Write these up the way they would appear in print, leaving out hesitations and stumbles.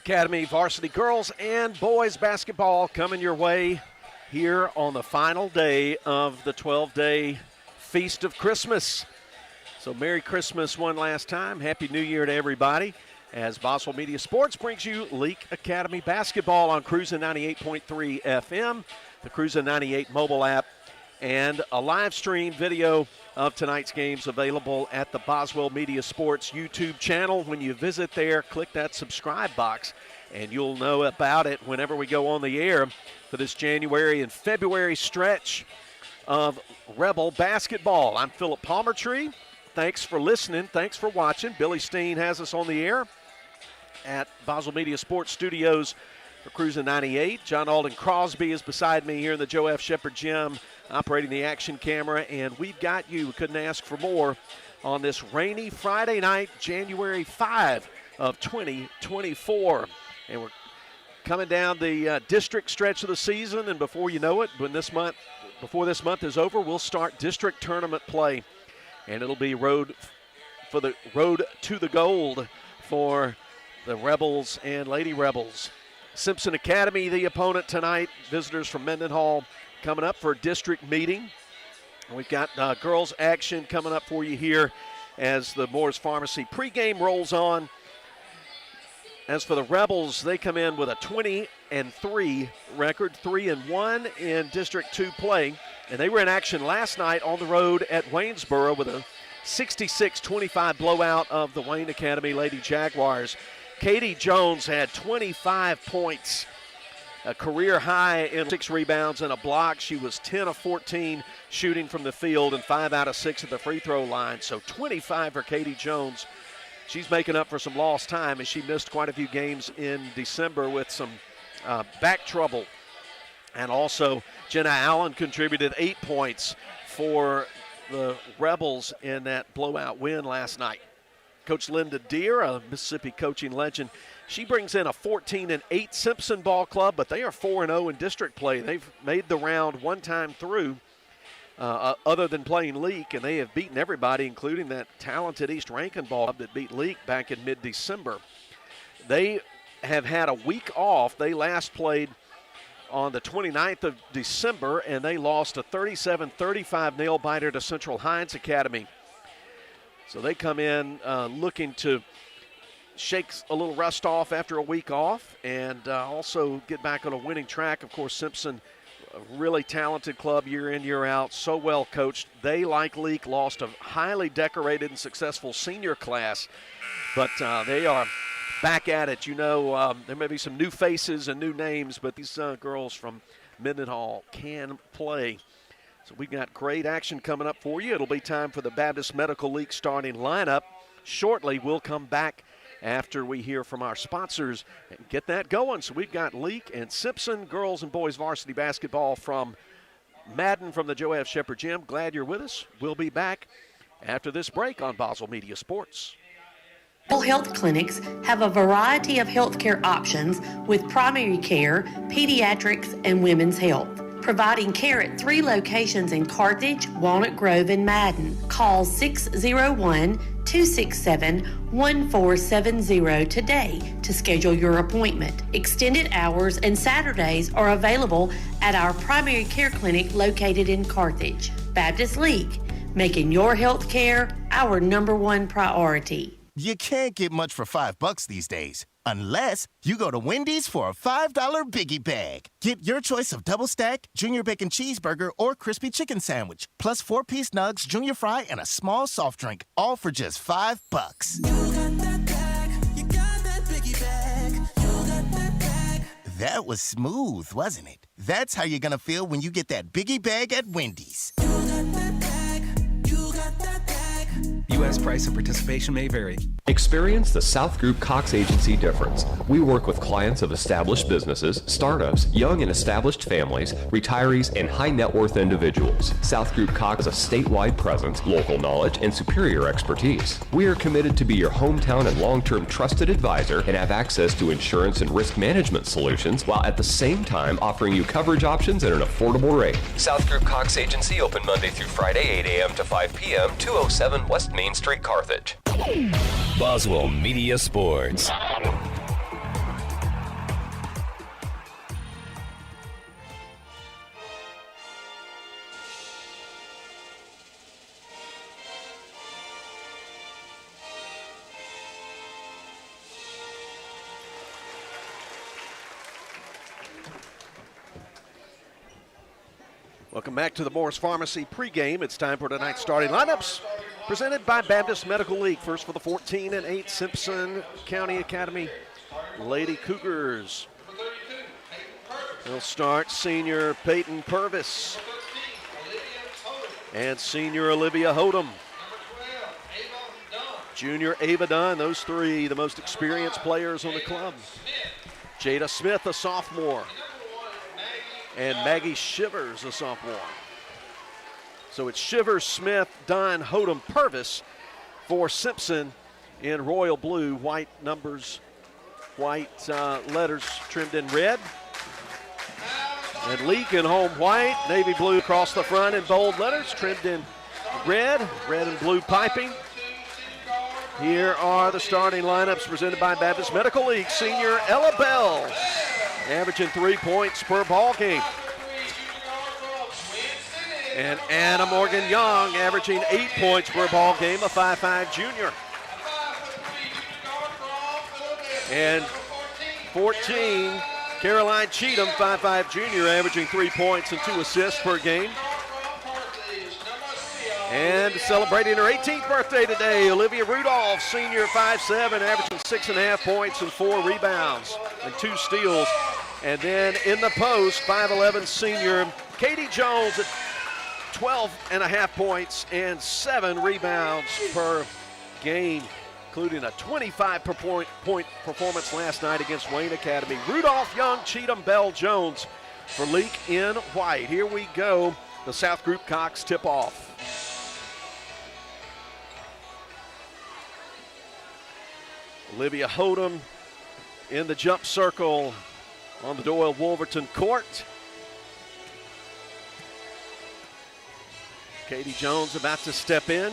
Academy varsity girls and boys basketball coming your way here on the final day of the 12-day Feast of Christmas. So Merry Christmas one last time. Happy New Year to everybody as Boswell Media Sports brings you Leake Academy basketball on Cruisin' 98.3 FM, the Cruisin' 98 mobile app, and a live stream video of tonight's games available at the Boswell Media Sports YouTube channel. When you visit there, click that subscribe box, and you'll know about it whenever we go on the air for this January and February stretch of Rebel basketball. I'm Philip Palmertree. Thanks for listening. Thanks for watching. Billy Steen has us on the air at Boswell Media Sports Studios for Cruisin' 98. John Alden Crosby is beside me here in the Joe F. Shepherd Gym, operating the action camera, and we've got you. We couldn't ask for more on this rainy Friday night, January 5 of 2024. And we're coming down the district stretch of the season, and before you know it, before this month is over, we'll start district tournament play, and it'll be road to the gold for the Rebels and Lady Rebels. Simpson Academy, the opponent tonight. Visitors from Mendenhall coming up for a district meeting. We've got girls action coming up for you here as the Moore's Pharmacy pregame rolls on. As for the Rebels, they come in with a 20-3 record, 3-1 in District 2 play. And they were in action last night on the road at Waynesboro with a 66-25 blowout of the Wayne Academy Lady Jaguars. Katie Jones had 25 points, a career high in 6 rebounds and a block. She was 10 of 14 shooting from the field and 5 out of 6 at the free throw line. So 25 for Katie Jones. She's making up for some lost time as she missed quite a few games in December with some back trouble. And also Jenna Allen contributed 8 points for the Rebels in that blowout win last night. Coach Linda Deere, a Mississippi coaching legend, she brings in a 14-8 Simpson ball club, but they are 4-0 in district play. They've made the round one time through, other than playing Leake, and they have beaten everybody, including that talented East Rankin ball club that beat Leake back in mid-December. They have had a week off. They last played on the 29th of December, and they lost a 37-35 nail-biter to Central Hines Academy. So they come in looking to shake a little rust off after a week off and also get back on a winning track. Of course, Simpson, a really talented club year in, year out, so well coached. They, like Leake, lost a highly decorated and successful senior class, but they are back at it. You know, there may be some new faces and new names, but these girls from Mendenhall can play. So we've got great action coming up for you. It'll be time for the Baptist Medical League starting lineup. Shortly, we'll come back after we hear from our sponsors and get that going. So we've got Leake and Simpson, girls and boys varsity basketball from Madden from the Joe F. Shepherd Gym. Glad you're with us. We'll be back after this break on Boswell Media Sports. Health clinics have a variety of healthcare options with primary care, pediatrics, and women's health. Providing care at 3 locations in Carthage, Walnut Grove, and Madden. Call 601-267-1470 today to schedule your appointment. Extended hours and Saturdays are available at our primary care clinic located in Carthage. Baptist League, making your health care our #1 priority. You can't get much for $5 these days. Unless you go to Wendy's for a $5 Biggie Bag. Get your choice of double stack, junior bacon cheeseburger, or crispy chicken sandwich, plus 4-piece nugs, junior fry, and a small soft drink, all for just $5. You got that bag, you got that Biggie Bag, you got that bag. That was smooth, wasn't it? That's how you're gonna feel when you get that Biggie Bag at Wendy's. You got that bag, you got that bag. U.S. price and participation may vary. Experience the South Group Cox Agency difference. We work with clients of established businesses, startups, young and established families, retirees, and high net worth individuals. South Group Cox has a statewide presence, local knowledge, and superior expertise. We are committed to be your hometown and long-term trusted advisor and have access to insurance and risk management solutions while at the same time offering you coverage options at an affordable rate. South Group Cox Agency open Monday through Friday, 8 a.m. to 5 p.m., 207 West Main Street, Carthage. Boswell Media Sports. Welcome back to the Morris Pharmacy pregame. It's time for tonight's starting lineups presented by Baptist Medical League. First for the 14 and 8 Simpson County Academy Lady Cougars. They'll start senior Peyton Purvis and senior Olivia Hodum. Junior Ava Dunn, those three the most experienced players on the club. Jada Smith, a sophomore, and Maggie Shivers, a sophomore. So it's Shivers, Smith, Dunn, Hodum, Purvis for Simpson in royal blue, white numbers, white letters trimmed in red. And Leake in home white, navy blue across the front in bold letters, trimmed in red and blue piping. Here are the starting lineups presented by Baptist Medical League. Senior Ella Bell, averaging 3 points per ball game. And Anna Morgan Young, averaging 8 points per ball game, a 5'5" junior. And 14, Caroline Cheatham, 5'5" junior, averaging 3 points and 2 assists per game. And celebrating her 18th birthday today, Olivia Rudolph, senior, 5'7", averaging 6.5 points and 4 rebounds and 2 steals. And then in the post, 5'11" senior Katie Jones at 12.5 points and 7 rebounds per game, including a 25-point performance last night against Wayne Academy. Rudolph, Young, Cheatham, Bell, Jones for Leake in white. Here we go, the South Group Cox tip-off. Olivia Hodum in the jump circle on the Doyle Wolverton court. Katie Jones about to step in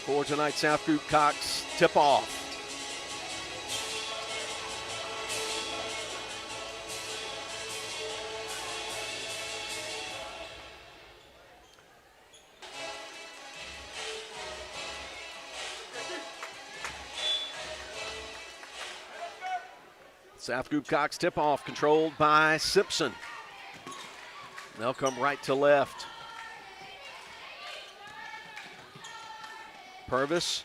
for tonight's South Group Cox tip-off. South Group Cox tip-off controlled by Simpson. They'll come right to left. Purvis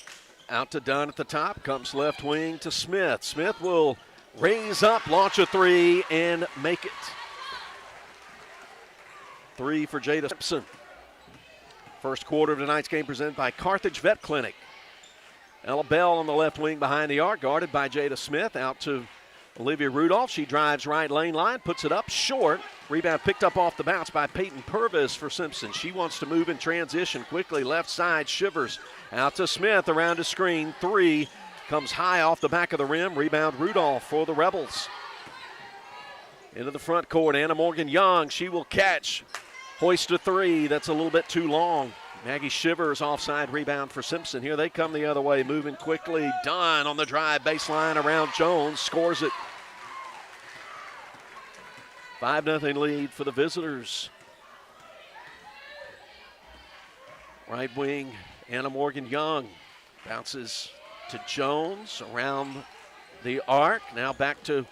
out to Dunn at the top, comes left wing to Smith. Smith will raise up, launch a three, and make it. 3 for Jada Simpson. First quarter of tonight's game presented by Carthage Vet Clinic. Ella Bell on the left wing behind the arc, guarded by Jada Smith, out to Olivia Rudolph. She drives right lane line, puts it up short. Rebound picked up off the bounce by Peyton Purvis for Simpson. She wants to move in transition quickly. Left side, Shivers out to Smith around a screen. 3 comes high off the back of the rim. Rebound Rudolph for the Rebels. Into the front court, Anna Morgan Young. She will catch. Hoist a 3. That's a little bit too long. Maggie Shivers offside rebound for Simpson. Here they come the other way, moving quickly. Dunn on the drive, baseline around Jones, scores it. 5-0 lead for the visitors. Right wing, Anna Morgan Young bounces to Jones around the arc. Now back to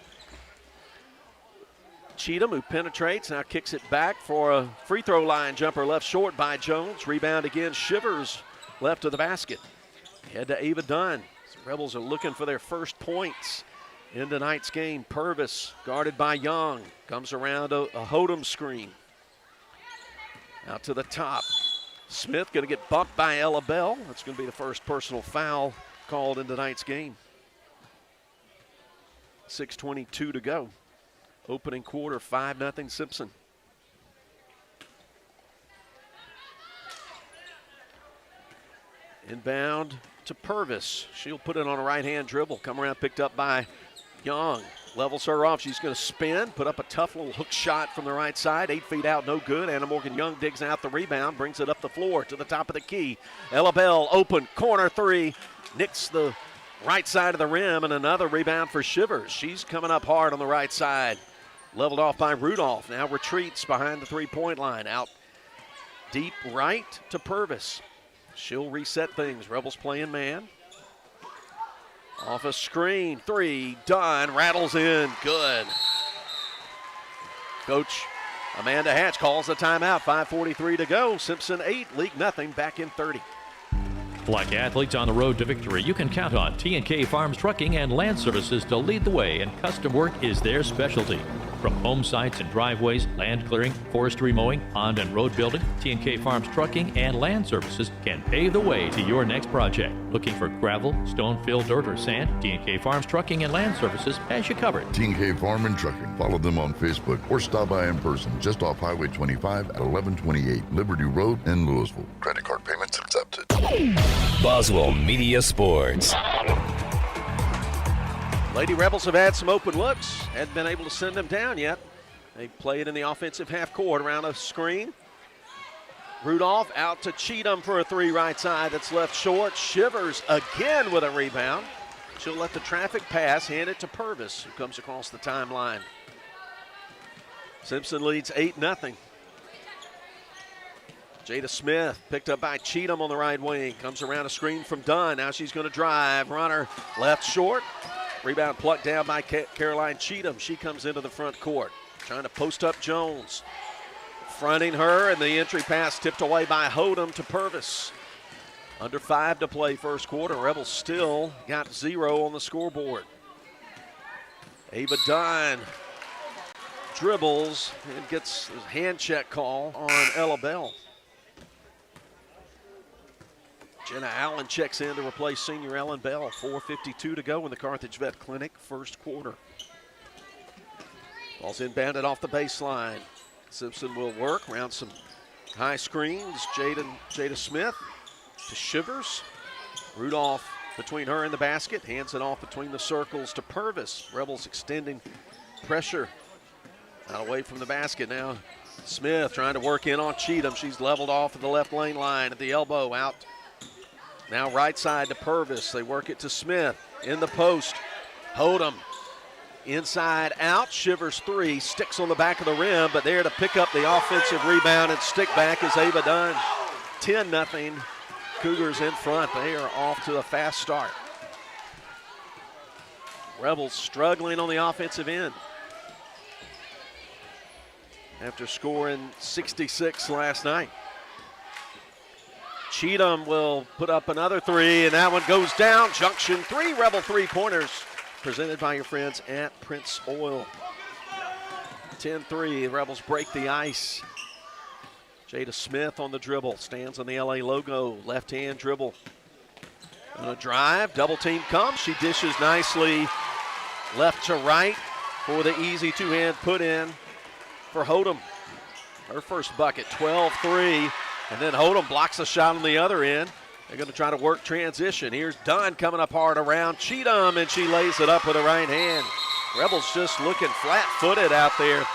Cheatham, who penetrates, now kicks it back for a free throw line jumper left short by Jones. Rebound again, Shivers left of the basket. Head to Ava Dunn. The Rebels are looking for their first points in tonight's game. Purvis guarded by Young, comes around a Hodum screen. Out to the top. Smith going to get bumped by Ella Bell. That's going to be the first personal foul called in tonight's game. 6:22 to go. Opening quarter, 5-0 Simpson. Inbound to Purvis. She'll put it on a right-hand dribble. Come around, picked up by Young. Levels her off. She's going to spin, put up a tough little hook shot from the right side. 8 feet out, no good. Anna Morgan Young digs out the rebound, brings it up the floor to the top of the key. Ella Bell open, corner 3. Nicks the right side of the rim, and another rebound for Shivers. She's coming up hard on the right side. Leveled off by Rudolph. Now retreats behind the three-point line. Out deep right to Purvis. She'll reset things. Rebels playing man. Off a screen. 3. Dunn rattles in. Good. Coach Amanda Hatch calls the timeout. 5:43 to go. Simpson 8, Leake nothing. Back in 30. Like athletes on the road to victory, you can count on T&K Farms Trucking and Land Services to lead the way, and custom work is their specialty. From home sites and driveways, land clearing, forestry mowing, pond and road building, T&K Farms Trucking and Land Services can pave the way to your next project. Looking for gravel, stone-filled dirt, or sand? T&K Farms Trucking and Land Services has you covered. T&K Farm and Trucking. Follow them on Facebook or stop by in person just off Highway 25 at 1128 Liberty Road in Louisville. Credit card payments accepted. Boswell Media Sports. Lady Rebels have had some open looks. Hadn't been able to send them down yet. They played in the offensive half court around a screen. Rudolph out to Cheatham for a three right side that's left short. Shivers again with a rebound. She'll let the traffic pass, hand it to Purvis, who comes across the timeline. Simpson leads 8-0. Jada Smith picked up by Cheatham on the right wing. Comes around a screen from Dunn. Now she's going to drive. Runner left short. Rebound plucked down by Caroline Cheatham. She comes into the front court. Trying to post up Jones. Fronting her, and the entry pass tipped away by Hodem to Purvis. Under 5 to play first quarter. Rebels still got 0 on the scoreboard. Ava Dunn dribbles and gets a hand check call on Ella Bell. Jenna Allen checks in to replace senior Ellen Bell. 4:52 to go in the Carthage Vet Clinic first quarter. Ball's inbounded off the baseline. Simpson will work around some high screens. Jada Smith to Shivers. Rudolph between her and the basket. Hands it off between the circles to Purvis. Rebels extending pressure out away from the basket now. Smith trying to work in on Cheatham. She's leveled off at the left lane line at the elbow out. Now right side to Purvis. They work it to Smith in the post. Hodem inside out. Shivers three. Sticks on the back of the rim, but there to pick up the offensive rebound and stick back is Ava Dunn. 10-0. Cougars in front. They are off to a fast start. Rebels struggling on the offensive end after scoring 66 last night. Cheatham will put up another three, and that one goes down. Junction 3, Rebel three-pointers presented by your friends at Prince Oil. 10-3, the Rebels break the ice. Jada Smith on the dribble, stands on the LA logo, left-hand dribble. On a drive, double team comes. She dishes nicely left to right for the easy two-hand put in for Hodem. Her first bucket, 12-3. And then Hodem blocks a shot on the other end. They're going to try to work transition. Here's Dunn coming up hard around Cheatham, and she lays it up with the right hand. Rebels just looking flat-footed out there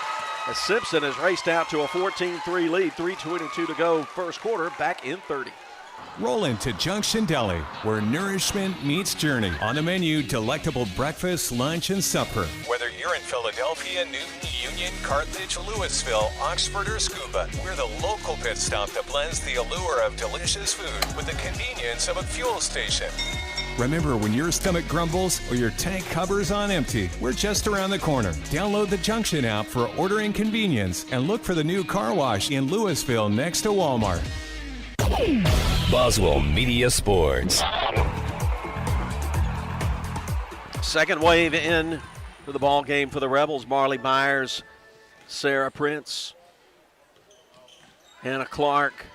as Simpson has raced out to a 14-3 lead. 3:22 to go first quarter, back in 30. Roll into Junction Deli, where nourishment meets journey. On the menu, delectable breakfast, lunch, and supper. Whether you're in Philadelphia, Newton, Union, Carthage, Louisville, Oxford, or Scuba, we're the local pit stop that blends the allure of delicious food with the convenience of a fuel station. Remember, when your stomach grumbles or your tank covers on empty, we're just around the corner. Download the Junction app for ordering convenience and look for the new car wash in Louisville next to Walmart. Boswell Media Sports. Second wave in for the ball game for the Rebels. Marley Myers, Sarah Prince, Hannah Clark,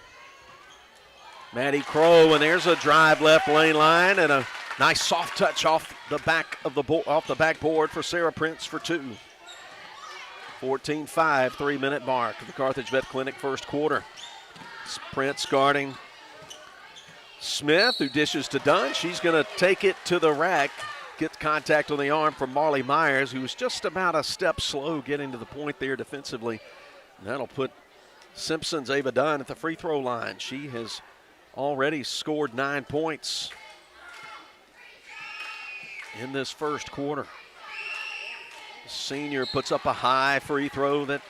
Maddie Crow, and there's a drive left lane line and a nice soft touch off the back of the backboard for Sarah Prince for two. 14-5, 3-minute mark of the Carthage Vet Clinic first quarter. Prince guarding Smith, who dishes to Dunn. She's going to take it to the rack. Gets contact on the arm from Marley Myers, who was just about a step slow getting to the point there defensively. And that'll put Simpson's Ava Dunn at the free throw line. She has already scored 9 points in this first quarter. The senior puts up a high free throw that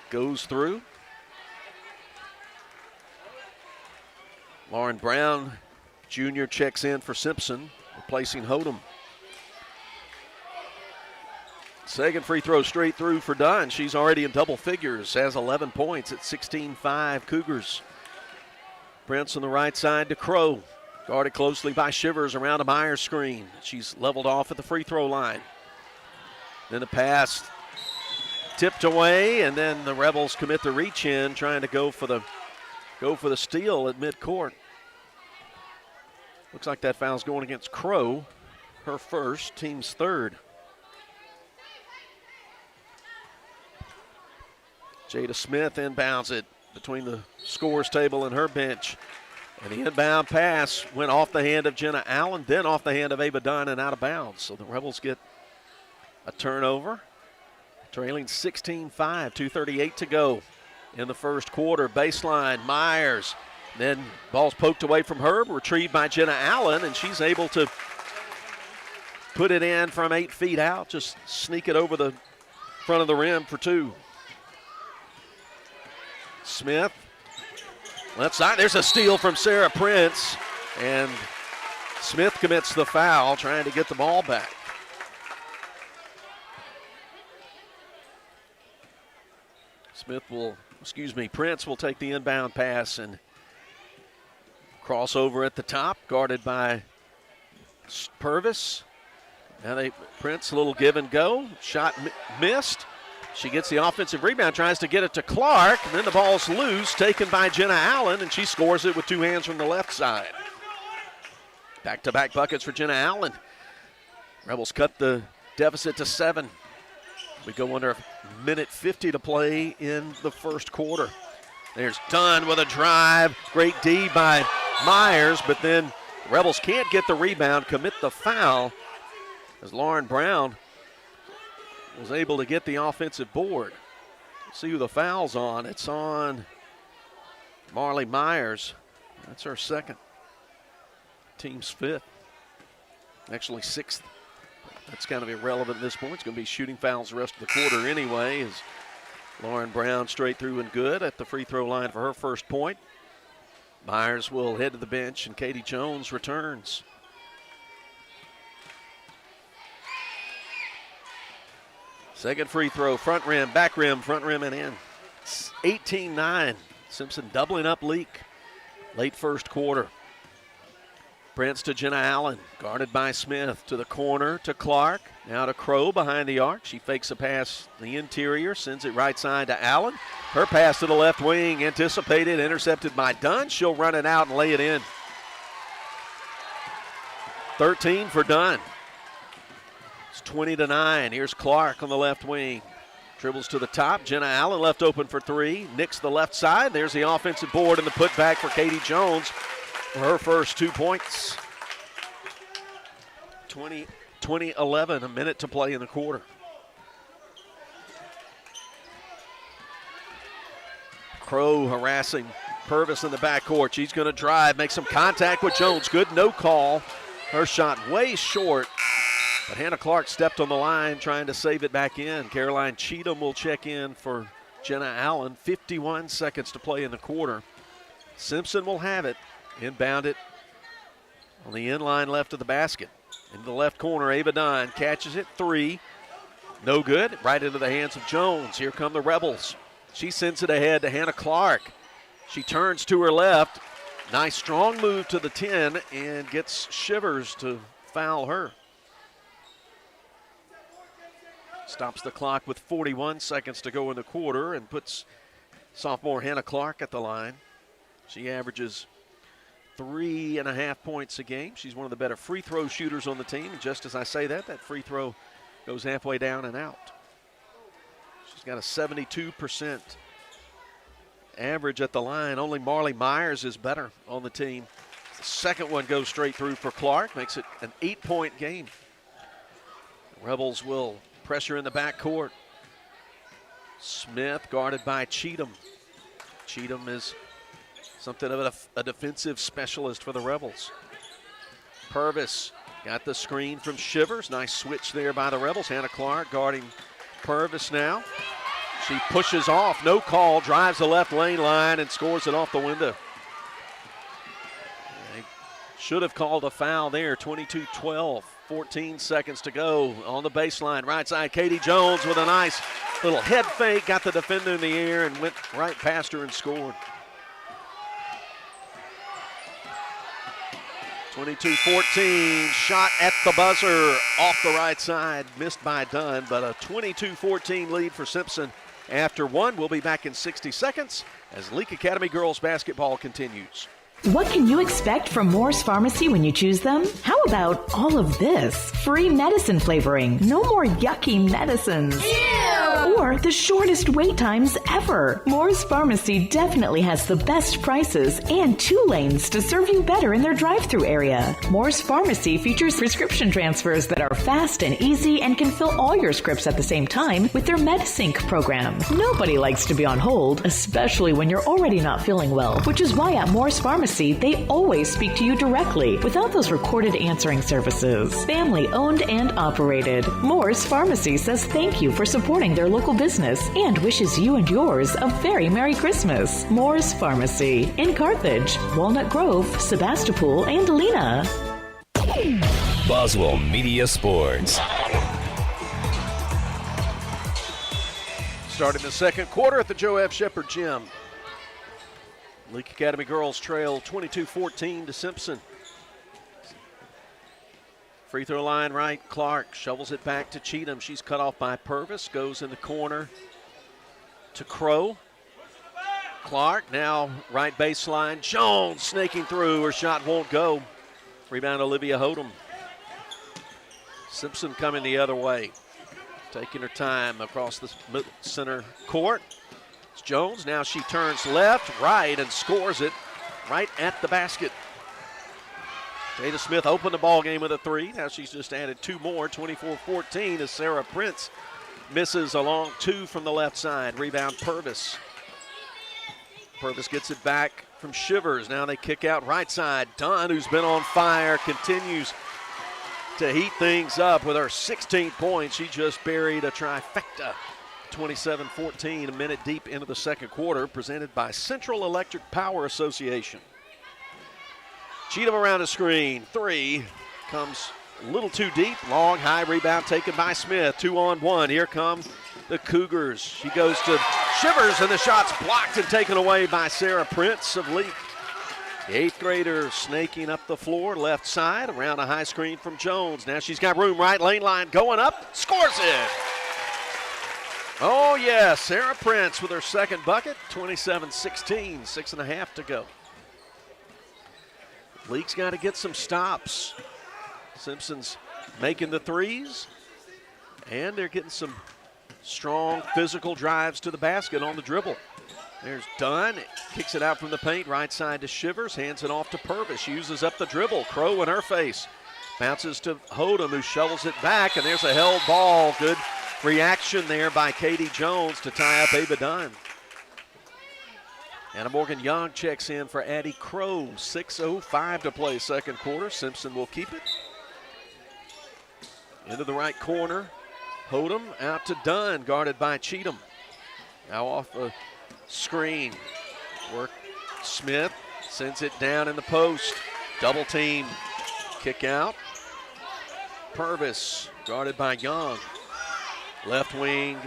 goes through. Lauren Brown Jr. checks in for Simpson, replacing Hodem. Second free throw straight through for Dunn. She's already in double figures, has 11 points at 16-5 Cougars. Prince on the right side to Crow. Guarded closely by Shivers around a Myers screen. She's leveled off at the free throw line. Then the pass tipped away, and then the Rebels commit the reach in, trying to go for the steal at midcourt. Looks like that foul's going against Crow, her first, team's third. Jada Smith inbounds it between the scores table and her bench. And the inbound pass went off the hand of Jenna Allen, then off the hand of Ava Dunn and out of bounds. So the Rebels get a turnover, trailing 16-5, 2:38 to go in the first quarter. Baseline, Myers. Then ball's poked away from her, retrieved by Jenna Allen, and she's able to put it in from 8 feet out, just sneak it over the front of the rim for two. Smith, left side, there's a steal from Sarah Prince, and Smith commits the foul, trying to get the ball back. Prince will take the inbound pass and cross over at the top, guarded by Purvis. Now Prince, a little give and go, shot missed. She gets the offensive rebound, tries to get it to Clark, and then the ball's loose, taken by Jenna Allen, and she scores it with two hands from the left side. Back-to-back buckets for Jenna Allen. Rebels cut the deficit to 7. We go under a minute 50 to play in the first quarter. There's Dunn with a drive, great D by Myers, but then Rebels can't get the rebound, commit the foul, as Lauren Brown was able to get the offensive board. Let's see who the foul's on. It's on Marley Myers. That's her second. Team's fifth. Actually sixth. That's kind of irrelevant at this point. It's going to be shooting fouls the rest of the quarter anyway, as Lauren Brown straight through and good at the free throw line for her first point. Myers will head to the bench, and Katie Jones returns. Second free throw, front rim, back rim, front rim, and in. 18-9. Simpson doubling up Leake late first quarter. Prince to Jenna Allen, guarded by Smith, to the corner to Clark. Now to Crow behind the arc. She fakes a pass the interior, sends it right side to Allen. Her pass to the left wing, anticipated, intercepted by Dunn. She'll run it out and lay it in. 13 for Dunn. 20-9. Here's Clark on the left wing. Dribbles to the top. Jenna Allen left open for three. Nicks the left side. There's the offensive board and the putback for Katie Jones for her first 2 points. 20-11. A minute to play in the quarter. Crow harassing Purvis in the backcourt. She's going to drive, make some contact with Jones. Good no call. Her shot way short. But Hannah Clark stepped on the line trying to save it back in. Caroline Cheatham will check in for Jenna Allen. 51 seconds to play in the quarter. Simpson will have it. Inbound it on the inline left of the basket. Into the left corner, Ava Dunn catches it. Three. No good. Right into the hands of Jones. Here come the Rebels. She sends it ahead to Hannah Clark. She turns to her left. Nice strong move to the 10 and gets Shivers to foul her. Stops the clock with 41 seconds to go in the quarter and puts sophomore Hannah Clark at the line. She averages 3.5 points a game. She's one of the better free throw shooters on the team. And just as I say that, that free throw goes halfway down and out. She's got a 72% average at the line. Only Marley Myers is better on the team. The second one goes straight through for Clark, makes it an 8-point game. The Rebels will pressure in the backcourt. Smith guarded by Cheatham. Cheatham is something of a defensive specialist for the Rebels. Purvis got the screen from Shivers. Nice switch there by the Rebels. Hannah Clark guarding Purvis now. She pushes off, no call, drives the left lane line and scores it off the window. They should have called a foul there, 22-12. 14 seconds to go on the baseline. Right side, Katie Jones with a nice little head fake. Got the defender in the air and went right past her and scored. 22-14, shot at the buzzer off the right side, missed by Dunn, but a 22-14 lead for Simpson after one. We'll be back in 60 seconds as Leake Academy girls basketball continues. What can you expect from Moore's Pharmacy when you choose them? How about all of this? Free medicine flavoring. No more yucky medicines. Ew! Or the shortest wait times ever. Moore's Pharmacy definitely has the best prices and 2 lanes to serve you better in their drive-thru area. Moore's Pharmacy features prescription transfers that are fast and easy and can fill all your scripts at the same time with their MedSync program. Nobody likes to be on hold, especially when you're already not feeling well, which is why at Moore's Pharmacy, they always speak to you directly without those recorded answering services. Family owned and operated. Moore's Pharmacy says thank you for supporting their local business and wishes you and yours a very Merry Christmas. Moore's Pharmacy in Carthage, Walnut Grove, Sebastopol, and Alena. Boswell Media Sports. Starting the second quarter at the Joe F. Shepherd Gym. Leake Academy girls trail 22-14 to Simpson. Free throw line right, Clark shovels it back to Cheatham. She's cut off by Purvis, goes in the corner to Crow. Clark now right baseline. Jones snaking through, her shot won't go. Rebound Olivia Hodum. Simpson coming the other way, taking her time across the center court. Jones, now she turns left, right, and scores it right at the basket. Jada Smith opened the ball game with a 3. Now she's just added 2 more, 24-14, as Sarah Prince misses a long 2 from the left side. Rebound Purvis. Purvis gets it back from Shivers. Now they kick out right side. Dunn, who's been on fire, continues to heat things up with her 16 points. She just buried a trifecta. 27-14, a minute deep into the second quarter, presented by Central Electric Power Association. Cheatham around the screen. 3 comes a little too deep. Long, high rebound taken by Smith. 2-on-1. Here come the Cougars. She goes to Shivers, and the shot's blocked and taken away by Sarah Prince of Leake. The 8th grader snaking up the floor, left side, around a high screen from Jones. Now she's got room right lane line, going up, scores it. Oh, yeah, Sarah Prince with her second bucket, 27-16, 6.5 to go. Leake's got to get some stops. Simpson's making the 3s, and they're getting some strong physical drives to the basket on the dribble. There's Dunn, kicks it out from the paint, right side to Shivers, hands it off to Purvis, uses up the dribble, Crow in her face. Bounces to Hodum, who shovels it back, and there's a held ball. Good reaction there by Katie Jones to tie up Ava Dunn. Anna Morgan Young checks in for Addie Crow. 6:05 to play second quarter. Simpson will keep it. Into the right corner. Hodum out to Dunn, guarded by Cheatham. Now off a screen. Work Smith, sends it down in the post. Double team. Kick out. Purvis, guarded by Young. Left wing.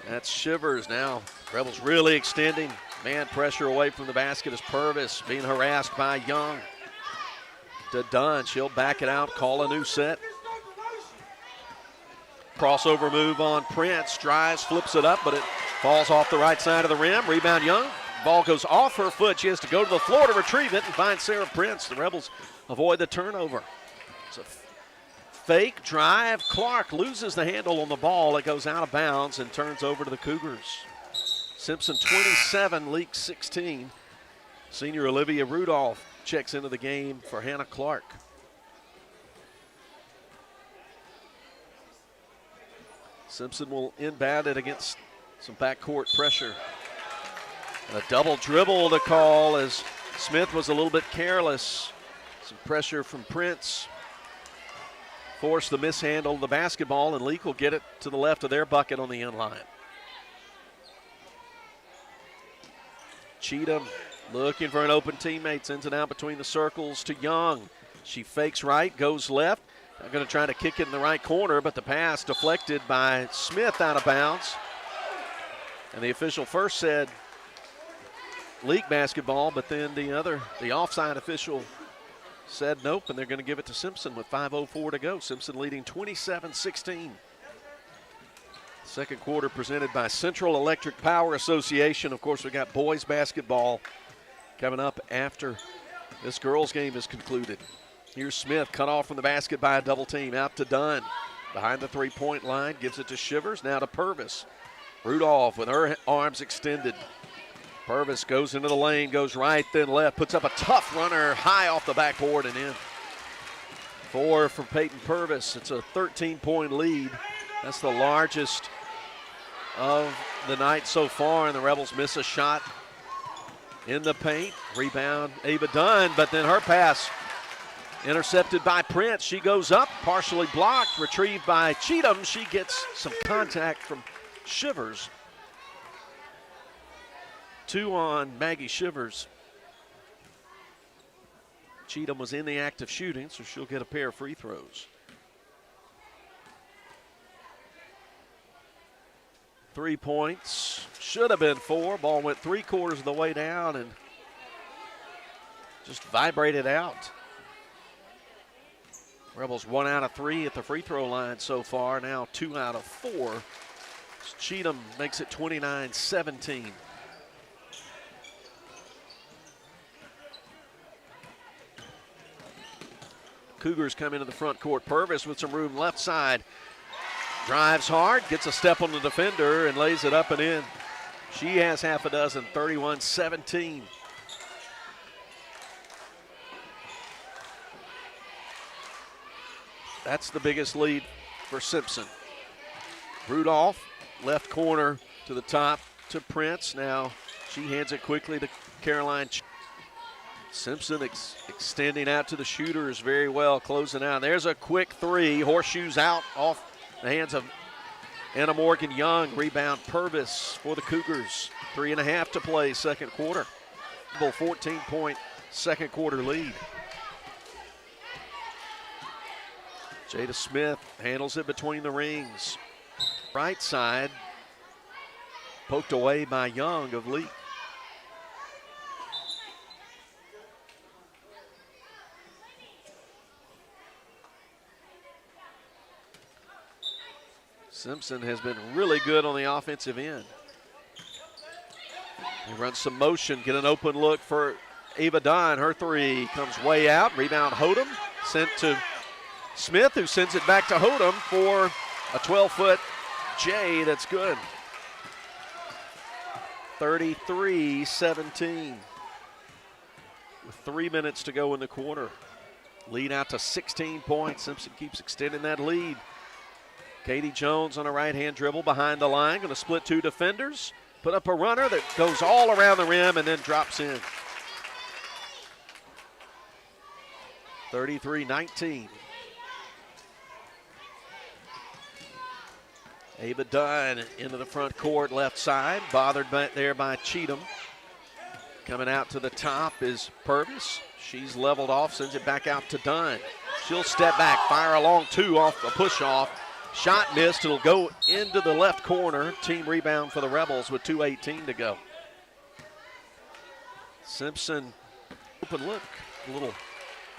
That's Shivers now. Rebels really extending. Man pressure away from the basket as Purvis being harassed by Young. To Dunn, she'll back it out, call a new set. Crossover move on Prince, drives, flips it up, but it falls off the right side of the rim. Rebound Young. Ball goes off her foot. She has to go to the floor to retrieve it and find Sarah Prince. The Rebels avoid the turnover. It's a fake drive. Clark loses the handle on the ball. It goes out of bounds and turns over to the Cougars. Simpson 27, Leake 16. Senior Olivia Rudolph checks into the game for Hannah Clark. Simpson will inbound it against some backcourt pressure. And a double dribble to call as Smith was a little bit careless. Some pressure from Prince. Forced the mishandle of the basketball, and Leake will get it to the left of their bucket on the end line. Cheatham looking for an open teammate, sends it out between the circles to Young. She fakes right, goes left. They're going to try to kick it in the right corner, but the pass deflected by Smith out of bounds. And the official first said Leake basketball, but then the offside official said nope, and they're going to give it to Simpson with 5:04 to go. Simpson leading 27-16. Second quarter presented by Central Electric Power Association. Of course, we got boys basketball coming up after this girls game is concluded. Here's Smith, cut off from the basket by a double team. Out to Dunn. Behind the three-point line, gives it to Shivers. Now to Purvis. Rudolph with her arms extended. Purvis goes into the lane, goes right, then left. Puts up a tough runner high off the backboard and in. 4 for Peyton Purvis. It's a 13-point lead. That's the largest of the night so far, and the Rebels miss a shot in the paint. Rebound, Ava Dunn, but then her pass intercepted by Prince. She goes up, partially blocked, retrieved by Cheatham. She gets some contact from Shivers. 2 on Maggie Shivers. Cheatham was in the act of shooting, so she'll get a pair of free throws. 3 points, should have been 4. Ball went 3/4 of the way down and just vibrated out. Rebels 1 out of 3 at the free throw line so far, now 2 out of 4. Cheatham makes it 29-17. Cougars come into the front court. Purvis with some room left side. Drives hard, gets a step on the defender, and lays it up and in. She has half a dozen, 31-17. That's the biggest lead for Simpson. Rudolph, left corner to the top to Prince. Now she hands it quickly to Caroline. Simpson extending out to the shooters very well, closing out. There's a quick 3, horseshoes out off the hands of Anna Morgan Young. Rebound Purvis for the Cougars. 3.5 to play, second quarter. 14-point second quarter lead. Jada Smith handles it between the rings. Right side, poked away by Young of Leake. Simpson has been really good on the offensive end. He runs some motion, get an open look for Ava Dunn. Her 3 comes way out. Rebound Hodum, sent to Smith, who sends it back to Hodum for a 12-foot J that's good. 33-17. With 3 minutes to go in the quarter. Lead out to 16 points. Simpson keeps extending that lead. Katie Jones on a right-hand dribble behind the line. Going to split 2 defenders. Put up a runner that goes all around the rim and then drops in. 33-19. Ava Dunn into the front court, left side. Bothered back there by Cheatham. Coming out to the top is Purvis. She's leveled off, sends it back out to Dunn. She'll step back, fire a long 2 off a push-off. Shot missed. It'll go into the left corner. Team rebound for the Rebels with 2:18 to go. Simpson, open look. A little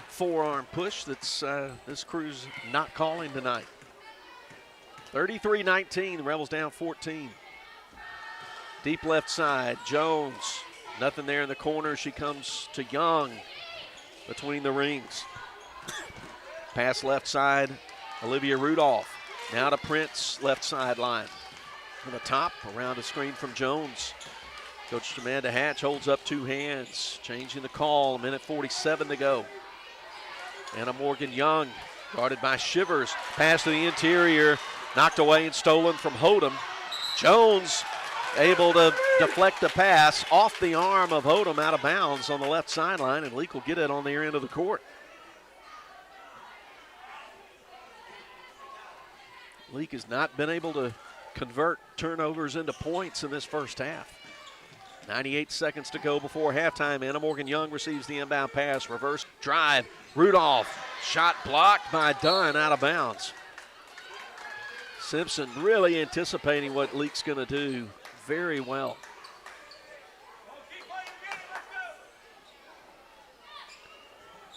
forearm push that's this crew's not calling tonight. 33-19. The Rebels down 14. Deep left side. Jones. Nothing there in the corner. She comes to Young between the rings. Pass left side. Olivia Rudolph. Now to Prince, left sideline. From the top, around the screen from Jones. Coach Amanda Hatch holds up 2 hands, changing the call, 1:47 to go. Anna Morgan Young, guarded by Shivers. Pass to the interior, knocked away and stolen from Hodum. Jones able to deflect the pass off the arm of Hodum out of bounds on the left sideline, and Leake will get it on their end of the court. Leake has not been able to convert turnovers into points in this first half. 98 seconds to go before halftime. Anna Morgan Young receives the inbound pass. Reverse drive. Rudolph. Shot blocked by Dunn, out of bounds. Simpson really anticipating what Leake's going to do very well.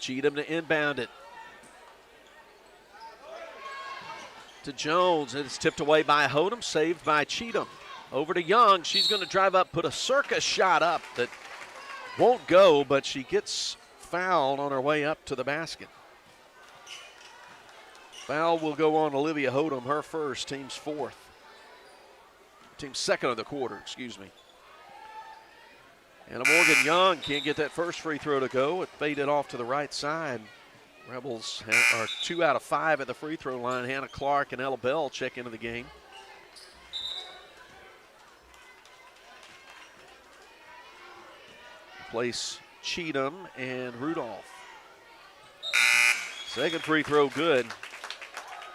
Cheatham to inbound it. To Jones. It's tipped away by Hodem, saved by Cheatham. Over to Young. She's going to drive up, put a circus shot up that won't go, but she gets fouled on her way up to the basket. Foul will go on Olivia Hodem, her first, team's fourth. Team's second of the quarter, excuse me. Anna Morgan Young can't get that first free throw to go. It faded off to the right side. Rebels are 2 out of 5 at the free throw line. Hannah Clark and Ella Bell check into the game. Replace Cheatham and Rudolph. Second free throw good.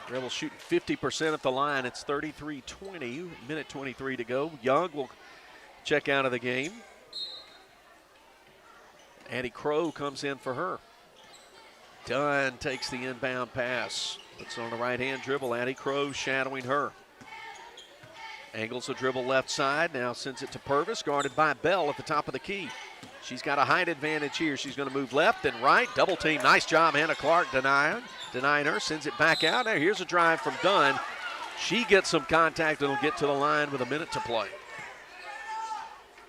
Rebels shooting 50% at the line. It's 33-20, minute 23 to go. Young will check out of the game. Addie Crow comes in for her. Dunn takes the inbound pass. It's on the right-hand dribble. Addie Crow shadowing her. Angles the dribble left side. Now sends it to Purvis, guarded by Bell at the top of the key. She's got a height advantage here. She's going to move left and right. Double team. Nice job. Hannah Clark denying her. Sends it back out. Now here's a drive from Dunn. She gets some contact and will get to the line with a minute to play.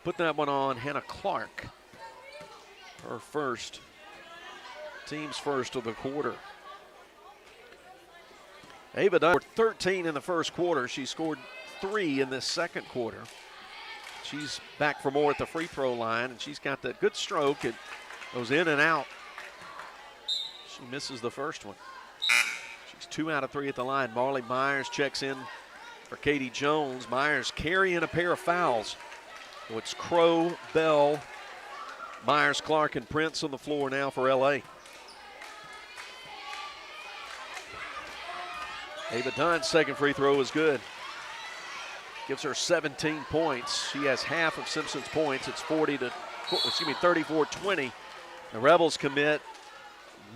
Put that one on Hannah Clark. Her first. Team's first of the quarter. Ava Dunn scored 13 in the first quarter. She scored 3 in this second quarter. She's back for more at the free throw line, and she's got that good stroke. It goes in and out. She misses the first one. She's 2 out of 3 at the line. Marley Myers checks in for Katie Jones. Myers carrying a pair of fouls. So it's Crow, Bell, Myers, Clark, and Prince on the floor now for L.A. Ava Dunn's second free throw is good. Gives her 17 points. She has half of Simpson's points. It's 34-20. The Rebels commit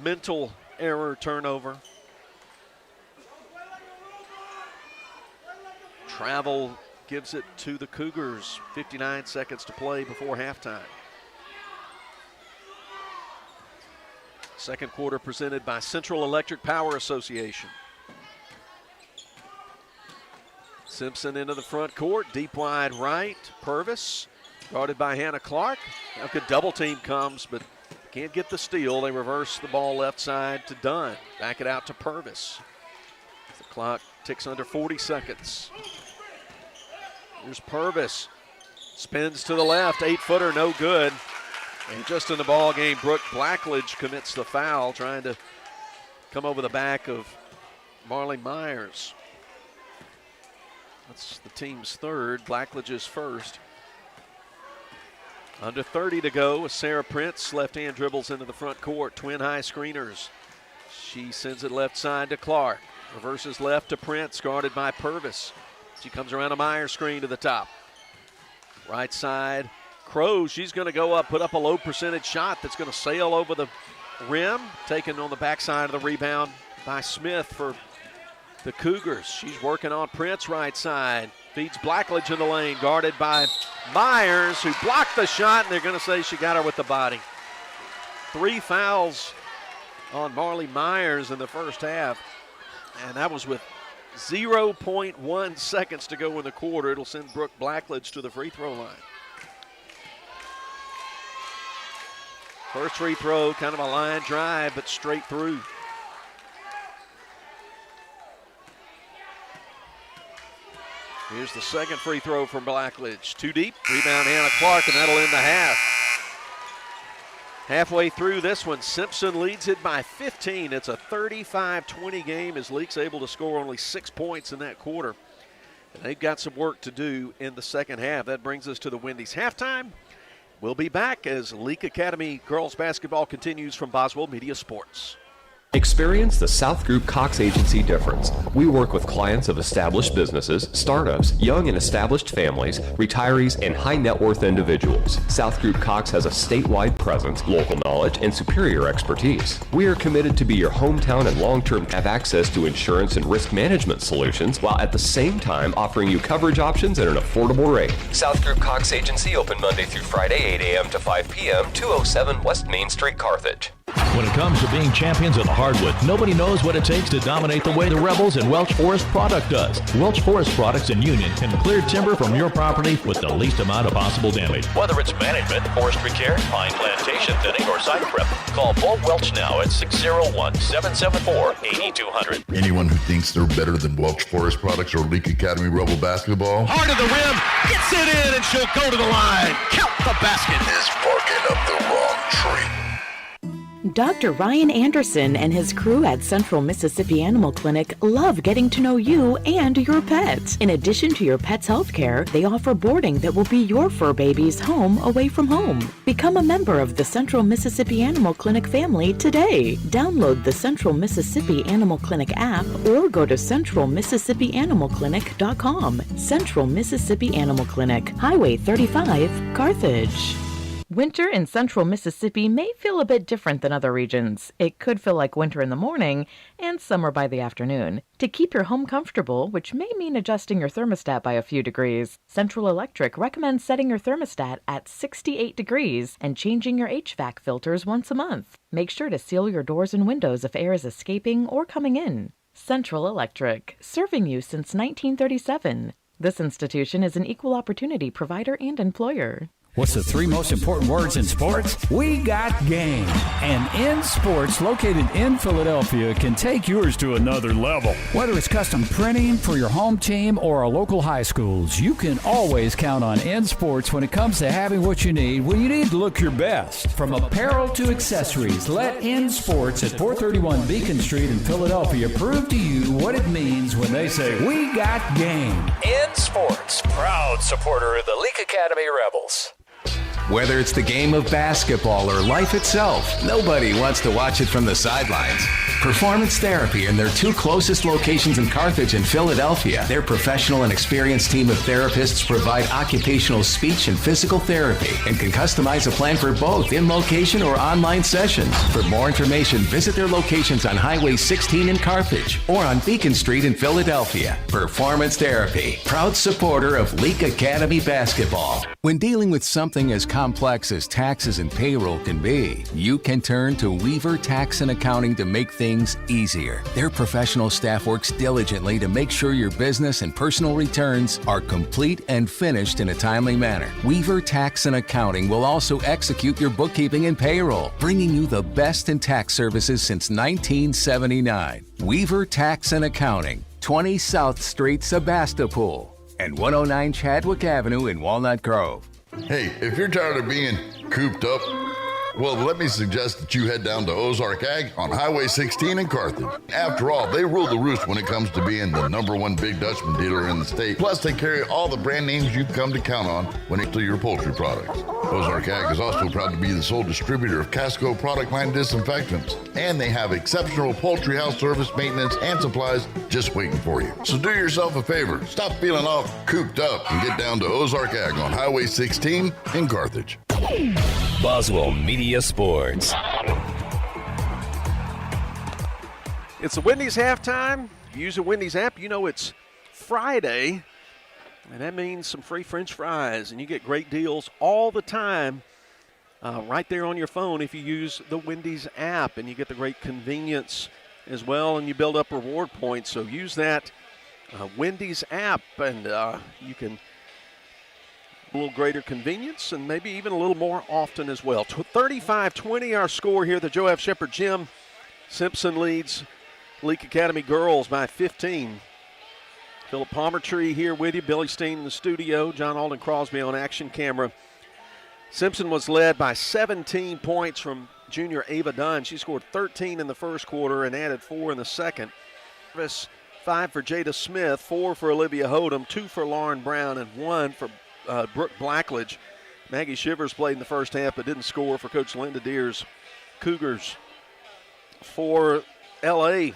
mental error turnover. Travel gives it to the Cougars. 59 seconds to play before halftime. Second quarter presented by Central Electric Power Association. Simpson into the front court, deep wide right. Purvis, guarded by Hannah Clark. Now good double team comes, but can't get the steal. They reverse the ball left side to Dunn. Back it out to Purvis. The clock ticks under 40 seconds. Here's Purvis. Spins to the left, 8-footer, no good. And just in the ball game, Brooke Blackledge commits the foul, trying to come over the back of Marley Myers. That's the team's third, Blackledge's first. Under 30 to go with Sarah Prince. Left-hand dribbles into the front court. Twin high screeners. She sends it left side to Clark. Reverses left to Prince, guarded by Purvis. She comes around a Myers screen to the top. Right side, Crow. She's going to go up, put up a low percentage shot that's going to sail over the rim. Taken on the backside of the rebound by Smith for the Cougars. She's working on Prince right side. Feeds Blackledge in the lane, guarded by Myers, who blocked the shot, and they're going to say she got her with the body. 3 fouls on Marley Myers in the first half, and that was with 0.1 seconds to go in the quarter. It'll send Brooke Blackledge to the free throw line. First free throw, kind of a line drive, but straight through. Here's the second free throw from Blackledge. Too deep. Rebound Hannah Clark, and that'll end the half. Halfway through this one, Simpson leads it by 15. It's a 35-20 game as Leake's able to score only 6 points in that quarter. And they've got some work to do in the second half. That brings us to the Wendy's halftime. We'll be back as Leake Academy girls basketball continues from Boswell Media Sports. Experience the South Group Cox Agency difference. We work with clients of established businesses, startups, young and established families, retirees, and high net worth individuals. South Group Cox has a statewide presence, local knowledge, and superior expertise. We are committed to be your hometown and long-term have access to insurance and risk management solutions, while at the same time offering you coverage options at an affordable rate. South Group Cox Agency open Monday through Friday, 8 a.m. to 5 p.m., 207 West Main Street, Carthage. When it comes to being champions of the hardwood, nobody knows what it takes to dominate the way the Rebels and Welch Forest Product does. Welch Forest Products in Union can clear timber from your property with the least amount of possible damage. Whether it's management, forestry care, pine plantation thinning, or site prep, call Paul Welch now at 601-774-8200. Anyone who thinks they're better than Welch Forest Products or Leake Academy Rebel basketball Heart of the rim, gets it in, and she'll go to the line. Count the basket. is barking up the wrong tree. Dr. Ryan Anderson and his crew at Central Mississippi Animal Clinic love getting to know you and your pet. In addition to your pet's health care, they offer boarding that will be your fur baby's home away from home. Become a member of the Central Mississippi Animal Clinic family today. Download the Central Mississippi Animal Clinic app or go to centralmississippianimalclinic.com. Central Mississippi Animal Clinic, Highway 35, Carthage. Winter in central Mississippi may feel a bit different than other regions. It could feel like winter in the morning and summer by the afternoon. To keep your home comfortable, which may mean adjusting your thermostat by a few degrees, Central Electric recommends setting your thermostat at 68 degrees and changing your HVAC filters once a month. Make sure to seal your doors and windows if air is escaping or coming in. Central Electric, serving you since 1937. This institution is an equal opportunity provider and employer. What's the three most important words in sports? We got game. And In Sports, located in Philadelphia, can take yours to another level. Whether it's custom printing for your home team or our local high schools, you can always count on In Sports when it comes to having what you need when you need to look your best. From apparel to accessories, let In Sports at 431 Beacon Street in Philadelphia prove to you what it means when they say, we got game. In Sports, proud supporter of the Leake Academy Rebels. Whether it's the game of basketball or life itself, nobody wants to watch it from the sidelines. Performance Therapy and their two closest locations in Carthage and Philadelphia. Their professional and experienced team of therapists provide occupational speech and physical therapy and can customize a plan for both in location or online sessions. For more information, visit their locations on Highway 16 in Carthage or on Beacon Street in Philadelphia. Performance Therapy, proud supporter of Leake Academy basketball. When dealing with something as complex as taxes and payroll can be, you can turn to Weaver Tax and Accounting to make things easier. Their professional staff works diligently to make sure your business and personal returns are complete and finished in a timely manner. Weaver Tax and Accounting will also execute your bookkeeping and payroll, bringing you the best in tax services since 1979. Weaver Tax and Accounting, 20 South Street, Sebastopol, and 109 Chadwick Avenue in Walnut Grove. Hey, if you're tired of being cooped up, well, let me suggest that you head down to Ozark Ag on Highway 16 in Carthage. After all, they rule the roost when it comes to being the #1 Big Dutchman dealer in the state. Plus, they carry all the brand names you've come to count on when it comes to your poultry products. Ozark Ag is also proud to be the sole distributor of Casco product line disinfectants. And they have exceptional poultry house service, maintenance, and supplies just waiting for you. So do yourself a favor. Stop feeling all cooped up and get down to Ozark Ag on Highway 16 in Carthage. Boswell Media Sports. It's the Wendy's halftime. If you use the Wendy's app, you know it's Friday, and that means some free French fries, and you get great deals all the time right there on your phone if you use the Wendy's app, and you get the great convenience as well, and you build up reward points. So use that Wendy's app, and you can a little greater convenience and maybe even a little more often as well. 35-20 our score here at the Joe F. Shepherd Gym. Simpson leads Leake Academy girls by 15. Philip Palmertree here with you. Billy Steen in the studio. John Alden Crosby on action camera. Simpson was led by 17 points from junior Ava Dunn. She scored 13 in the first quarter and added 4 in the second. 5 for Jada Smith, 4 for Olivia Hodem, 2 for Lauren Brown, and 1 for Brooke Blackledge. Maggie Shivers played in the first half but didn't score for Coach Linda Deer's Cougars. For L.A.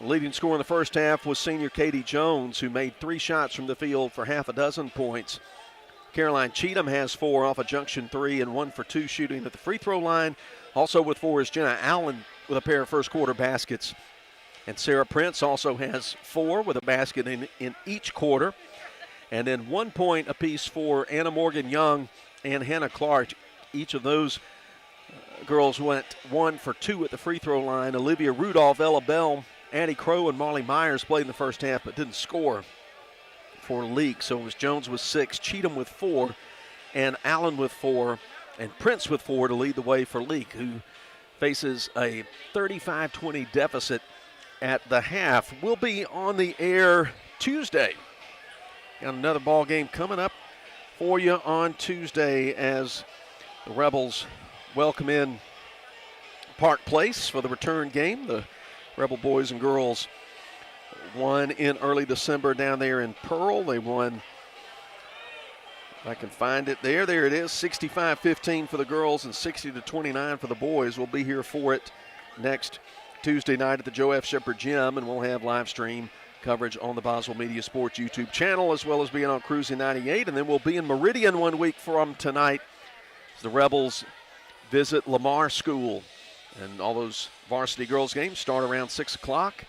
The leading scorer in the first half was senior Katie Jones, who made 3 shots from the field for half a dozen points. Caroline Cheatham has 4 off a junction 3 and 1 for 2 shooting at the free throw line. Also with 4 is Jenna Allen with a pair of first quarter baskets. And Sarah Prince also has 4 with a basket in each quarter. And then 1 point apiece for Anna Morgan Young and Hannah Clark. Each of those girls went 1 for 2 at the free throw line. Olivia Rudolph, Ella Bell, Addie Crow, and Molly Myers played in the first half but didn't score for Leake. So it was Jones with 6, Cheatham with 4, and Allen with 4, and Prince with 4 to lead the way for Leake, who faces a 35-20 deficit at the half. We'll be on the air Tuesday. Got another ball game coming up for you on Tuesday as the Rebels welcome in Park Place for the return game. The Rebel boys and girls won in early December down there in Pearl. They won, if I can find it there it is, 65-15 for the girls and 60-29 for the boys. We'll be here for it next Tuesday night at the Joe F. Shepherd Gym, and we'll have live stream coverage on the Boswell Media Sports YouTube channel, as well as being on Cruising 98. And then we'll be in Meridian 1 week from tonight as the Rebels visit Lamar School. And all those varsity girls games start around 6 o'clock.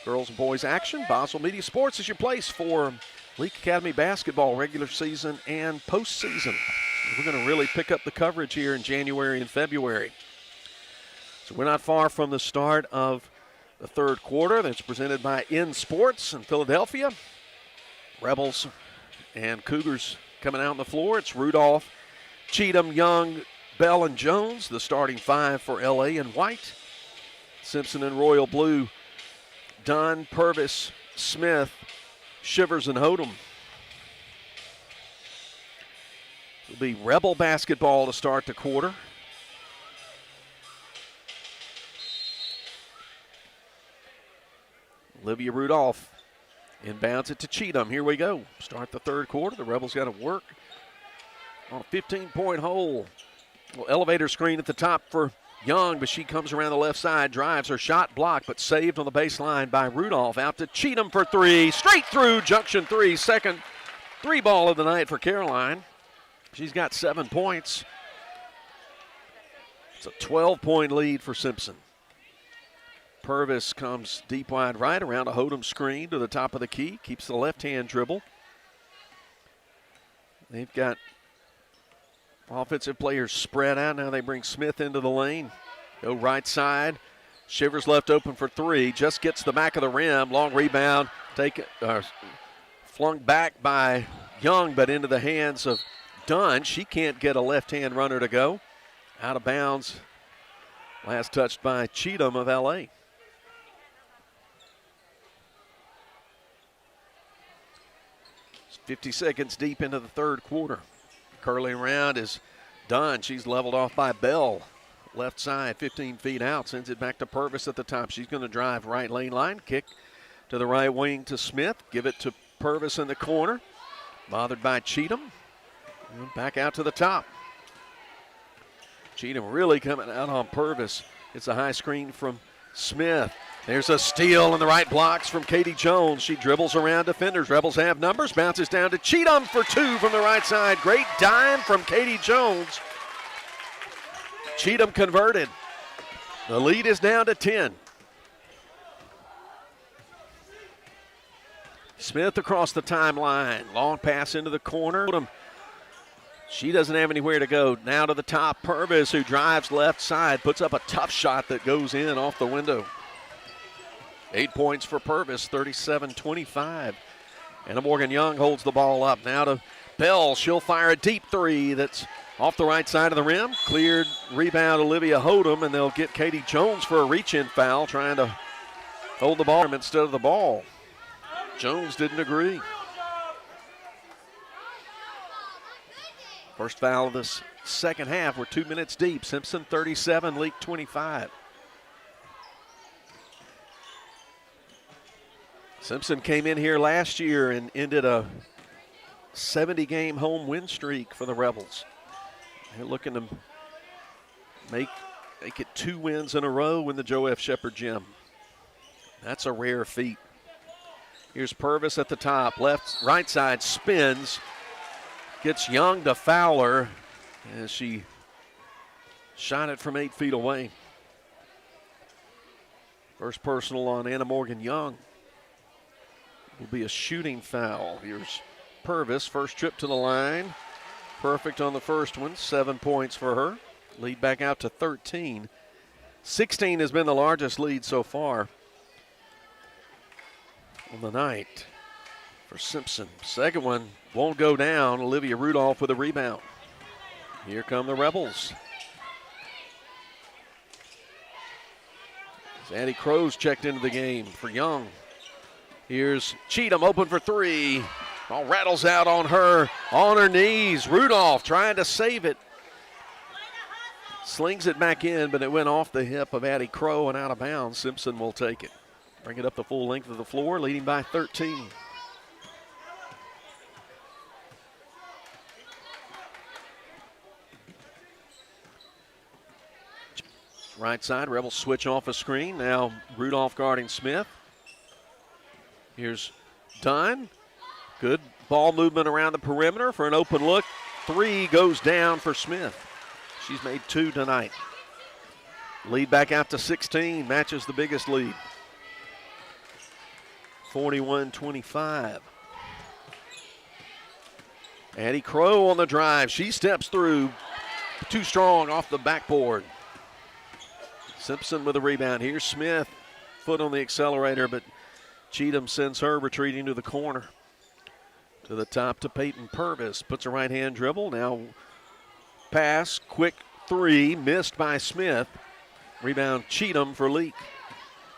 Girls and boys action. Boswell Media Sports is your place for Leake Academy basketball, regular season and postseason. We're going to really pick up the coverage here in January and February. So we're not far from the start of the third quarter. That's presented by In Sports in Philadelphia. Rebels and Cougars coming out on the floor. It's Rudolph, Cheatham, Young, Bell, and Jones, the starting 5 for L.A. in white. Simpson in royal blue. Dunn, Purvis, Smith, Shivers, and Hodem. It'll be Rebel basketball to start the quarter. Olivia Rudolph inbounds it to Cheatham. Here we go. Start the third quarter. The Rebels got to work on a 15-point hole. Well, elevator screen at the top for Young, but she comes around the left side, drives her shot blocked, but saved on the baseline by Rudolph. Out to Cheatham for 3, straight through junction 3, second 3 ball of the night for Caroline. She's got 7 points. It's a 12-point lead for Simpson. Purvis comes deep wide right around a Hodem screen to the top of the key, keeps the left-hand dribble. They've got offensive players spread out. Now they bring Smith into the lane. Go right side. Shivers left open for 3. Just gets the back of the rim. Long rebound. Flung back by Young, but into the hands of Dunn. She can't get a left-hand runner to go. Out of bounds. Last touched by Cheatham of L.A. It's 50 seconds deep into the third quarter. Curling around is Dunn. She's leveled off by Bell. Left side, 15 feet out. Sends it back to Purvis at the top. She's going to drive right lane line. Kick to the right wing to Smith. Give it to Purvis in the corner. Bothered by Cheatham. And back out to the top. Cheatham really coming out on Purvis. It's a high screen from Smith. There's a steal in the right blocks from Katie Jones. She dribbles around defenders. Rebels have numbers. Bounces down to Cheatham for 2 from the right side. Great dime from Katie Jones. Cheatham converted. The lead is down to 10. Smith across the timeline. Long pass into the corner. She doesn't have anywhere to go. Now to the top. Purvis, who drives left side, puts up a tough shot that goes in off the window. 8 points for Purvis, 37-25. Anna Morgan Young holds the ball up. Now to Bell. She'll fire a deep 3 that's off the right side of the rim. Cleared, rebound Olivia Hodem, and they'll get Katie Jones for a reach-in foul, trying to hold the ball instead of the ball. Jones didn't agree. First foul of this second half. We're 2 minutes deep. Simpson 37, Leake 25. Simpson came in here last year and ended a 70-game home win streak for the Rebels. They're looking to make make it 2 wins in a row in the Joe F. Shepherd Gym. That's a rare feat. Here's Purvis at the top. Right side spins. Gets Young to Fowler as she shot it from 8 feet away. First personal on Anna Morgan Young. Will be a shooting foul. Here's Purvis, first trip to the line. Perfect on the first one, 7 points for her. Lead back out to 13. 16 has been the largest lead so far on the night for Simpson. Second one won't go down. Olivia Rudolph with a rebound. Here come the Rebels. As Addie Crow's checked into the game for Young. Here's Cheatham open for 3. Ball rattles out on her knees. Rudolph trying to save it. Slings it back in, but it went off the hip of Addie Crow and out of bounds. Simpson will take it. Bring it up the full length of the floor, leading by 13. Right side, Rebels switch off a screen. Now Rudolph guarding Smith. Here's Dunn. Good ball movement around the perimeter for an open look. 3 goes down for Smith. She's made 2 tonight. Lead back out to 16, matches the biggest lead. 41-25. Addie Crow on the drive. She steps through. Too strong off the backboard. Simpson with a rebound. Here's Smith. Foot on the accelerator, but Cheatham sends her retreating to the corner. To the top to Peyton Purvis. Puts a right-hand dribble. Now pass, quick 3, missed by Smith. Rebound Cheatham for Leake.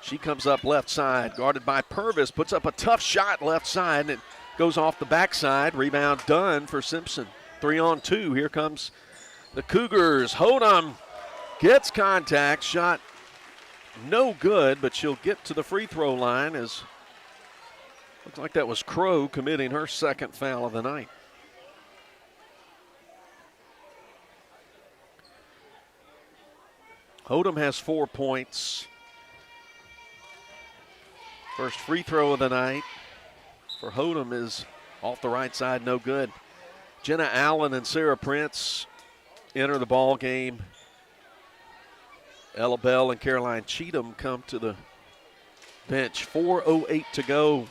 She comes up left side, guarded by Purvis. Puts up a tough shot left side, and it goes off the backside. Rebound done for Simpson. 3-on-2. Here comes the Cougars. Hodum gets contact. Shot no good, but she'll get to the free throw line as looks like that was Crow committing her second foul of the night. Hodum has 4 points. First free throw of the night for Hodum is off the right side, no good. Jenna Allen and Sarah Prince enter the ball game. Ella Bell and Caroline Cheatham come to the bench. 4:08 to go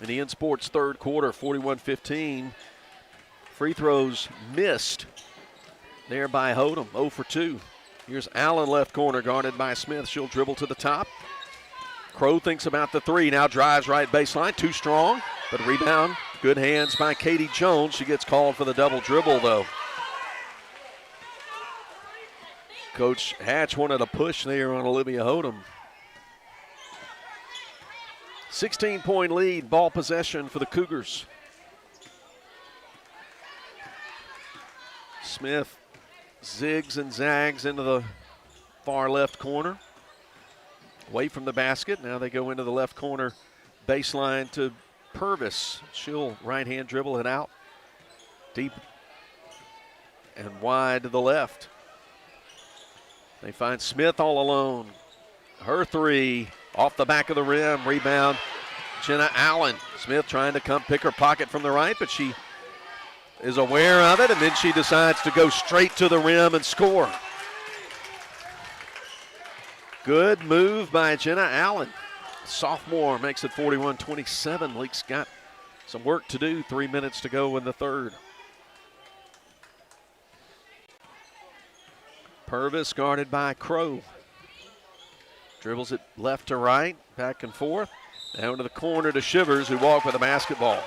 in the InSports third quarter, 41-15. Free throws missed there by Hodum, 0 for 2. Here's Allen left corner, guarded by Smith. She'll dribble to the top. Crow thinks about the 3, now drives right baseline, too strong, but rebound. Good hands by Katie Jones. She gets called for the double dribble, though. Coach Hatch wanted a push there on Olivia Hodum. 16-point lead, ball possession for the Cougars. Smith zigs and zags into the far left corner. Away from the basket. Now they go into the left corner baseline to Purvis. She'll right-hand dribble it out. Deep and wide to the left. They find Smith all alone. Her 3 off the back of the rim. Rebound, Jenna Allen. Smith trying to come pick her pocket from the right, but she is aware of it, and then she decides to go straight to the rim and score. Good move by Jenna Allen. Sophomore makes it 41-27. Leake's got some work to do. 3 minutes to go in the third. Purvis guarded by Crow. Dribbles it left to right, back and forth. Down to the corner to Shivers, who walked with the basketball.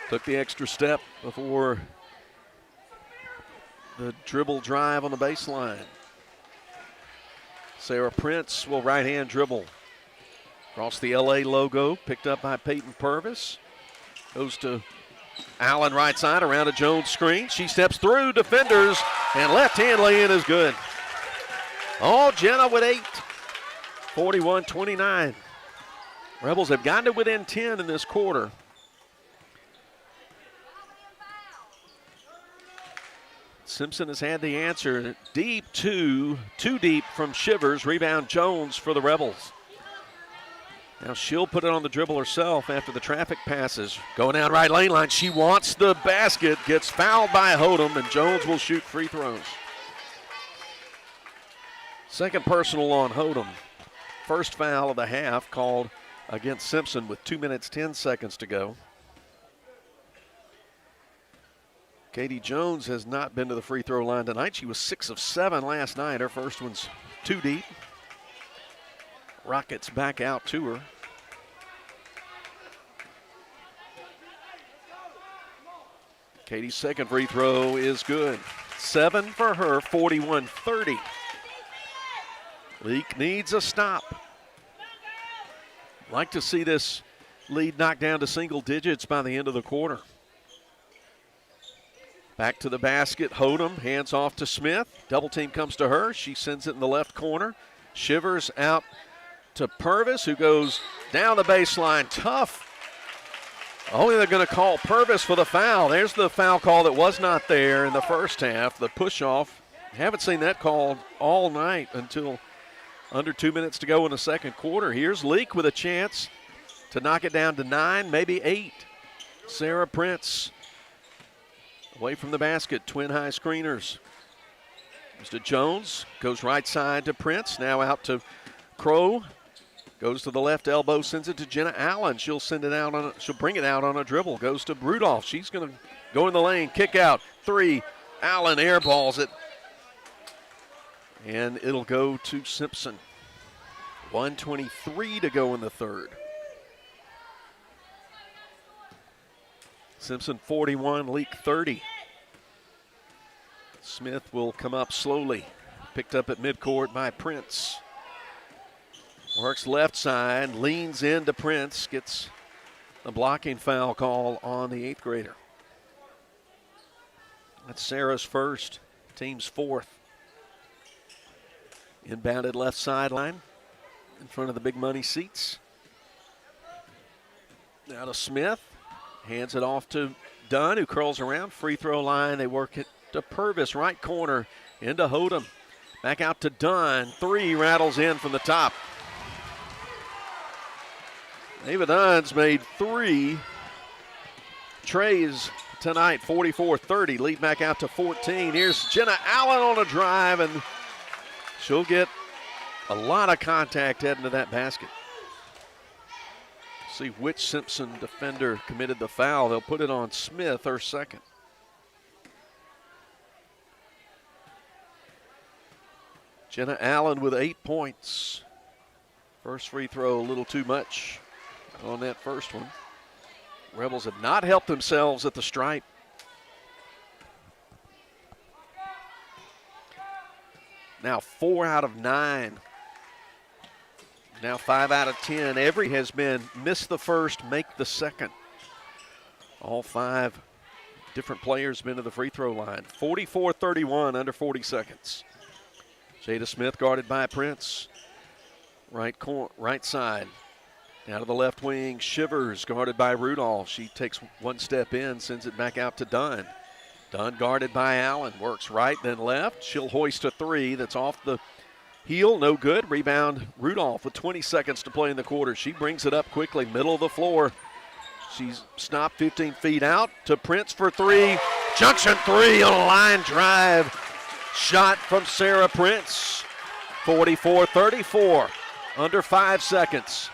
Took the extra step before the dribble drive on the baseline. Sarah Prince will right-hand dribble. Across the LA logo, picked up by Peyton Purvis. Goes to Allen right side around a Jones screen. She steps through defenders, and left-hand lay-in is good. Oh, Jenna with 8. 41-29. Rebels have gotten to within 10 in this quarter. Simpson has had the answer. Deep too deep from Shivers. Rebound Jones for the Rebels. Now she'll put it on the dribble herself after the traffic passes. Going down right lane line. She wants the basket. Gets fouled by Hodem, and Jones will shoot free throws. Second personal on Hodem. First foul of the half called against Simpson with 2 minutes, 10 seconds to go. Katie Jones has not been to the free throw line tonight. She was 6 of 7 last night. Her first one's too deep. Rockets back out to her. Katie's second free throw is good. 7 for her, 41-30. Leake needs a stop. Like to see this lead knocked down to single digits by the end of the quarter. Back to the basket, Hodem, hands off to Smith. Double team comes to her. She sends it in the left corner. Shivers out to Purvis, who goes down the baseline. Tough. Only they're going to call Purvis for the foul. There's the foul call that was not there in the first half, the push-off. Haven't seen that called all night until under 2 minutes to go in the second quarter. Here's Leake with a chance to knock it down to 9, maybe 8. Sarah Prince away from the basket, twin high screeners. Mr. Jones goes right side to Prince, now out to Crow. Goes to the left elbow, sends it to Jenna Allen. She'll send it out she'll bring it out on a dribble. Goes to Rudolph. She's going to go in the lane, kick out, 3. Allen airballs it. And it'll go to Simpson. 1:23 to go in the third. Simpson 41, Leake 30. Smith will come up slowly. Picked up at midcourt by Prince. Works left side, leans into Prince, gets a blocking foul call on the 8th grader. That's Sarah's first, team's fourth. Inbounded left sideline in front of the big money seats. Now to Smith. Hands it off to Dunn, who curls around. Free throw line. They work it to Purvis, right corner, into Hodem. Back out to Dunn. 3 rattles in from the top. Ava Dunn's made 3 trays tonight, 44-30. Lead back out to 14. Here's Jenna Allen on a drive, and she'll get a lot of contact heading to that basket. See which Simpson defender committed the foul. They'll put it on Smith, her second. Jenna Allen with 8 points. First free throw a little too much on that first one. Rebels have not helped themselves at the stripe. Now 4 out of 9. Now 5 out of 10. Every has been miss the first, make the second. All 5 different players been to the free throw line. 44-31, under 40 seconds. Jada Smith guarded by Prince. Right side. Out of the left wing, Shivers guarded by Rudolph. She takes one step in, sends it back out to Dunn. Dunn guarded by Allen. Works right, then left. She'll hoist a 3 that's off the heel, no good. Rebound Rudolph with 20 seconds to play in the quarter. She brings it up quickly, middle of the floor. She's stopped 15 feet out to Prince for 3. Junction 3 on a line drive. Shot from Sarah Prince. 44-34, under 5 seconds.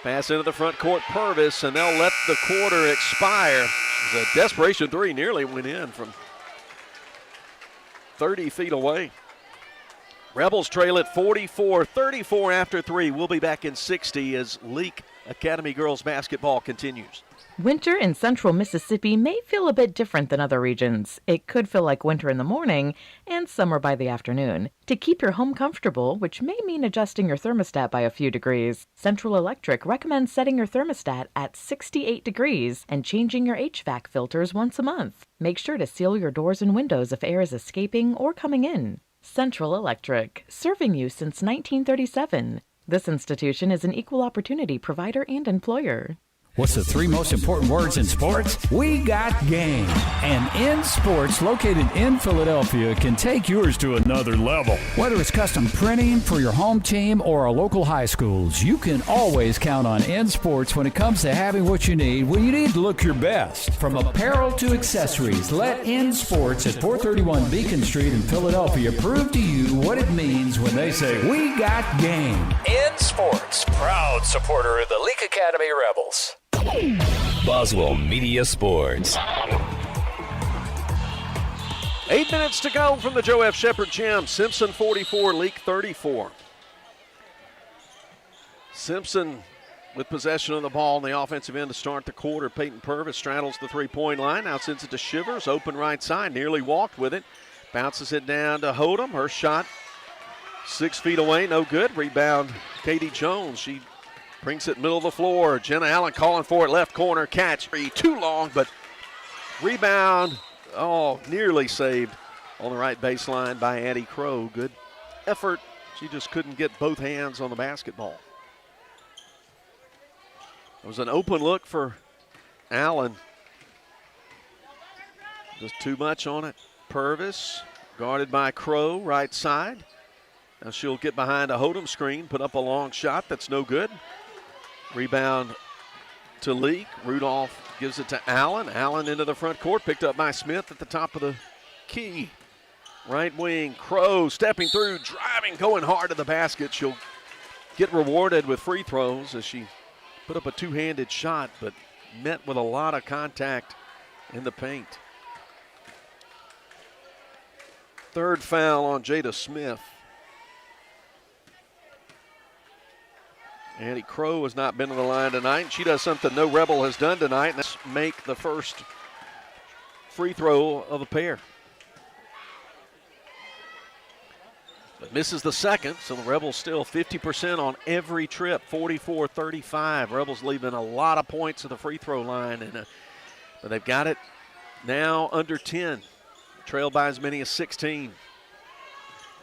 Pass into the front court, Purvis, and they'll let the quarter expire. It was a desperation 3, nearly went in from 30 feet away. Rebels trail at 44-34 after 3. We'll be back in 60 as Leake Academy girls basketball continues. Winter in central Mississippi may feel a bit different than other regions. It could feel like winter in the morning and summer by the afternoon. To keep your home comfortable, which may mean adjusting your thermostat by a few degrees, Central Electric recommends setting your thermostat at 68 degrees and changing your HVAC filters once a month. Make sure to seal your doors and windows if air is escaping or coming in. Central Electric, serving you since 1937. This institution is an equal opportunity provider and employer. What's the three most important words in sports? We got game. And In Sports, located in Philadelphia, can take yours to another level. Whether it's custom printing for your home team or our local high schools, you can always count on In Sports when it comes to having what you need when you need to look your best. From apparel to accessories, let In Sports at 431 Beacon Street in Philadelphia prove to you what it means when they say, we got game. In Sports, proud supporter of the Leake Academy Rebels. Boswell Media Sports. 8 minutes to go from the Joe F. Shepherd Gym. Simpson 44, Leake 34. Simpson with possession of the ball on the offensive end to start the quarter. Peyton Purvis straddles the three-point line. Now sends it to Shivers. Open right side. Nearly walked with it. Bounces it down to Hodem. Her shot 6 feet away. No good. Rebound, Katie Jones. She brings it middle of the floor. Jenna Allen calling for it. Left corner catch. Too long, but rebound. Oh, nearly saved on the right baseline by Addie Crow. Good effort. She just couldn't get both hands on the basketball. It was an open look for Allen. Just too much on it. Purvis guarded by Crow, right side. Now she'll get behind a Hodem screen, put up a long shot that's no good. Rebound to Leake. Rudolph gives it to Allen. Allen into the front court, picked up by Smith at the top of the key. Right wing, Crow stepping through, driving, going hard to the basket. She'll get rewarded with free throws as she put up a two-handed shot, but met with a lot of contact in the paint. Third foul on Jada Smith. Addie Crow has not been on the line tonight. She does something no Rebel has done tonight, and that's make the first free throw of the pair. But misses the second, so the Rebels still 50% on every trip, 44-35. Rebels leaving a lot of points at the free throw line, and but they've got it now under 10. Trailed by as many as 16.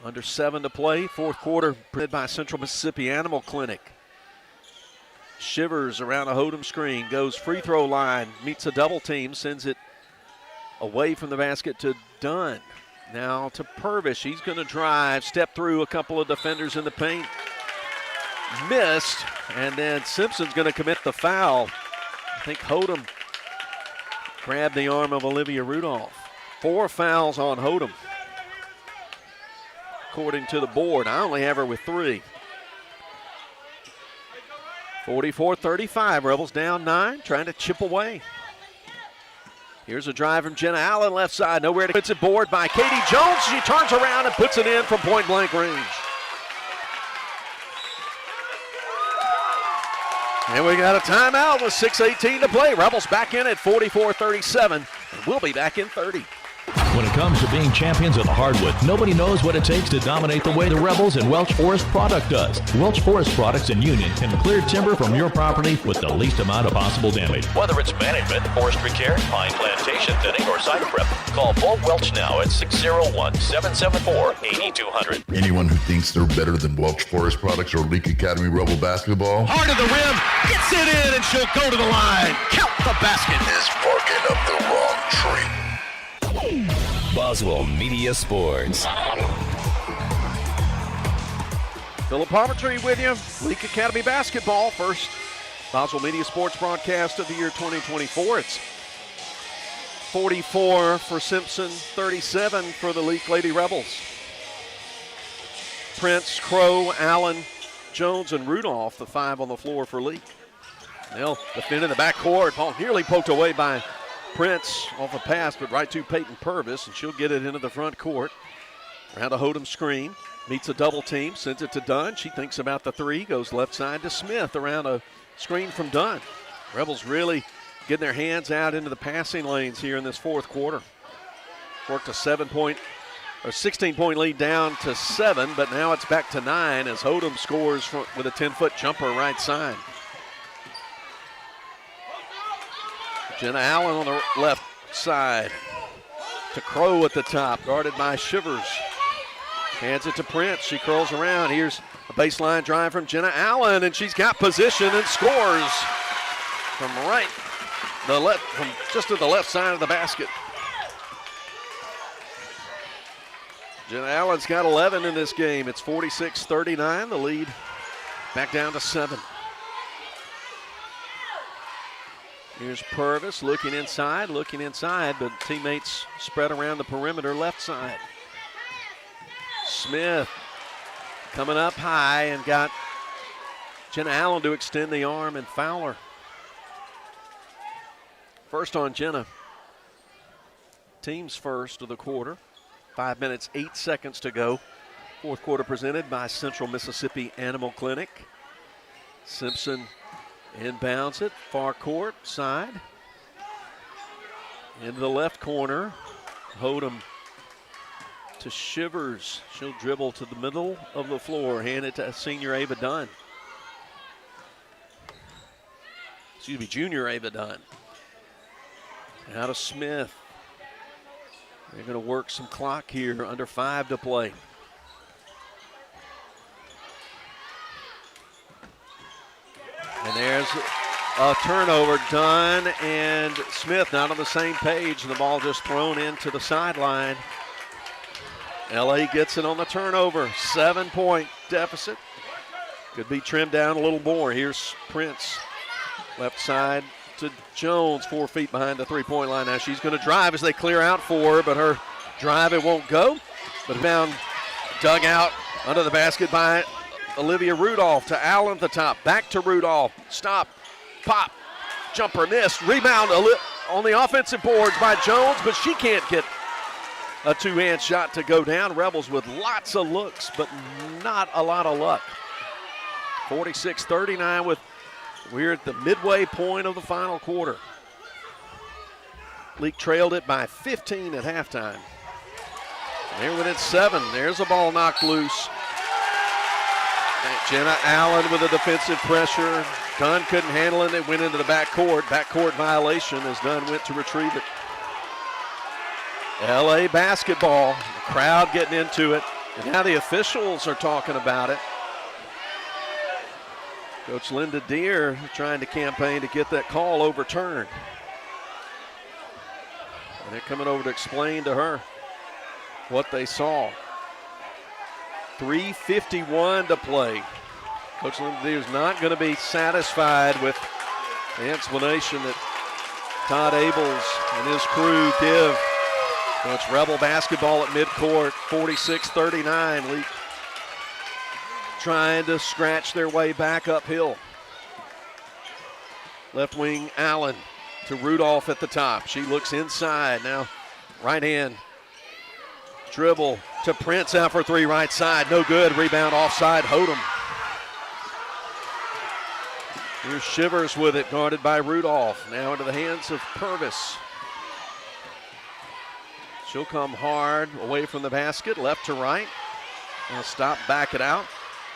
Under 7 to play. Fourth quarter presented by Central Mississippi Animal Clinic. Shivers around a Hodem screen, goes free throw line, meets a double team, sends it away from the basket to Dunn. Now to Purvis. He's going to drive, step through a couple of defenders in the paint. Missed, and then Simpson's going to commit the foul. I think Hodem grabbed the arm of Olivia Rudolph. 4 fouls on Hodem, according to the board. I only have her with 3. 44-35, Rebels down 9, trying to chip away. Here's a drive from Jenna Allen, left side, nowhere to get it. Board by Katie Jones. She turns around and puts it in from point-blank range. And we got a timeout with 6:18 to play. Rebels back in at 44-37, and we'll be back in 30. When it comes to being champions of the hardwood, nobody knows what it takes to dominate the way the Rebels and Welch Forest Product does. Welch Forest Products in Union can clear timber from your property with the least amount of possible damage. Whether it's management, forestry care, pine plantation thinning, or site prep, call Paul Welch now at 601-774-8200. Anyone who thinks they're better than Welch Forest Products or Leake Academy Rebel basketball, Hard to the rim, gets it in, and she'll go to the line. Count the basket. is barking up the wrong tree. Boswell Media Sports. Philip Palmertree with you. Leake Academy basketball, first Boswell Media Sports broadcast of the year 2024. It's 44 for Simpson, 37 for the Leake Lady Rebels. Prince, Crow, Allen, Jones, and Rudolph, the 5 on the floor for Leake. They'll defend in the backcourt. Ball nearly poked away by Prince off a pass, but right to Peyton Purvis, and she'll get it into the front court. Around a Hodem screen, meets a double team, sends it to Dunn. She thinks about the 3, goes left side to Smith around a screen from Dunn. Rebels really getting their hands out into the passing lanes here in this fourth quarter. Worked a 16-point lead down to 7, but now it's back to 9 as Hodem scores with a 10-foot jumper right side. Jenna Allen on the left side to Crow at the top, guarded by Shivers. Hands it to Prince. She curls around. Here's a baseline drive from Jenna Allen, and she's got position and scores. from from just to the left side of the basket. Jenna Allen's got 11 in this game. It's 46-39. The lead back down to 7. Here's Purvis looking inside, but teammates spread around the perimeter left side. Smith coming up high and got Jenna Allen to extend the arm and foul her. First on Jenna. Team's first of the quarter. 5 minutes, 8 seconds to go. Fourth quarter presented by Central Mississippi Animal Clinic. Simpson inbounds it, far court side. Into the left corner. Hodem to Shivers. She'll dribble to the middle of the floor, hand it to senior Ava Dunn. Junior Ava Dunn. Out of Smith. They're going to work some clock here, under 5 to play. And there's a turnover. Dunn and Smith not on the same page, and the ball just thrown into the sideline. LA gets it on the turnover. 7-point deficit. Could be trimmed down a little more. Here's Prince. Left side to Jones, 4 feet behind the three-point line. Now she's going to drive as they clear out for her, but her drive, it won't go. But found dug out under the basket by Olivia Rudolph. To Allen at the top. Back to Rudolph. Stop. Pop. Jumper missed. Rebound on the offensive boards by Jones, but she can't get a two-hand shot to go down. Rebels with lots of looks, but not a lot of luck. 46-39 we're at the midway point of the final quarter. Leake trailed it by 15 at halftime. They're within 7. There's a ball knocked loose. Jenna Allen with a defensive pressure. Dunn couldn't handle it. It went into the backcourt. Backcourt violation as Dunn went to retrieve it. LA basketball. The crowd getting into it. And now the officials are talking about it. Coach Linda Deere trying to campaign to get that call overturned. And they're coming over to explain to her what they saw. 3:51 to play. Coach Linda Deere is not going to be satisfied with the explanation that Todd Abels and his crew give. So it's Rebel basketball at midcourt, 46-39. Leake trying to scratch their way back uphill. Left wing Allen to Rudolph at the top. She looks inside now. Right hand dribble to Prince out for 3 right side. No good. Rebound offside. Hodem. Here's Shivers with it, guarded by Rudolph. Now into the hands of Purvis. She'll come hard away from the basket, left to right. Now stop, back it out.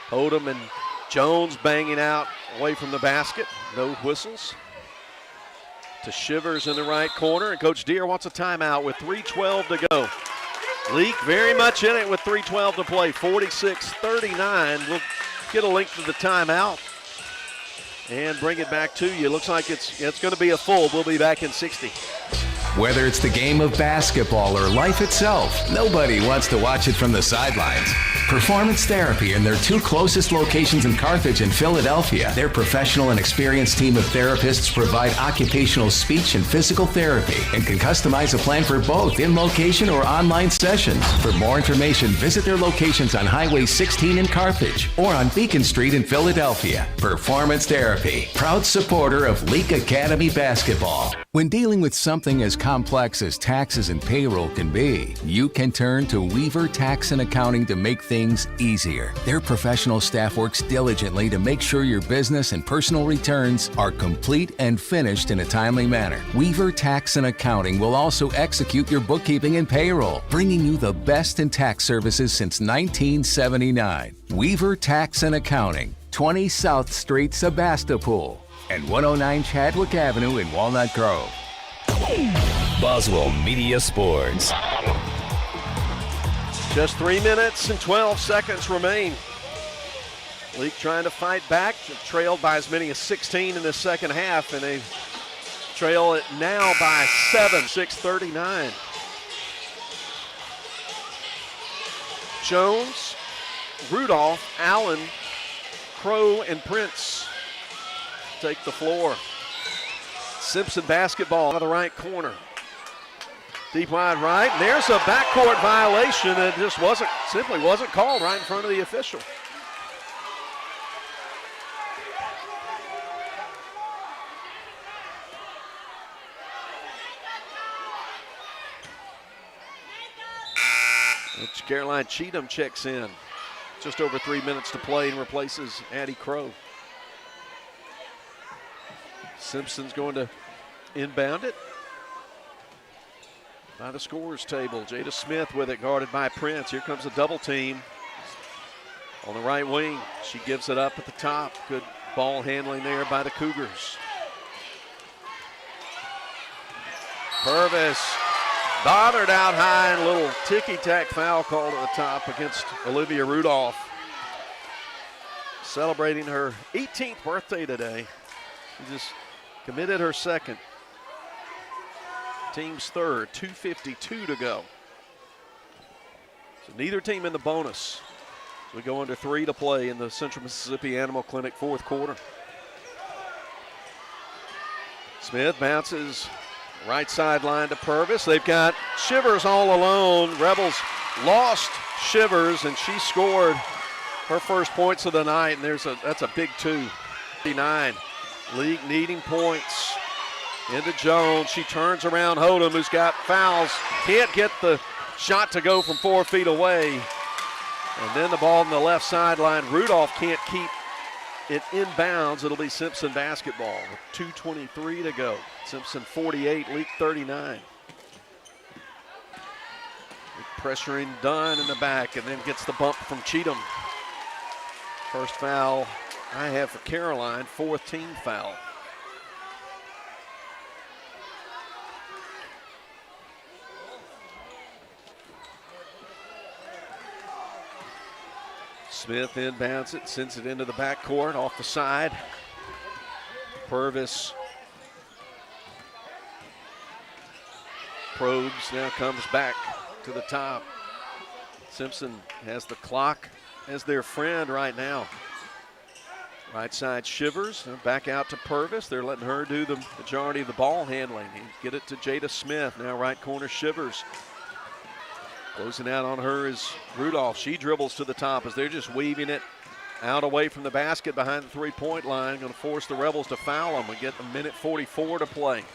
Hodem and Jones banging out away from the basket. No whistles. To Shivers in the right corner, and Coach Deere wants a timeout with 3:12 to go. Leake very much in it with 3:12 to play, 46-39. We'll get a link to the timeout and bring it back to you. Looks like it's going to be a full. We'll be back in 60. Whether it's the game of basketball or life itself, nobody wants to watch it from the sidelines. Performance Therapy and their 2 closest locations in Carthage and Philadelphia. Their professional and experienced team of therapists provide occupational speech and physical therapy and can customize a plan for both in location or online sessions. For more information, visit their locations on Highway 16 in Carthage or on Beacon Street in Philadelphia. Performance Therapy, proud supporter of Leake Academy basketball. When dealing with something as complex as taxes and payroll can be, you can turn to Weaver Tax and Accounting to make things easier. Their professional staff works diligently to make sure your business and personal returns are complete and finished in a timely manner. Weaver Tax and Accounting will also execute your bookkeeping and payroll, bringing you the best in tax services since 1979. Weaver Tax and Accounting, 20 South Street, Sebastopol, and 109 Chadwick Avenue in Walnut Grove. Boswell Media Sports. Just 3 minutes and 12 seconds remain Leake trying to fight back, trailed by as many as 16 in the second half, and they trail it now by 7, 6:39. Jones, Rudolph, Allen, Crow, and Prince take the floor. Simpson basketball out of the right corner. Deep wide right, and there's a backcourt violation that just simply wasn't called right in front of the official. It's Caroline Cheatham checks in. Just over 3 minutes to play and replaces Addie Crow. Simpson's going to inbound it by the scorer's table. Jada Smith with it, guarded by Prince. Here comes a double team on the right wing. She gives it up at the top. Good ball handling there by the Cougars. Purvis bothered out high, and a little ticky-tack foul called at the top against Olivia Rudolph. Celebrating her 18th birthday today. She just committed her second. Team's third, 2:52 to go. So neither team in the bonus. So we go under 3 to play in the Central Mississippi Animal Clinic fourth quarter. Smith bounces right sideline to Purvis. They've got Shivers all alone. Rebels lost Shivers, and she scored her first points of the night, and that's a big 2. 59. Leake needing points. Into Jones. She turns around Hodem, who's got fouls. Can't get the shot to go from 4 feet away. And then the ball on the left sideline. Rudolph can't keep it inbounds. It'll be Simpson basketball with 2:23 to go. Simpson 48, Leake 39. Pressuring Dunn in the back, and then gets the bump from Cheatham. First foul I have for Caroline, 4th team foul. Smith inbounds it, sends it into the backcourt off the side. Purvis probes, now comes back to the top. Simpson has the clock as their friend right now. Right side Shivers, back out to Purvis. They're letting her do the majority of the ball handling. Get it to Jada Smith, now right corner Shivers. Closing out on her is Rudolph. She dribbles to the top as they're just weaving it out away from the basket behind the three-point line. Going to force the Rebels to foul them. We get a minute 44 to play.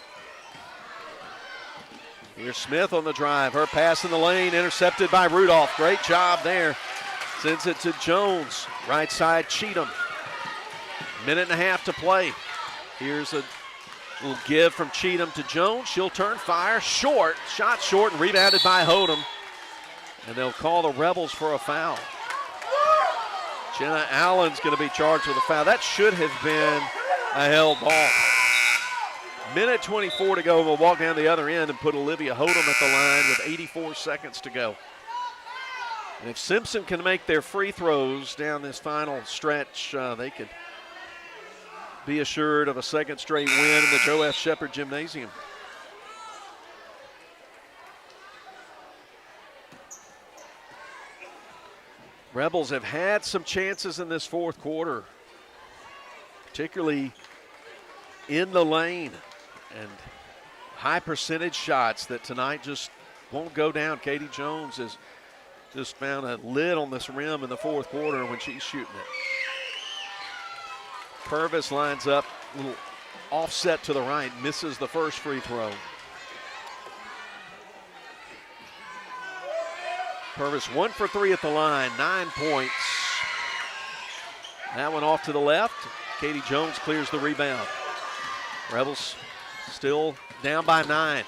Here's Smith on the drive. Her pass in the lane, intercepted by Rudolph. Great job there. Sends it to Jones. Right side Cheatham. Minute and a half to play. Here's a little give from Cheatham to Jones. She'll turn fire. Short. Shot short and rebounded by Hodem. And they'll call the Rebels for a foul. Jenna Allen's going to be charged with a foul. That should have been a held ball. Minute 24 to go. We'll walk down the other end and put Olivia Hodem at the line with 84 seconds to go. And if Simpson can make their free throws down this final stretch, they could be assured of a second straight win in the Joe F. Shepherd Gymnasium. Rebels have had some chances in this fourth quarter, particularly in the lane, and high percentage shots that tonight just won't go down. Katie Jones has just found a lid on this rim in the fourth quarter when she's shooting it. Purvis lines up, a little offset to the right, misses the first free throw. Purvis 1 for 3 at the line, 9 points. That one off to the left. Katie Jones clears the rebound. Rebels still down by 9.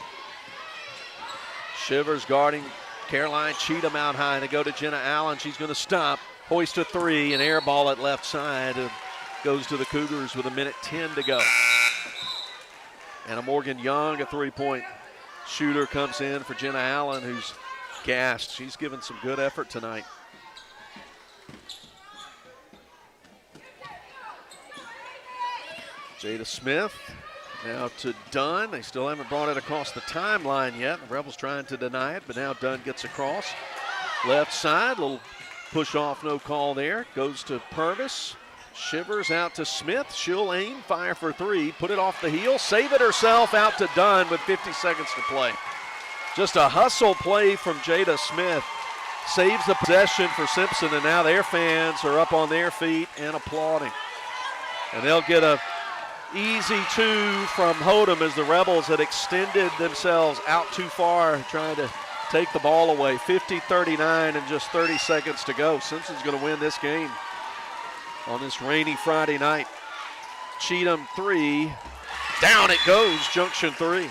Shivers guarding Caroline Cheatham out high. They go to Jenna Allen. She's going to stop. Hoist a 3, an air ball at left side. Goes to the Cougars with a minute 10 to go. And a Morgan Young, a three-point shooter, comes in for Jenna Allen, who's gassed. She's given some good effort tonight. Jada Smith now to Dunn. They still haven't brought it across the timeline yet. The Rebels trying to deny it, but now Dunn gets across. Left side, little push off, no call there. Goes to Purvis. Shivers out to Smith. She'll aim, fire for three, put it off the heel, save it herself out to Dunn with 50 seconds to play. Just a hustle play from Jada Smith. Saves the possession for Simpson, and now their fans are up on their feet and applauding. And they'll get a easy two from Hodem as the Rebels had extended themselves out too far, trying to take the ball away. 50-39 and just 30 seconds to go. Simpson's going to win this game on this rainy Friday night. Cheatham three. Down it goes, Junction three.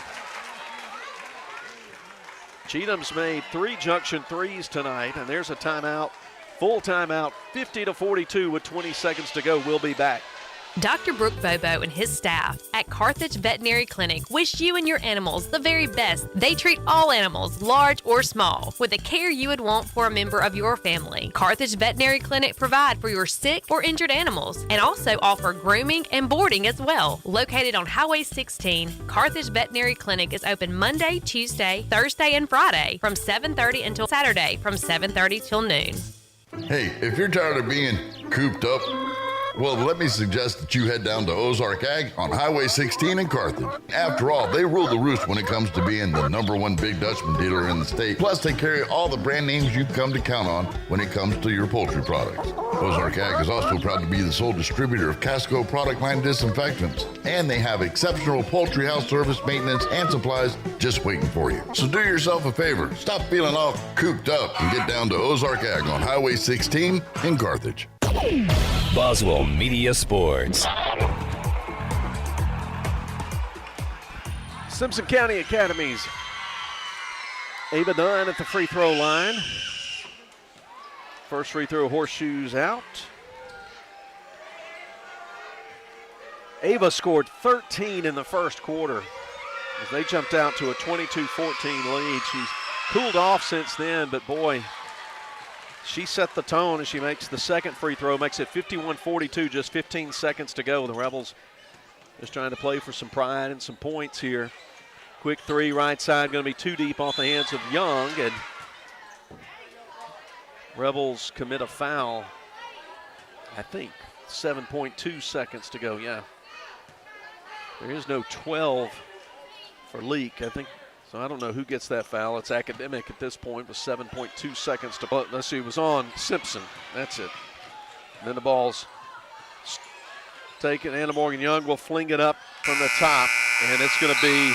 Cheatham's made 3 Junction threes tonight, and there's a timeout, full timeout, 50-42 with 20 seconds to go. We'll be back. Dr. Brooke Bobo and his staff at Carthage Veterinary Clinic wish you and your animals the very best. They treat all animals, large or small, with the care you would want for a member of your family. Carthage Veterinary Clinic provide for your sick or injured animals and also offer grooming and boarding as well. Located on Highway 16, Carthage Veterinary Clinic is open Monday, Tuesday, Thursday, and Friday from 7:30 until Saturday from 7:30 till noon. Hey, if you're tired of being cooped up, well, let me suggest that you head down to Ozark Ag on Highway 16 in Carthage. After all, they rule the roost when it comes to being the #1 Big Dutchman dealer in the state. Plus, they carry all the brand names you've come to count on when it comes to your poultry products. Ozark Ag is also proud to be the sole distributor of Casco product line disinfectants. And they have exceptional poultry house service, maintenance, and supplies just waiting for you. So do yourself a favor. Stop feeling all cooped up and get down to Ozark Ag on Highway 16 in Carthage. Boswell Media Sports. Simpson County Academies. Ava Dunn at the free throw line. First free throw, horseshoes out. Ava scored 13 in the first quarter as they jumped out to a 22-14 lead. She's cooled off since then, but boy, she set the tone as she makes the second free throw, makes it 51-42, just 15 seconds to go. The Rebels just trying to play for some pride and some points here. Quick three, right side, going to be too deep off the hands of Young, and Rebels commit a foul, I think. 7.2 seconds to go, yeah. There is no 12 for Leake, I think. So I don't know who gets that foul. It's academic at this point with 7.2 seconds to play. Let's see, it was on Simpson. That's it. And then the ball's taken. Anna Morgan Young will fling it up from the top, and it's going to be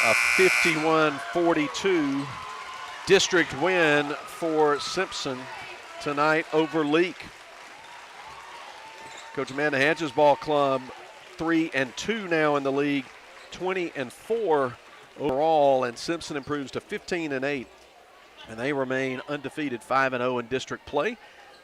a 51-42 district win for Simpson tonight over Leake. Coach Amanda Hedges' ball club 3-2 now in the league, 20-4 overall, and Simpson improves to 15-8, and they remain undefeated, 5-0 in district play.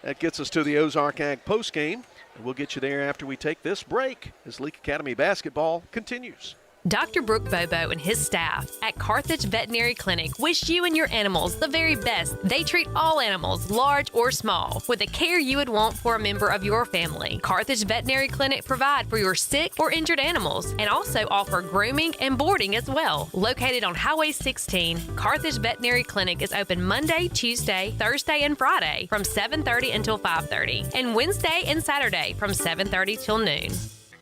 That gets us to the Ozark Ag postgame, and we'll get you there after we take this break as Leake Academy basketball continues. Dr. Brooke Bobo and his staff at Carthage Veterinary Clinic wish you and your animals the very best. They treat all animals, large or small, with the care you would want for a member of your family. Carthage Veterinary Clinic provide for your sick or injured animals and also offer grooming and boarding as well. Located on Highway 16, Carthage Veterinary Clinic is open Monday, Tuesday, Thursday, and Friday from 7:30 until 5:30, and Wednesday and Saturday from 7:30 till noon.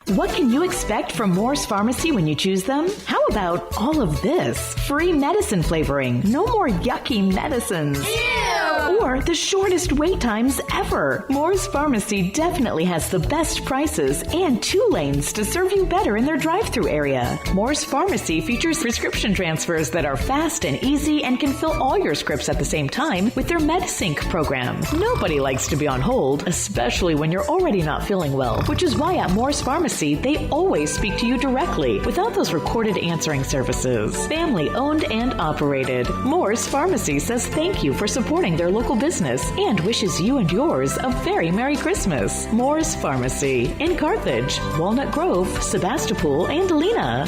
What can you expect from Moore's Pharmacy when you choose them? How about all of this? Free medicine flavoring. No more yucky medicines. Ew! Or the shortest wait times ever. Moore's Pharmacy definitely has the best prices and 2 lanes to serve you better in their drive-thru area. Moore's Pharmacy features prescription transfers that are fast and easy and can fill all your scripts at the same time with their MedSync program. Nobody likes to be on hold, especially when you're already not feeling well, which is why at Moore's Pharmacy, they always speak to you directly without those recorded answering services. Family owned and operated. Moore's Pharmacy says thank you for supporting their local business and wishes you and yours a very Merry Christmas. Moore's Pharmacy in Carthage, Walnut Grove, Sebastopol, and Lena.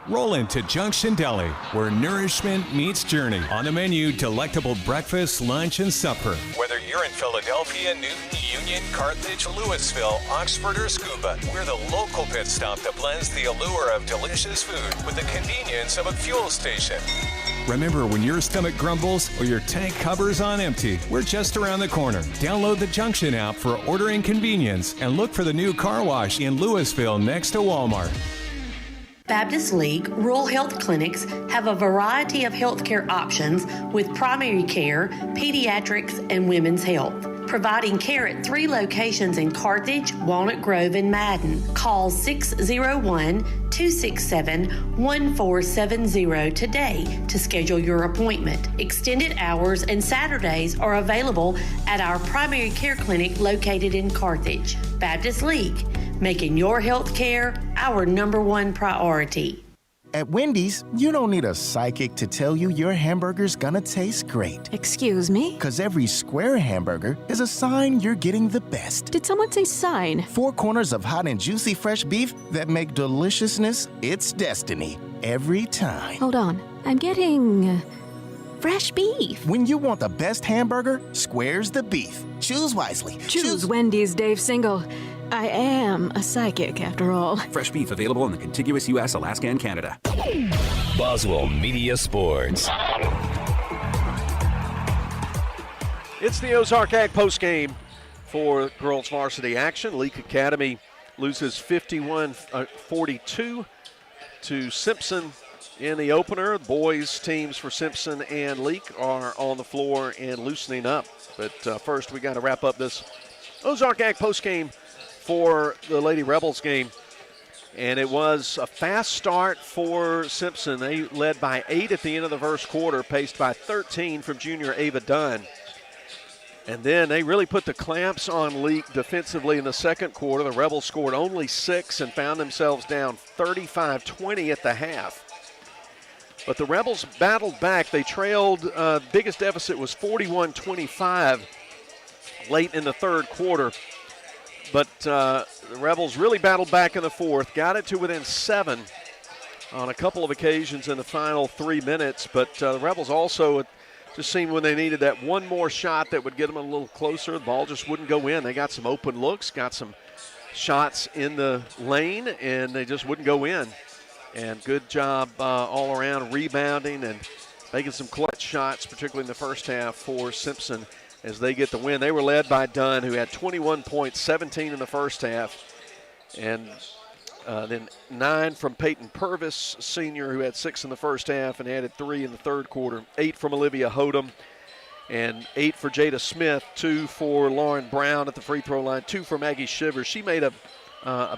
Roll into Junction Deli, where nourishment meets journey. On the menu, delectable breakfast, lunch, and supper. Whether you're in Philadelphia, Newton, Union, Carthage, Louisville, Oxford, or Scuba, we're the local pit stop that blends the allure of delicious food with the convenience of a fuel station. Remember, when your stomach grumbles or your tank covers on empty, we're just around the corner. Download the Junction app for ordering convenience and look for the new car wash in Louisville next to Walmart. Baptist League Rural Health Clinics have a variety of healthcare options with primary care, pediatrics, and women's health. Providing care at 3 locations in Carthage, Walnut Grove, and Madden. Call 601-267-1470 today to schedule your appointment. Extended hours and Saturdays are available at our primary care clinic located in Carthage. Baptist League, making your health care our #1 priority. At Wendy's, you don't need a psychic to tell you your hamburger's gonna taste great. Excuse me? Because every square hamburger is a sign you're getting the best. Did someone say sign? 4 corners of hot and juicy fresh beef that make deliciousness its destiny every time. Hold on. I'm getting fresh beef. When you want the best hamburger, square's the beef. Choose wisely. Choose Wendy's, Dave Single. I am a psychic, after all. Fresh beef available in the contiguous U.S., Alaska, and Canada. Boswell Media Sports. It's the Ozark Ag postgame for girls varsity action. Leake Academy loses 51-42 to Simpson in the opener. The boys teams for Simpson and Leake are on the floor and loosening up. But first, we got to wrap up this Ozark Ag postgame for the Lady Rebels game. And it was a fast start for Simpson. They led by 8 at the end of the first quarter, paced by 13 from junior Ava Dunn. And then they really put the clamps on Leake defensively in the second quarter. The Rebels scored only 6 and found themselves down 35-20 at the half. But the Rebels battled back. They trailed, biggest deficit was 41-25 late in the third quarter. But the Rebels really battled back in the fourth, got it to within 7 on a couple of occasions in the final 3 minutes. But the Rebels also just seemed when they needed that one more shot that would get them a little closer, the ball just wouldn't go in. They got some open looks, got some shots in the lane, and they just wouldn't go in. And good job all around rebounding and making some clutch shots, particularly in the first half for Simpson, as they get the win. They were led by Dunn, who had 21 points, 17 in the first half. And then 9 from Peyton Purvis, senior, who had 6 in the first half and added 3 in the third quarter. 8 from Olivia Hodem and 8 for Jada Smith, 2 for Lauren Brown at the free throw line, 2 for Maggie Shivers. She made a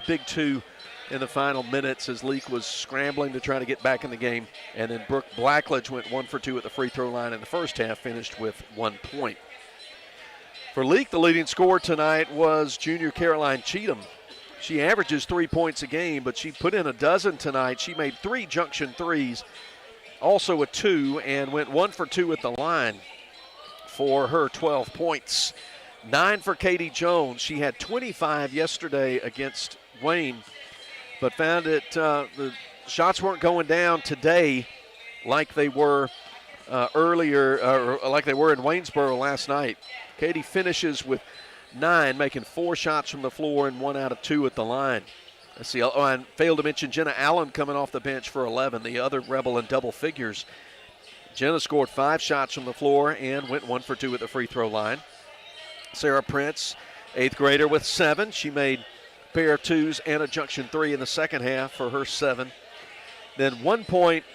big 2 in the final minutes as Leake was scrambling to try to get back in the game. And then Brooke Blackledge went 1 for 2 at the free throw line in the first half, finished with 1 point. For Leake, the leading scorer tonight was junior Caroline Cheatham. She averages 3 points a game, but she put in a dozen tonight. She made 3 junction threes, also a 2, and went 1 for 2 at the line for her 12 points. 9 for Katie Jones. She had 25 yesterday against Wayne, but found it the shots weren't going down today like they were earlier, or like they were in Waynesboro last night. Katie finishes with 9, making 4 shots from the floor and 1 out of 2 at the line. Let's see. Oh, and failed to mention Jenna Allen coming off the bench for 11, the other Rebel in double figures. Jenna scored 5 shots from the floor and went 1 for 2 at the free throw line. Sarah Prince, 8th grader, with 7. She made a pair of 2s and a junction 3 in the second half for her 7. Then 1 point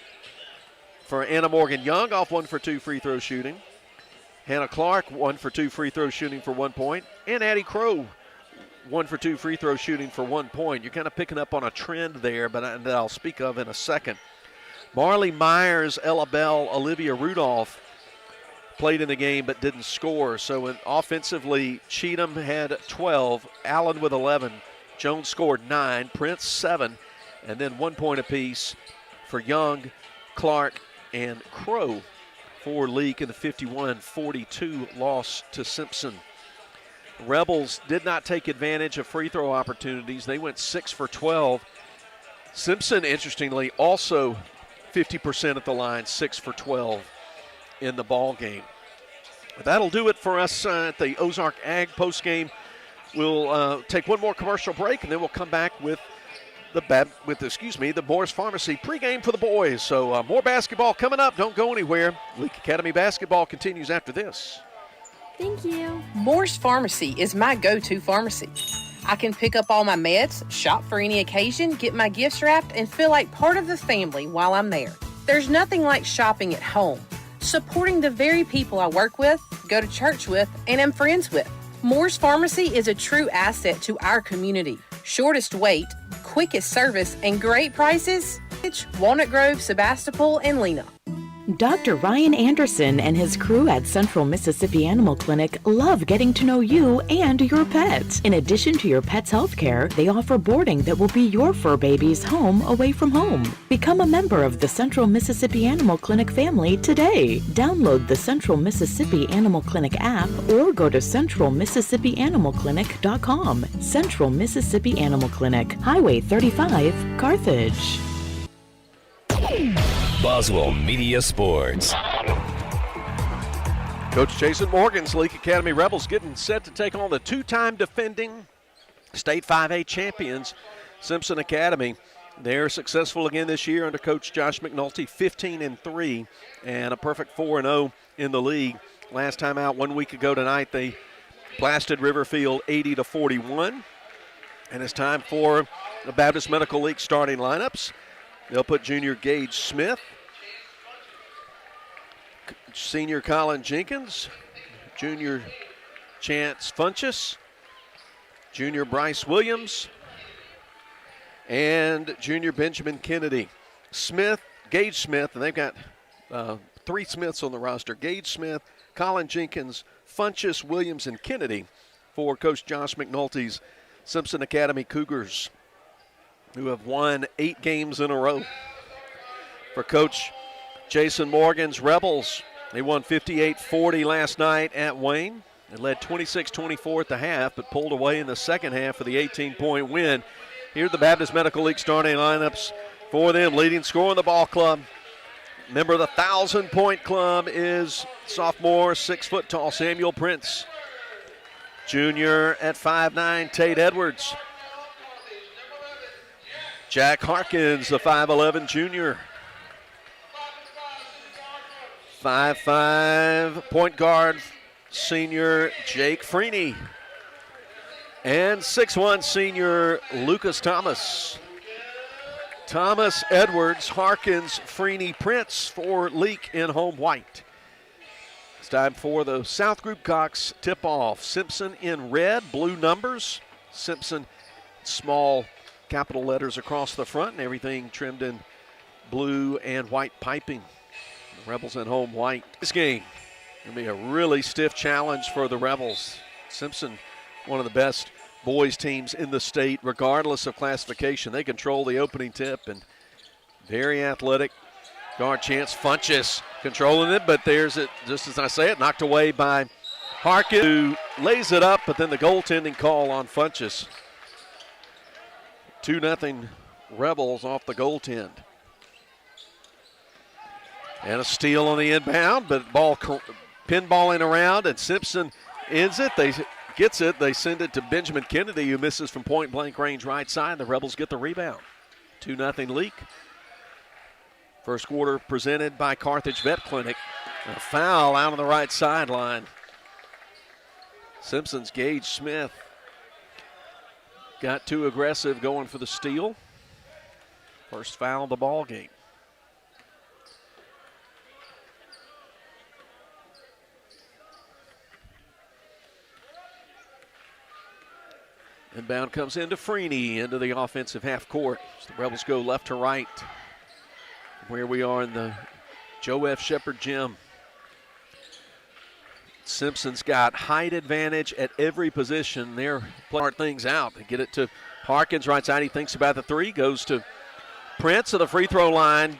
for Anna Morgan Young off 1 for 2 free throw shooting. Hannah Clark, 1 for 2 free throw shooting for 1 point. And Addie Crow, 1 for 2 free throw shooting for 1 point. You're kind of picking up on a trend there, but that I'll speak of in a second. Marley Myers, Ella Bell, Olivia Rudolph played in the game but didn't score. So offensively, Cheatham had 12, Allen with 11, Jones scored 9, Prince 7, and then 1 point apiece for Young, Clark, and Crow for Leake in the 51-42 loss to Simpson. Rebels did not take advantage of free throw opportunities. They went 6 for 12. Simpson, interestingly, also 50% at the line, 6 for 12 in the ball game. That'll do it for us at the Ozark Ag postgame. We'll take one more commercial break, and then we'll come back with the Moore's Pharmacy pregame for the boys. So more basketball coming up. Don't go anywhere. Leake Academy basketball continues after this. Thank you. Moore's Pharmacy is my go-to pharmacy. I can pick up all my meds, shop for any occasion, get my gifts wrapped, and feel like part of the family while I'm there. There's nothing like shopping at home, supporting the very people I work with, go to church with, and am friends with. Moore's Pharmacy is a true asset to our community. Shortest wait, quickest service, and great prices. Walnut Grove, Sebastopol, and Lena. Dr. Ryan Anderson and his crew at Central Mississippi Animal Clinic love getting to know you and your pets. In addition to your pet's health care, they offer boarding that will be your fur baby's home away from home. Become a member of the Central Mississippi Animal Clinic family today. Download the Central Mississippi Animal Clinic app or go to centralmississippianimalclinic.com. Central Mississippi Animal Clinic, Highway 35, Carthage. Boswell Media Sports. Coach Jason Morgan's Leake Academy Rebels getting set to take on the two-time defending state 5A champions, Simpson Academy. They're successful again this year under Coach Josh McNulty, 15-3 and a perfect 4-0 in the league. Last time out 1 week ago tonight, they blasted Riverfield 80-41. And it's time for the Baptist Medical League starting lineups. They'll put junior Gage Smith, senior Colin Jenkins, junior Chance Funchess, junior Bryce Williams, and junior Benjamin Kennedy. Gage Smith, and they've got 3 Smiths on the roster. Gage Smith, Colin Jenkins, Funchess, Williams, and Kennedy for Coach Josh McNulty's Simpson Academy Cougars, who have won 8 games in a row. For Coach Jason Morgan's Rebels, they won 58-40 last night at Wayne. They led 26-24 at the half, but pulled away in the second half for the 18-point win. Here are the Baptist Medical League starting lineups for them. Leading scorer in the ball club, member of the 1,000-point club, is sophomore, 6-foot-tall Samuel Prince. Junior at 5'9", Tate Edwards. Jack Harkins, the 5'11" junior. 5'5" point guard, senior Jake Freeney. And 6'1" senior Lucas Thomas. Thomas, Edwards, Harkins, Freeney, Prince for Leake in home white. It's time for the South Group Cox tip-off. Simpson in red, blue numbers. Simpson, small capital letters across the front and everything trimmed in blue and white piping. The Rebels in home white. This game will be a really stiff challenge for the Rebels. Simpson, one of the best boys teams in the state, regardless of classification. They control the opening tip and very athletic. Guard Chance Funchess controlling it, but there's it, just as I say it, knocked away by Harkins, who lays it up, but then the goaltending call on Funchess. 2-0 Rebels off the goaltend. And a steal on the inbound, but ball pinballing around, and Simpson ends it. They send it to Benjamin Kennedy, who misses from point-blank range right side. The Rebels get the rebound. 2-0 Leake. First quarter presented by Carthage Vet Clinic. A foul out on the right sideline. Simpson's Gage Smith got too aggressive going for the steal. First foul of the ball game. Inbound comes into Freeney into the offensive half court. So the Rebels go left to right. Where we are in the Joe F. Shepherd Gym. Simpson's got height advantage at every position. They're playing things out. They get it to Harkins right side. He thinks about the three. Goes to Prince at the free throw line.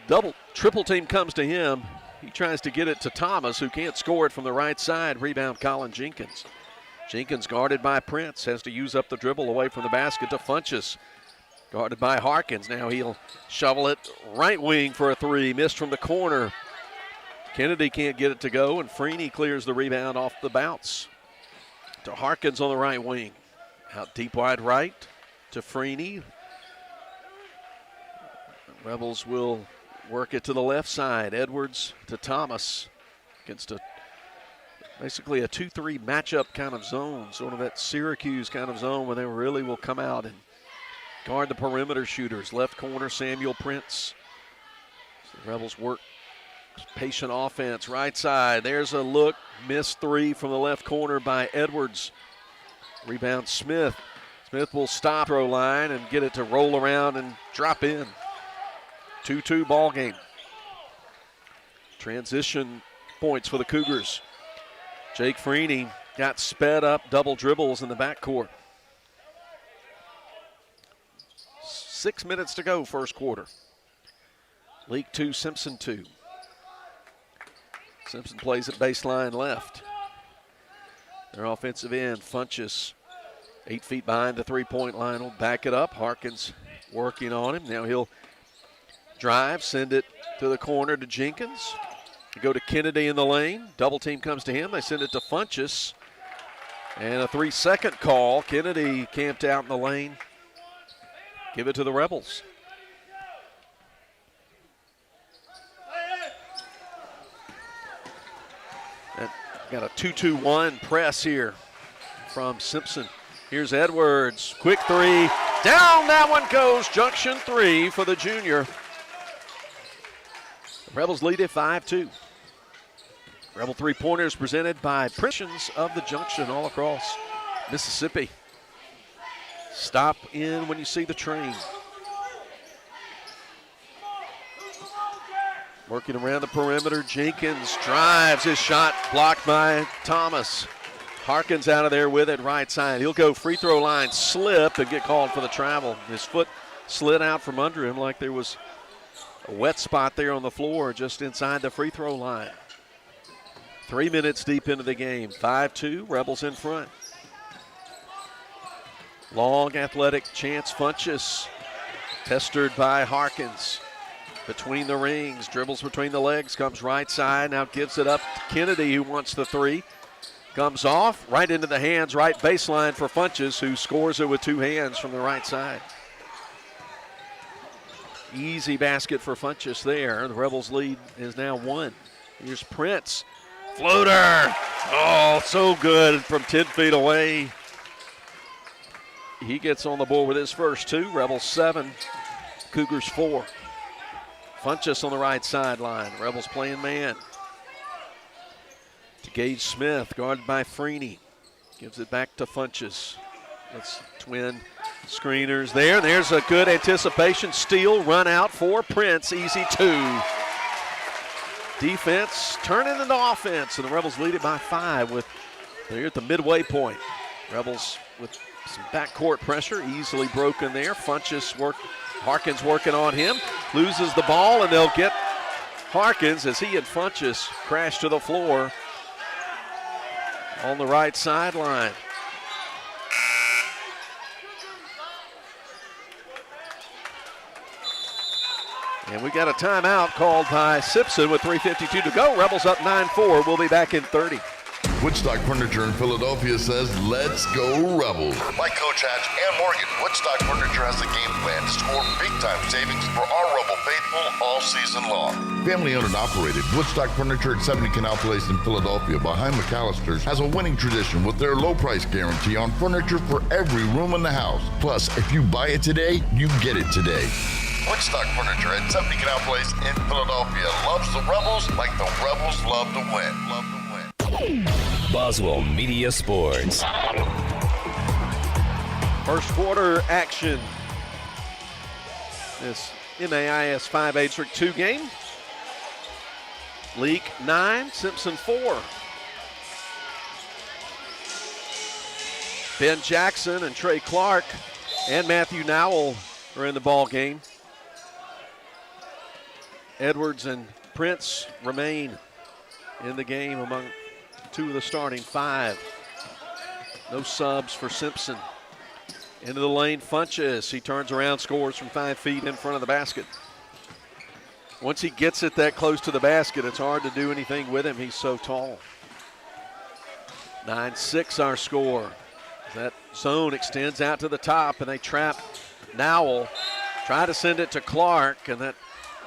Triple team comes to him. He tries to get it to Thomas, who can't score it from the right side. Rebound Colin Jenkins. Jenkins guarded by Prince. Has to use up the dribble away from the basket to Funchess. Guarded by Harkins. Now he'll shovel it right wing for a three. Missed from the corner. Kennedy can't get it to go, and Freeney clears the rebound off the bounce to Harkins on the right wing. Out deep wide right to Freeney. Rebels will work it to the left side. Edwards to Thomas against basically a 2-3 matchup kind of zone, sort of that Syracuse kind of zone where they really will come out and guard the perimeter shooters. Left corner, Samuel Prince. So the Rebels work patient offense. Right side, there's a look. Missed three from the left corner by Edwards. Rebound Smith. Smith will stop throw line and get it to roll around and drop in. 2-2 ball game. Transition points for the Cougars. Jake Freeney got sped up, double dribbles in the backcourt. 6 minutes to go, first quarter. Leake 2, Simpson 2. Simpson plays at baseline left. Their offensive end, Funchess, 8 feet behind the three-point line, will back it up. Harkins working on him. Now he'll drive, send it to the corner to Jenkins. They go to Kennedy in the lane. Double team comes to him. They send it to Funchess. And a 3-second call. Kennedy camped out in the lane. Give it to the Rebels. Got a 2-2-1 press here from Simpson. Here's Edwards. Quick three. Down that one goes. Junction 3 for the junior. The Rebels lead at 5-2. Rebel three-pointers presented by Prisons of the Junction all across Mississippi. Stop in when you see the train. Working around the perimeter, Jenkins drives. His shot blocked by Thomas. Harkins out of there with it, right side. He'll go free throw line, slip, and get called for the travel. His foot slid out from under him like there was a wet spot there on the floor just inside the free throw line. 3 minutes deep into the game, 5-2, Rebels in front. Long athletic Chance Funchess, pestered by Harkins. Between the rings, dribbles between the legs, comes right side, now gives it up to Kennedy, who wants the three. Comes off, right into the hands, right baseline for Funchess, who scores it with two hands from the right side. Easy basket for Funchess there. The Rebels lead is now 1. Here's Prince. Floater! Oh, so good from 10 feet away. He gets on the board with his first 2. Rebels 7, Cougars 4. Funchess on the right sideline. Rebels playing man. To Gage Smith, guarded by Freeney. Gives it back to Funchess. Let's twin screeners there. There's a good anticipation steal, run out for Prince. Easy 2. Defense turning into offense, and the Rebels lead it by 5 with they're at the midway point. Rebels with some backcourt pressure, easily broken there. Harkins working on him, loses the ball, and they'll get Harkins as he and Funchess crash to the floor on the right sideline. And we got a timeout called by Simpson with 3:52 to go. Rebels up 9-4. We'll be back in 30. Woodstock Furniture in Philadelphia says, let's go Rebels. Like Coach Hatch and Morgan, Woodstock Furniture has a game plan to score big-time savings for our Rebel faithful all season long. Family-owned and operated, Woodstock Furniture at 70 Canal Place in Philadelphia behind McAllister's has a winning tradition with their low-price guarantee on furniture for every room in the house. Plus, if you buy it today, you get it today. Woodstock Furniture at 70 Canal Place in Philadelphia loves the Rebels like the Rebels love to win. Boswell Media Sports. First quarter action. This MAIS 5A District 2 game. Leake 9, Simpson 4. Ben Jackson and Trey Clark and Matthew Nowell are in the ball game. Edwards and Prince remain in the game among 2 of the starting 5. No subs for Simpson. Into the lane, Funches. He turns around, scores from 5 feet in front of the basket. Once he gets it that close to the basket, it's hard to do anything with him. He's so tall. 9-6 our score. That zone extends out to the top, and they trap Nowell. Try to send it to Clark, and that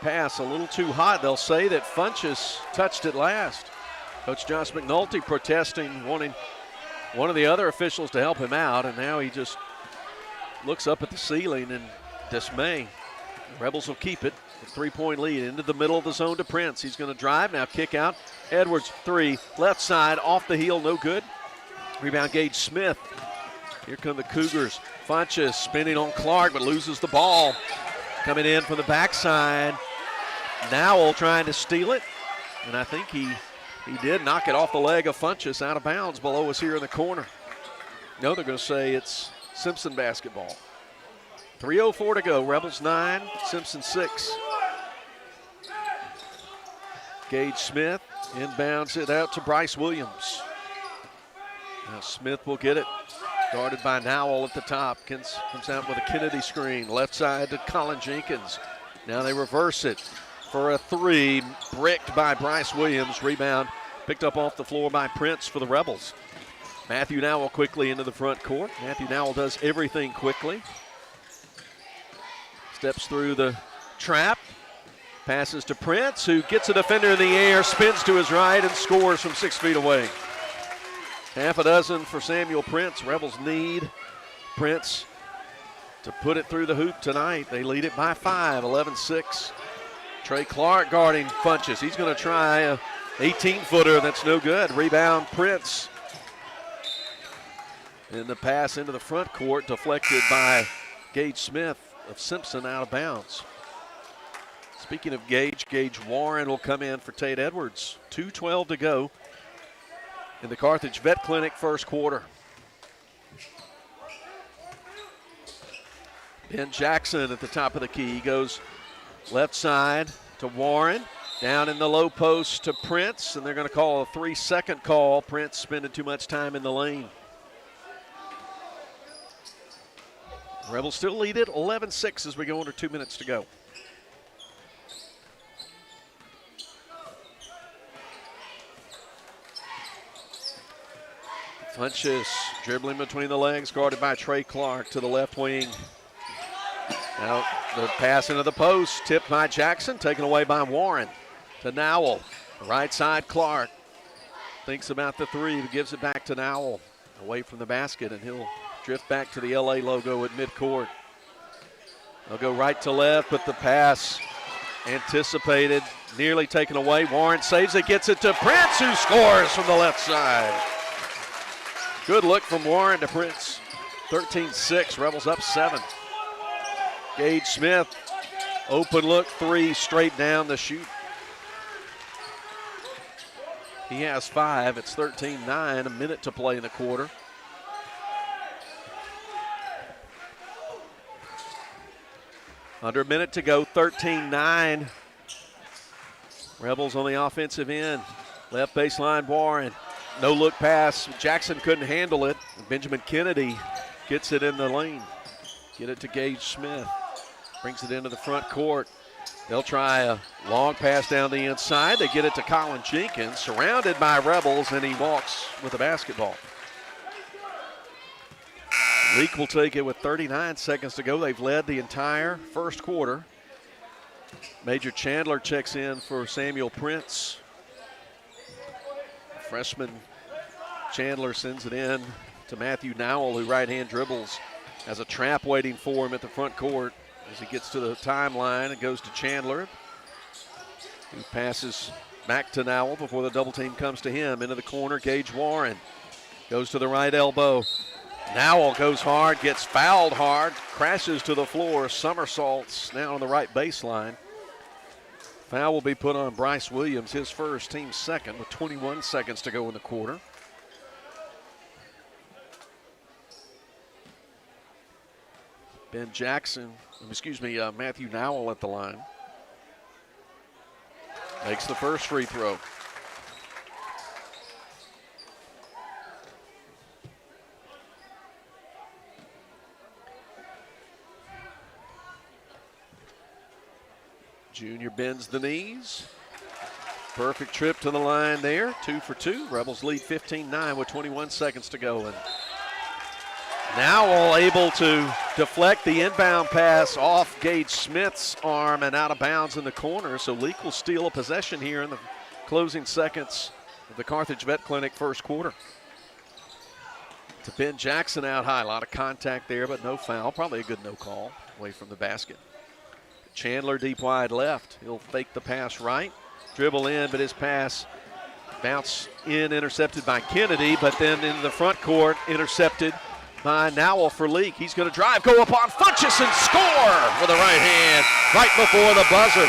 pass a little too hot. They'll say that Funches touched it last. Coach Josh McNulty protesting, wanting one of the other officials to help him out, and now he just looks up at the ceiling in dismay. The Rebels will keep it. A 3-point lead into the middle of the zone to Prince. He's going to drive, now kick out. Edwards, 3, left side, off the heel, no good. Rebound, Gage Smith. Here come the Cougars. Funches spinning on Clark, but loses the ball. Coming in from the backside. Nowell trying to steal it, and I think he did knock it off the leg of Funches out of bounds below us here in the corner. No, they're going to say it's Simpson basketball. 3:04 to go. Rebels 9, Simpson 6. Gage Smith inbounds it out to Bryce Williams. Now Smith will get it. Guarded by Nowell at the top. Comes out with a Kennedy screen. Left side to Colin Jenkins. Now they reverse it for a 3. Bricked by Bryce Williams. Rebound picked up off the floor by Prince for the Rebels. Matthew Nowell quickly into the front court. Matthew Nowell does everything quickly. Steps through the trap. Passes to Prince, who gets a defender in the air, spins to his right, and scores from 6 feet away. Half a dozen for Samuel Prince. Rebels need Prince to put it through the hoop tonight. They lead it by 5, 11-6. Trey Clark guarding Funches. He's going to try a 18-footer. That's no good. Rebound, Prince. And the pass into the front court deflected by Gage Smith of Simpson out of bounds. Speaking of Gage Warren will come in for Tate Edwards. 2:12 to go in the Carthage Vet Clinic first quarter. Ben Jackson at the top of the key. He goes left side to Warren. Down in the low post to Prince, and they're going to call a 3-second call. Prince spending too much time in the lane. Rebels still lead it 11-6 as we go under 2 minutes to go. Funches dribbling between the legs, guarded by Trey Clark to the left wing. Now the pass into the post, tipped by Jackson, taken away by Warren to Nowell. Right side, Clark thinks about the 3, but gives it back to Nowell. Away from the basket, and he'll drift back to the LA logo at midcourt. They'll go right to left, but the pass anticipated, nearly taken away. Warren saves it, gets it to Prince, who scores from the left side. Good look from Warren to Prince. 13-6, Rebels up 7. Gage Smith, open look 3, straight down the shoot. He has 5, it's 13-9, a minute to play in the quarter. Under a minute to go, 13-9. Rebels on the offensive end. Left baseline, Warren. No look pass. Jackson couldn't handle it. Benjamin Kennedy gets it in the lane. Get it to Gage Smith. Brings it into the front court. They'll try a long pass down the inside. They get it to Colin Jenkins, surrounded by Rebels, and he walks with the basketball. Leake will take it with 39 seconds to go. They've led the entire first quarter. Major Chandler checks in for Samuel Prince. Freshman Chandler sends it in to Matthew Nowell, who right-hand dribbles. Has a trap waiting for him at the front court as he gets to the timeline. It goes to Chandler, who passes back to Nowell before the double team comes to him. Into the corner, Gage Warren goes to the right elbow. Nowell goes hard, gets fouled hard, crashes to the floor, somersaults now on the right baseline. Foul will be put on Bryce Williams, his first, team second, with 21 seconds to go in the quarter. Matthew Nowell at the line. Makes the first free throw. Junior bends the knees. Perfect trip to the line there. 2 for 2. Rebels lead 15-9 with 21 seconds to go. And now all able to deflect the inbound pass off Gage Smith's arm and out of bounds in the corner. So Leake will steal a possession here in the closing seconds of the Carthage Vet Clinic first quarter. To Ben Jackson out high. A lot of contact there, but no foul. Probably a good no call away from the basket. Chandler deep wide left. He'll fake the pass right. Dribble in, but his pass bounce in, intercepted by Kennedy, but then in the front court, intercepted by Nowell for Leake. He's going to drive, go up on Funchess and score with the right hand right before the buzzer.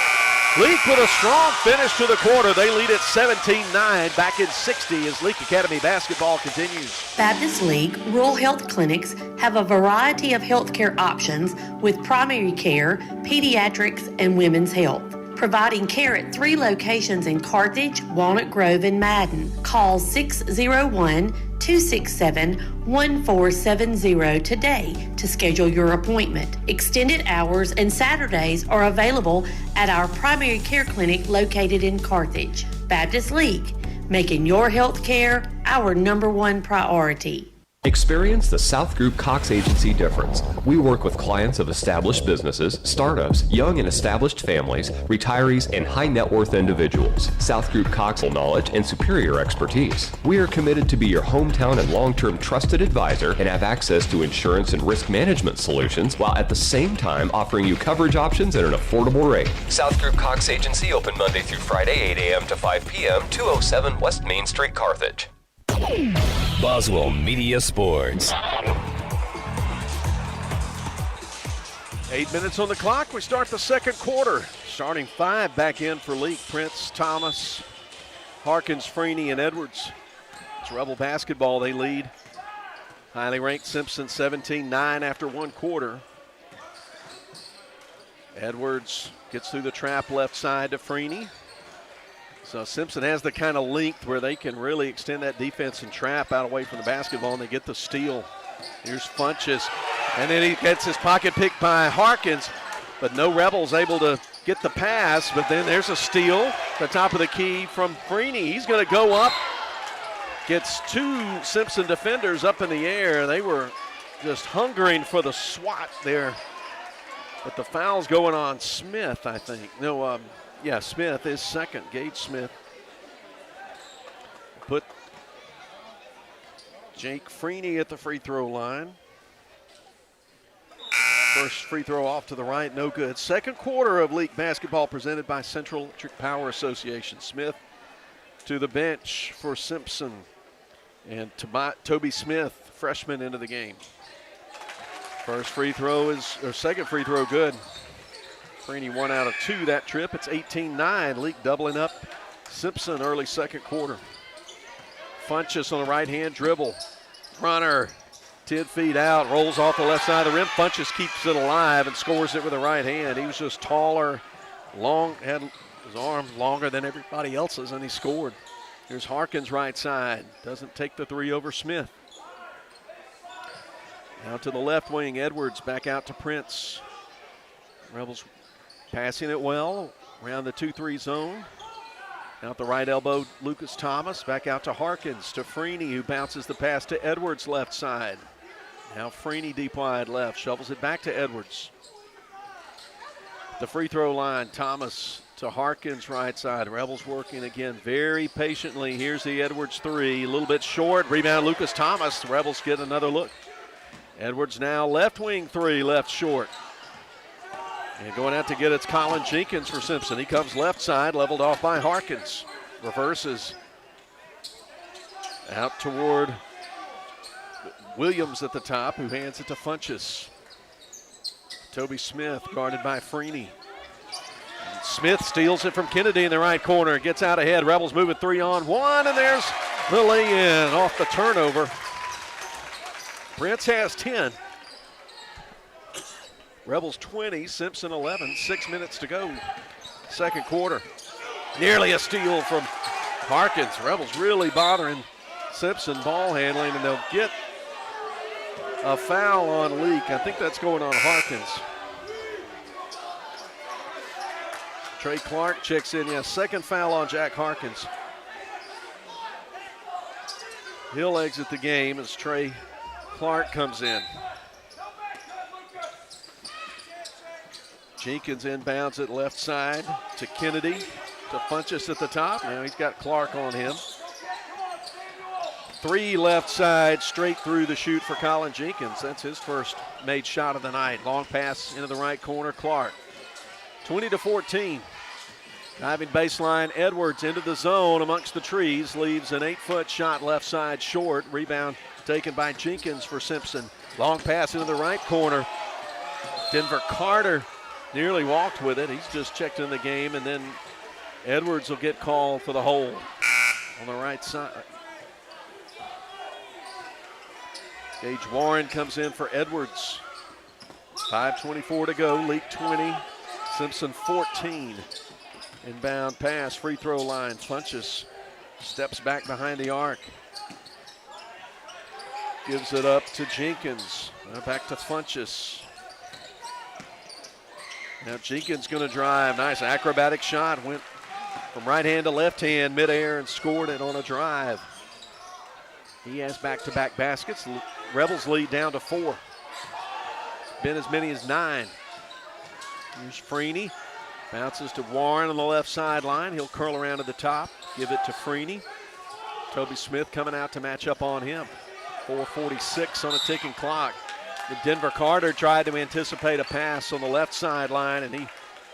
Leake with a strong finish to the quarter. They lead at 17-9, back in 60 as Leake Academy basketball continues. Baptist League Rural Health Clinics have a variety of healthcare options with primary care, pediatrics, and women's health. Providing care at 3 locations in Carthage, Walnut Grove, and Madden. Call 601-267-1470 today to schedule your appointment. Extended hours and Saturdays are available at our primary care clinic located in Carthage. Baptist League, making your health care our #1 priority. Experience the South Group Cox Agency difference. We work with clients of established businesses, startups, young and established families, retirees, and high net worth individuals. South Group Cox knowledge and superior expertise. We are committed to be your hometown and long-term trusted advisor and have access to insurance and risk management solutions while at the same time offering you coverage options at an affordable rate. South Group Cox Agency open Monday through Friday, 8 a.m. to 5 p.m., 207 West Main Street, Carthage. Boswell Media Sports. 8 minutes on the clock. We start the second quarter. Starting 5 back in for Leake. Prince, Thomas, Harkins, Freeney, and Edwards. It's Rebel basketball. They lead. Highly ranked Simpson 17-9 after 1 quarter. Edwards gets through the trap left side to Freeney. So Simpson has the kind of length where they can really extend that defense and trap out away from the basketball, and they get the steal. Here's Funchess, and then he gets his pocket picked by Harkins, but no Rebels able to get the pass, but then there's a steal, the top of the key from Freeney. He's going to go up, gets 2 Simpson defenders up in the air. They were just hungering for the swat there, but the foul's going on Smith, I think. No, yeah, Smith is second. Gage Smith put Jake Freeney at the free throw line. First free throw off to the right, no good. Second quarter of League basketball presented by Central Electric Power Association. Smith to the bench for Simpson. And Toby Smith, freshman, into the game. First free throw second free throw good. Freeney 1 out of 2 that trip. It's 18-9. Leake doubling up Simpson early second quarter. Funchess on the right-hand dribble. Runner, 10 feet out, rolls off the left side of the rim. Funchess keeps it alive and scores it with the right hand. He was just taller, long, had his arm longer than everybody else's, and he scored. Here's Harkins right side. Doesn't take the 3 over Smith. Now to the left wing, Edwards back out to Prince. Rebels passing it well around the 2-3 zone. Out the right elbow, Lucas Thomas. Back out to Harkins, to Freeney, who bounces the pass to Edwards left side. Now Freeney deep wide left, shovels it back to Edwards. The free throw line, Thomas to Harkins right side. Rebels working again very patiently. Here's the Edwards 3, a little bit short. Rebound Lucas Thomas. The Rebels get another look. Edwards now left wing 3, left short. And going out to get it's Colin Jenkins for Simpson. He comes left side, leveled off by Harkins. Reverses out toward Williams at the top, who hands it to Funchess. Toby Smith guarded by Freeney. Smith steals it from Kennedy in the right corner. Gets out ahead. Rebels moving 3-on-1, and there's the lay-in off the turnover. Prince has 10. Rebels 20, Simpson 11, 6 minutes to go. Second quarter. Nearly a steal from Harkins. Rebels really bothering Simpson ball handling, and they'll get a foul on Leake. I think that's going on Harkins. Trey Clark checks in. Yeah, second foul on Jack Harkins. He'll exit the game as Trey Clark comes in. Jenkins inbounds it left side to Kennedy, to Funchess at the top. Now he's got Clark on him. 3 left side, straight through the shoot for Colin Jenkins. That's his first made shot of the night. Long pass into the right corner, Clark. 20-14. Diving baseline, Edwards into the zone amongst the trees, leaves an 8-foot shot left side short. Rebound taken by Jenkins for Simpson. Long pass into the right corner. Denver Carter nearly walked with it. He's just checked in the game, and then Edwards will get called for the hold on the right side. Gage Warren comes in for Edwards. 5:24 to go, Leake 20, Simpson 14. Inbound pass, free throw line. Funchess steps back behind the arc. Gives it up to Jenkins. Now back to Funchess. Now Jenkins going to drive. Nice acrobatic shot. Went from right hand to left hand midair and scored it on a drive. He has back-to-back baskets. Rebels lead down to 4. Been as many as 9. Here's Freeney. Bounces to Warren on the left sideline. He'll curl around to the top. Give it to Freeney. Toby Smith coming out to match up on him. 4:46 on a ticking clock. The Denver Carter tried to anticipate a pass on the left sideline, and he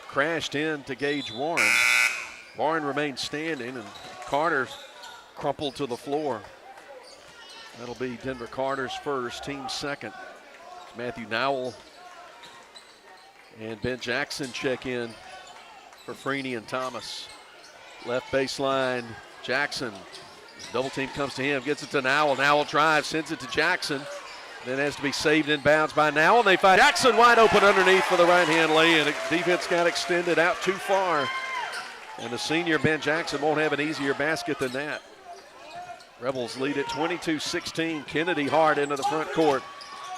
crashed into Gage Warren. Warren remained standing, and Carter crumpled to the floor. That'll be Denver Carter's first, team second. Matthew Nowell and Ben Jackson check in for Freeney and Thomas. Left baseline, Jackson. Double team comes to him, gets it to Nowell. Nowell drives, sends it to Jackson. Then has to be saved in bounds by Nowell. And they find Jackson wide open underneath for the right-hand lay-in. Defense got extended out too far. And the senior Ben Jackson won't have an easier basket than that. Rebels lead at 22-16. Kennedy hard into the front court.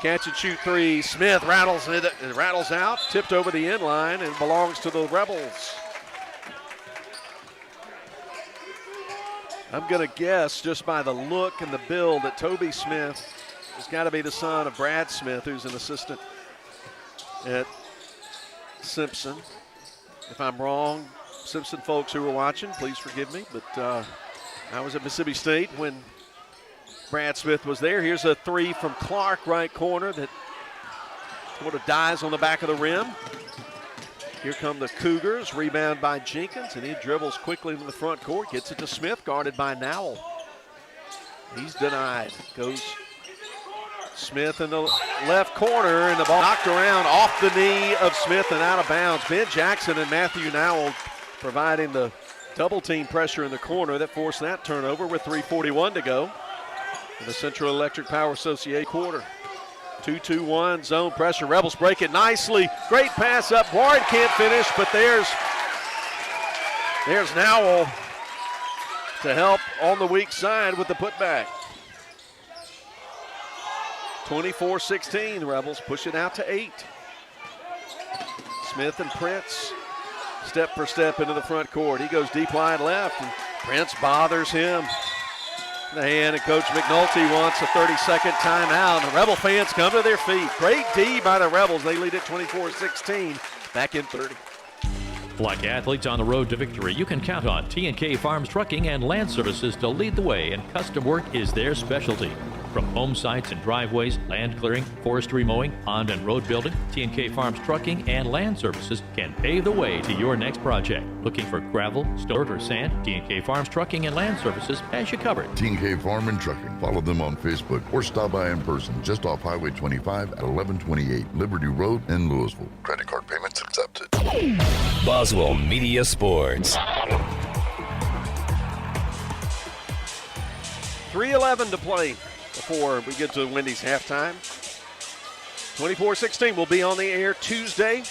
Catch and shoot 3. Smith rattles it, rattles out, tipped over the end line, and belongs to the Rebels. I'm going to guess just by the look and the build that Toby Smith has got to be the son of Brad Smith, who's an assistant at Simpson. If I'm wrong, Simpson folks who are watching, please forgive me, but I was at Mississippi State when Brad Smith was there. Here's a 3 from Clark, right corner, that sort of dies on the back of the rim. Here come the Cougars, rebound by Jenkins, and he dribbles quickly into the front court, gets it to Smith, guarded by Nowell. He's denied. Goes Smith in the left corner, and the ball knocked around off the knee of Smith and out of bounds. Ben Jackson and Matthew Nowell providing the double team pressure in the corner that forced that turnover with 3:41 to go in the Central Electric Power Association quarter. 2-2-1 zone pressure. Rebels break it nicely. Great pass up. Warren can't finish, but there's Nowell to help on the weak side with the putback. 24-16. The Rebels push it out to 8. Smith and Prince step for step into the front court. He goes deep line left, and Prince bothers him. The hand, and Coach McNulty wants a 30-second timeout. The Rebel fans come to their feet. Great D by the Rebels. They lead at 24-16, back in 30. Like athletes on the road to victory, you can count on T&K Farms Trucking and Land Services to lead the way, and custom work is their specialty. From home sites and driveways, land clearing, forestry mowing, pond and road building, T&K Farms Trucking and Land Services can pave the way to your next project. Looking for gravel, stone, or sand? T&K Farms Trucking and Land Services has you covered. T&K Farm and Trucking. Follow them on Facebook or stop by in person just off Highway 25 at 1128 Liberty Road in Louisville. Credit card payments accepted. Boswell Media Sports. 3:11 to play before we get to Wendy's halftime. 24-16 will be on the air Tuesday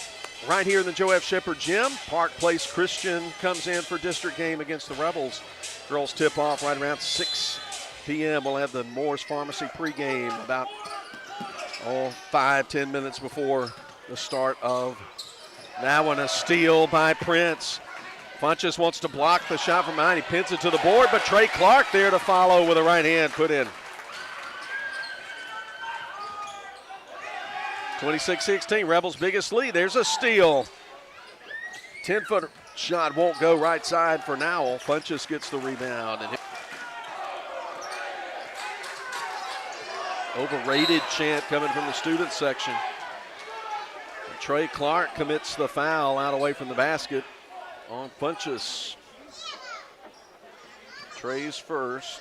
right here in the Joe F. Shepherd Gym. Park Place Christian comes in for district game against the Rebels. Girls tip off right around 6 p.m. We'll have the Moore's Pharmacy pregame about 5-10 minutes before the start of that one. A steal by Prince. Funchess wants to block the shot from behind. He pins it to the board, but Trey Clark there to follow with a right hand put in. 26-16, Rebels' biggest lead. There's a steal. 10-foot shot won't go right side for Nowell. Funchess gets the rebound. And overrated chant coming from the student section. And Trey Clark commits the foul out away from the basket on Funchess. Trey's first,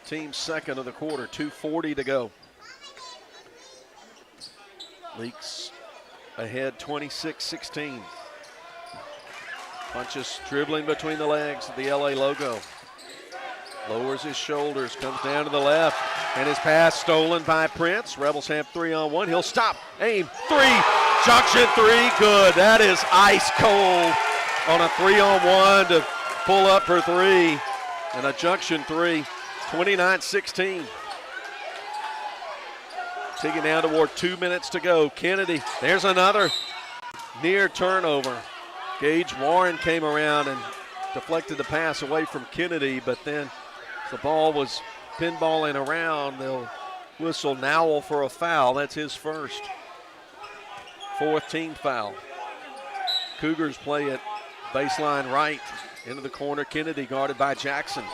team's second of the quarter, 2:40 to go. Leaks ahead 26-16. Funchess dribbling between the legs of the LA logo. Lowers his shoulders, comes down to the left, and his pass stolen by Prince. Rebels have 3-on-1. He'll stop, aim, three, junction three, good. That is ice cold on a 3-on-1 to pull up for three, and a junction three, 29-16. Taking down toward 2 minutes to go. Kennedy, there's another near turnover. Gage Warren came around and deflected the pass away from Kennedy, but then the ball was pinballing around. They'll whistle Nowell for a foul. That's his first. Fourth team foul. Cougars play it baseline right into the corner. Kennedy guarded by Jackson.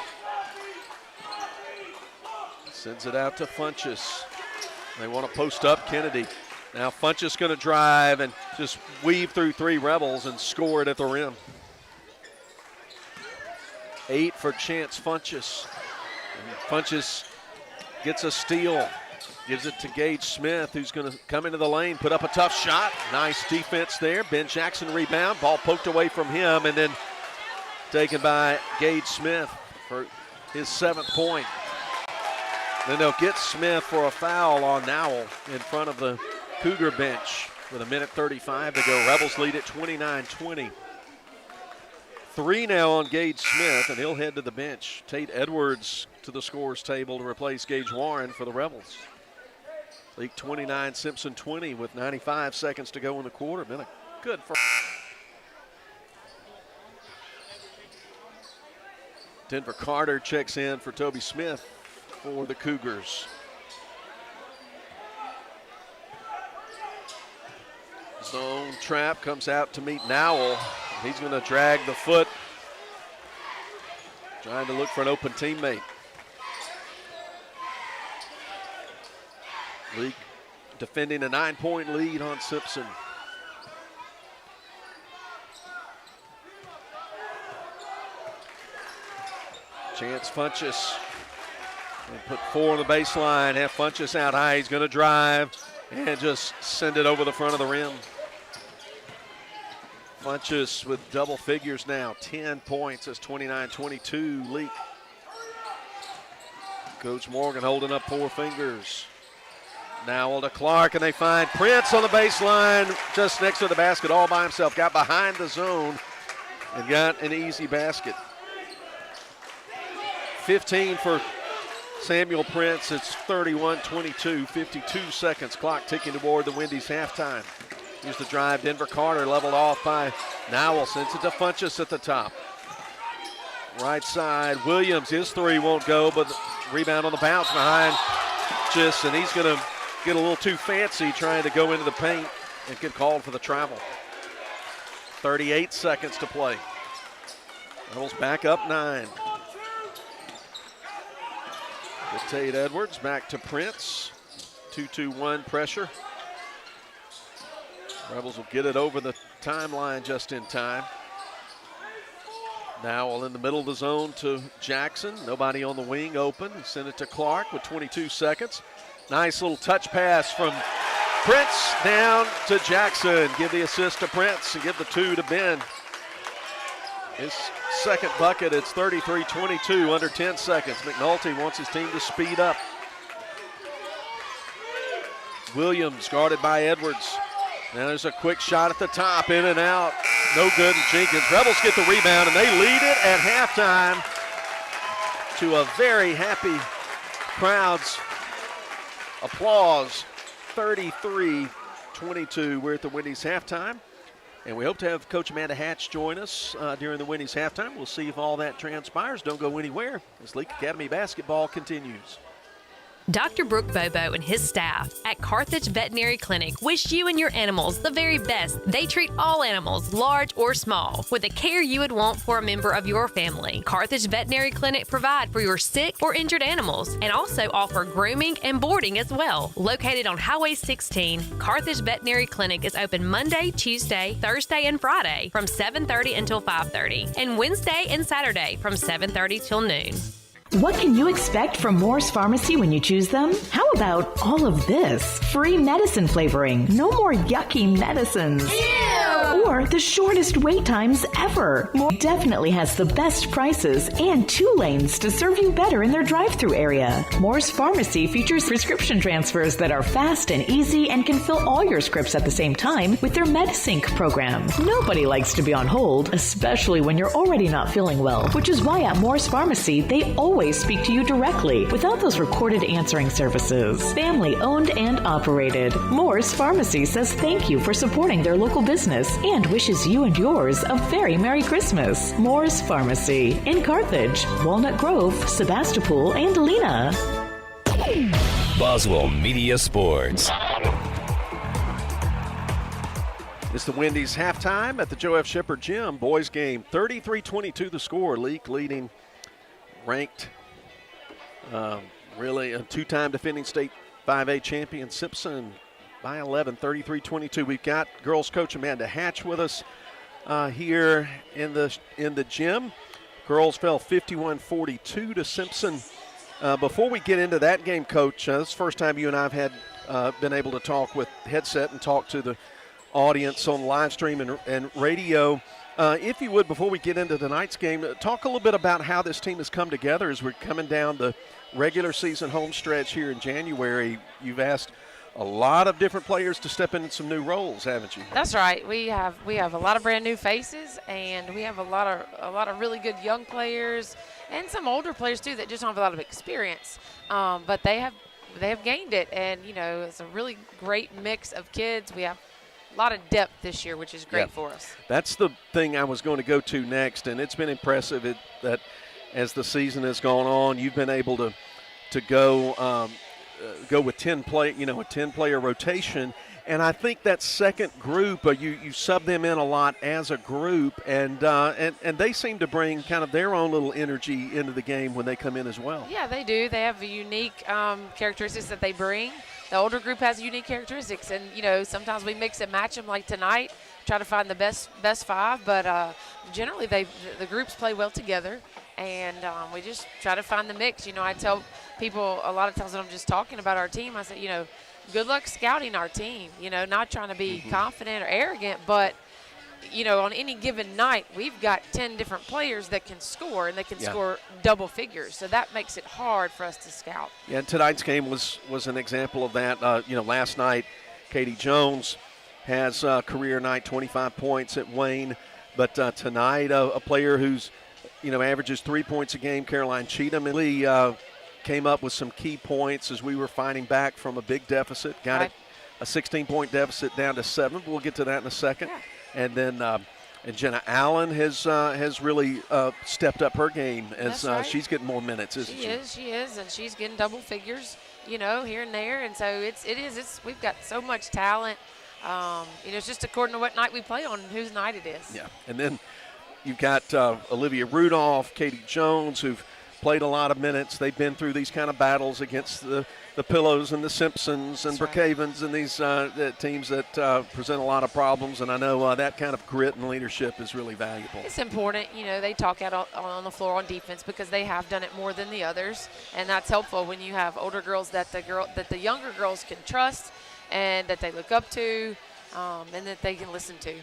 Sends it out to Funchess. They want to post up Kennedy. Now Funchess going to drive and just weave through three Rebels and score it at the rim. 8 for Chance Funchess. And Funchess gets a steal. Gives it to Gage Smith, who's going to come into the lane, put up a tough shot. Nice defense there. Ben Jackson rebound. Ball poked away from him and then taken by Gage Smith for his 7th point. Then they'll get Smith for a foul on Nowell in front of the Cougar bench with 1:35 to go. Rebels lead at 29-20. 3 now on Gage Smith, and he'll head to the bench. Tate Edwards to the scorer's table to replace Gage Warren for the Rebels. Leake 29, Simpson 20 with 95 seconds to go in the quarter. Been a good first. Denver Carter checks in for Toby Smith for the Cougars. Zone trap comes out to meet Nowell. He's going to drag the foot, trying to look for an open teammate. Leake defending a 9-point lead on Simpson. Chance Funchess. And put 4 on the baseline, have Funchess out high. He's going to drive and just send it over the front of the rim. Funchess with double figures now, 10 points. It's 29-22 Leake. Coach Morgan holding up 4 fingers. Now to Clark, and they find Prince on the baseline just next to the basket all by himself. Got behind the zone and got an easy basket. 15 for Samuel Prince. It's 31-22, 52 seconds. Clock ticking toward the Wendy's halftime. Here's the drive. Denver Carter leveled off by Nowell. Sends it to Funchess at the top. Right side, Williams. His 3 won't go, but rebound on the bounce behind Funchess, and he's going to get a little too fancy trying to go into the paint and get called for the travel. 38 seconds to play. Rebels back up 9. With Tate Edwards back to Prince. 2-2-1 pressure. Rebels will get it over the timeline just in time. Nowell in the middle of the zone to Jackson. Nobody on the wing open. Send it to Clark with 22 seconds. Nice little touch pass from Prince down to Jackson. Give the assist to Prince and give the 2 to Ben. His second bucket, it's 33-22, under 10 seconds. McNulty wants his team to speed up. Williams guarded by Edwards. Now there's a quick shot at the top, in and out. No good, and Jenkins. Rebels get the rebound, and they lead it at halftime to a very happy crowd's applause. 33-22, we're at the Wendy's halftime. And we hope to have Coach Amanda Hatch join us during the Wendy's halftime. We'll see if all that transpires. Don't go anywhere as Leake Academy basketball continues. Dr. Brooke Bobo and his staff at Carthage Veterinary Clinic wish you and your animals the very best. They treat all animals, large or small, with the care you would want for a member of your family. Carthage Veterinary Clinic provide for your sick or injured animals and also offer grooming and boarding as well. Located on Highway 16, Carthage Veterinary Clinic is open Monday, Tuesday, Thursday, and Friday from 7:30 until 5:30, and Wednesday and Saturday from 7:30 till noon. What can you expect from Moore's Pharmacy when you choose them? How about all of this? Free medicine flavoring. No more yucky medicines. Ew! Or the shortest wait times ever. Moore definitely has the best prices and 2 lanes to serve you better in their drive-thru area. Moore's Pharmacy features prescription transfers that are fast and easy and can fill all your scripts at the same time with their MedSync program. Nobody likes to be on hold, especially when you're already not feeling well, which is why at Moore's Pharmacy, they always speak to you directly without those recorded answering services. Family owned and operated. Moore's Pharmacy says thank you for supporting their local business and wishes you and yours a very Merry Christmas. Moore's Pharmacy in Carthage, Walnut Grove, Sebastopol, and Lena. Boswell Media Sports. It's the Wendy's halftime at the Joe F. Shepherd Gym. Boys game 33-22 the score. Leake leading ranked, really a 2-time defending state 5A champion Simpson by 11, 33-22. We've got girls coach Amanda Hatch with us here in the gym. Girls fell 51-42 to Simpson. Before we get into that game, Coach, this is the first time you and I have been able to talk with headset and talk to the audience on live stream and radio. If you would, before we get into tonight's game, talk a little bit about how this team has come together as we're coming down the regular season home stretch here in January. You've asked a lot of different players to step into some new roles, haven't you? That's right. We have a lot of brand new faces, and we have a lot of really good young players and some older players too that just don't have a lot of experience. But they have gained it, and it's a really great mix of kids. We have a lot of depth this year, which is great for us. That's the thing I was going to go to next, and it's been impressive that as the season has gone on, you've been able to go with 10 play, a 10-player rotation. And I think that second group, you sub them in a lot as a group, and they seem to bring kind of their own little energy into the game when they come in as well. Yeah, they do. They have unique characteristics that they bring. The older group has unique characteristics, and sometimes we mix and match them. Like tonight, try to find the best 5. But generally, the groups play well together, and we just try to find the mix. I tell people a lot of times when I'm just talking about our team, I say, good luck scouting our team. Not trying to be confident or arrogant, but on any given night, we've got 10 different players that can score, and they can score double figures. So that makes it hard for us to scout. Yeah, tonight's game was an example of that. Last night, Katie Jones has a career night, 25 points at Wayne. But tonight, a player who's, averages 3 points a game, Caroline Cheatham, really came up with some key points as we were fighting back from a big deficit. Got it, a 16-point deficit down to 7. We'll get to that in a second. Yeah. And then and Jenna Allen has really stepped up her game as she's getting more minutes, isn't she? She is, and she's getting double figures, here and there. And so we've got so much talent. It's just according to what night we play on and whose night it is. Yeah, and then you've got Olivia Rudolph, Katie Jones, who've played a lot of minutes. They've been through these kind of battles against the Pillows and the Simpsons and Brookhavens and these teams that present a lot of problems. And I know that kind of grit and leadership is really valuable. It's important. They talk out on the floor on defense because they have done it more than the others. And that's helpful when you have older girls that the younger girls can trust and that they look up to and that they can listen to.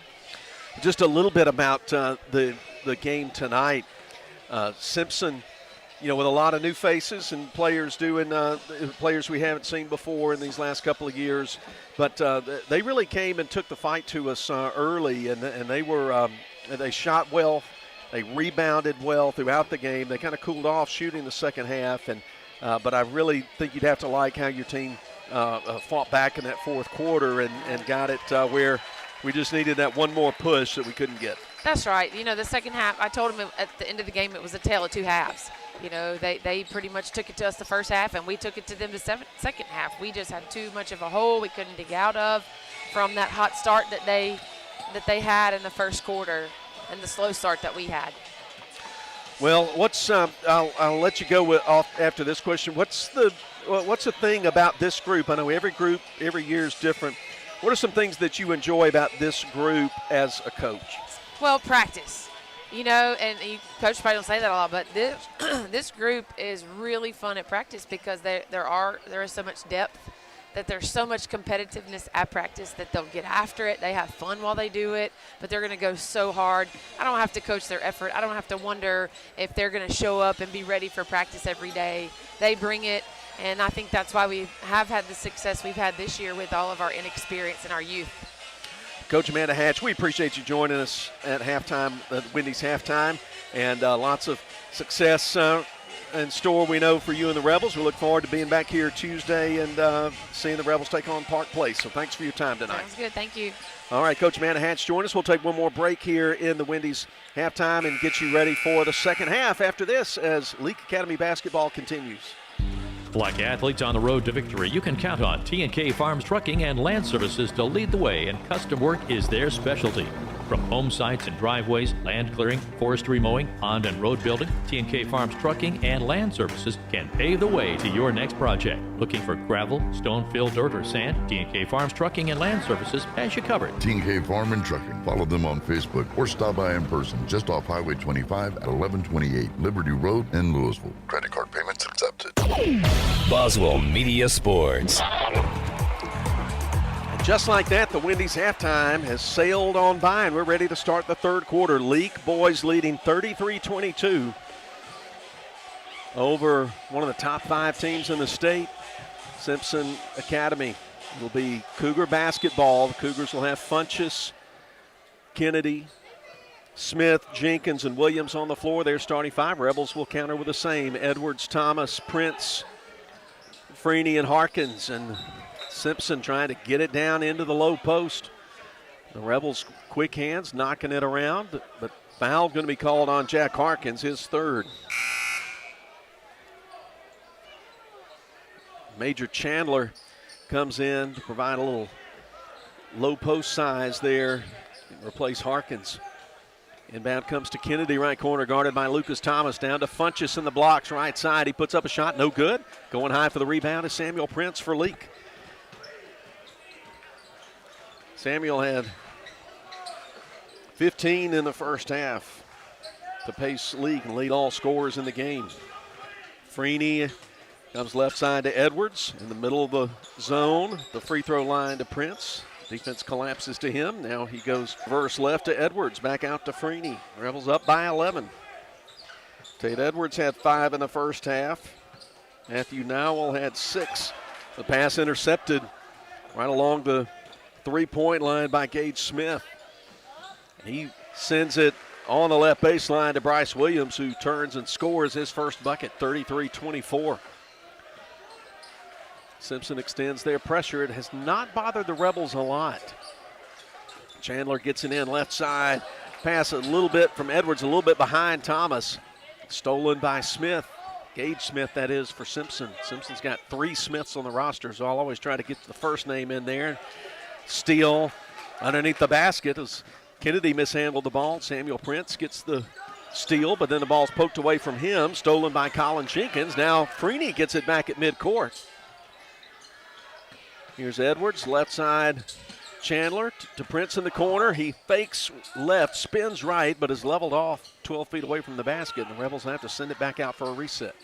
Just a little bit about the game tonight. Simpson, with a lot of new faces and players players we haven't seen before in these last couple of years. But they really came and took the fight to us early, and they shot well. They rebounded well throughout the game. They kind of cooled off shooting the second half, but I really think you'd have to like how your team fought back in that fourth quarter and got it where We just needed that one more push that we couldn't get. That's right. You know, the second half, I told them at the end of the game it was a tale of two halves. You know, they pretty much took it to us the first half, and we took it to them the second half. We just had too much of a hole we couldn't dig out of from that hot start that they had in the first quarter and the slow start that we had. Well, what's I'll let you go off after this question. What's the thing about this group? I know every group every year is different. What are some things that you enjoy about this group as a coach? Well, practice. You know, and Coach probably don't say that a lot, but this group is really fun at practice because there is so much depth, that there's so much competitiveness at practice that they'll get after it. They have fun while they do it, but they're going to go so hard. I don't have to coach their effort. I don't have to wonder if they're going to show up and be ready for practice every day. They bring it, and I think that's why we have had the success we've had this year with all of our inexperience and our youth. Coach Amanda Hatch, we appreciate you joining us at halftime, at Wendy's halftime, and lots of success in store, we know, for you and the Rebels. We look forward to being back here Tuesday and seeing the Rebels take on Park Place. So thanks for your time tonight. Sounds good. Thank you. All right, Coach Amanda Hatch join us. We'll take one more break here in the Wendy's halftime and get you ready for the second half after this as Leake Academy basketball continues. Like athletes on the road to victory, you can count on T&K Farms Trucking and Land Services to lead the way, and custom work is their specialty. From home sites and driveways, land clearing, forestry mowing, pond and road building, T&K Farms Trucking and Land Services can pave the way to your next project. Looking for gravel, stone-filled dirt, or sand? T&K Farms Trucking and Land Services has you covered. T&K Farm and Trucking. Follow them on Facebook or stop by in person just off Highway 25 at 1128 Liberty Road in Louisville. Credit card payments accepted. Boswell Media Sports. Just like that, the Wendy's halftime has sailed on by, and we're ready to start the third quarter. Leake boys leading 33-22 over one of the top 5 teams in the state. Simpson Academy will be Cougar basketball. The Cougars will have Funchess, Kennedy, Smith, Jenkins, and Williams on the floor. Their starting 5. Rebels will counter with the same. Edwards, Thomas, Prince, Freeney, and Harkins, and Simpson trying to get it down into the low post. The Rebels quick hands, knocking it around, but foul going to be called on Jack Harkins, his third. Major Chandler comes in to provide a little low post size there and replace Harkins. Inbound comes to Kennedy, right corner, guarded by Lucas Thomas. Down to Funchess in the blocks, right side. He puts up a shot, no good. Going high for the rebound is Samuel Prince for Leake. Samuel had 15 in the first half to pace Leake and lead all scorers in the game. Freeney comes left side to Edwards in the middle of the zone. The free throw line to Prince. Defense collapses to him. Now he goes reverse left to Edwards. Back out to Freeney. Rebels up by 11. Tate Edwards had 5 in the first half. Matthew Nowell had 6. The pass intercepted right along the three-point line by Gage Smith. He sends it on the left baseline to Bryce Williams, who turns and scores his first bucket, 33-24. Simpson extends their pressure. It has not bothered the Rebels a lot. Chandler gets it in left side. Pass a little bit from Edwards, a little bit behind Thomas. Stolen by Smith. Gage Smith, that is, for Simpson. Simpson's got 3 Smiths on the roster, so I'll always try to get the first name in there. Steal underneath the basket as Kennedy mishandled the ball. Samuel Prince gets the steal, but then the ball's poked away from him. Stolen by Colin Jenkins. Now Freeney gets it back at midcourt. Here's Edwards, left side. Chandler to Prince in the corner. He fakes left, spins right, but is leveled off 12 feet away from the basket. And the Rebels have to send it back out for a reset.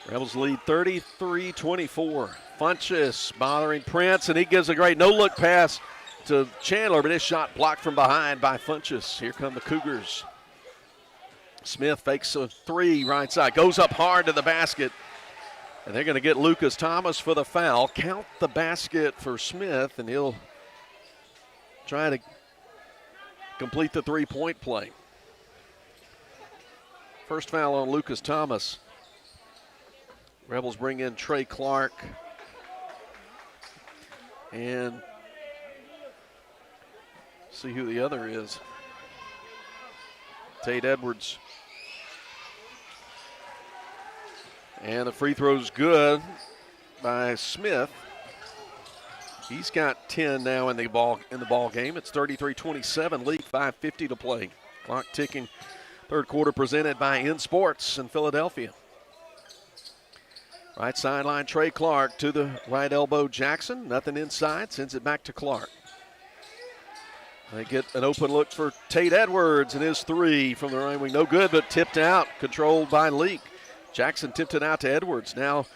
Rebels lead 33-24. Funchess bothering Prince, and he gives a great no-look pass to Chandler, but his shot blocked from behind by Funchess. Here come the Cougars. Smith fakes a 3 right side, goes up hard to the basket, and they're going to get Lucas Thomas for the foul. Count the basket for Smith, and he'll try to complete the three-point play. First foul on Lucas Thomas. Rebels bring in Trey Clark and See who the other is. Tate Edwards. And the free throw's good by Smith. He's got 10 now in the ball game. It's 33-27. Leake, 5:50 to play. Clock ticking. Third quarter presented by In Sports in Philadelphia. Right sideline, Trey Clark to the right elbow, Jackson. Nothing inside, sends it back to Clark. They get an open look for Tate Edwards, and his three from the right wing. No good, but tipped out, controlled by Leake. Jackson tipped it out to Edwards. Now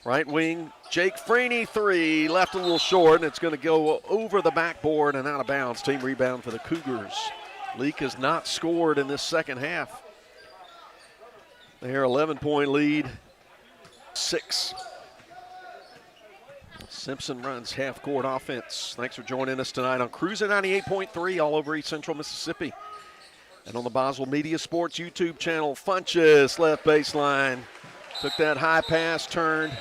right wing, Jake Freeney, three. Left a little short, and it's going to go over the backboard and out of bounds. Team rebound for the Cougars. Leake has not scored in this second half. Their 11-point lead, 6. Simpson runs half-court offense. Thanks for joining us tonight on Cruiser 98.3 all over East Central Mississippi. And on the Boswell Media Sports YouTube channel, Funches left baseline. Took that high pass, turned,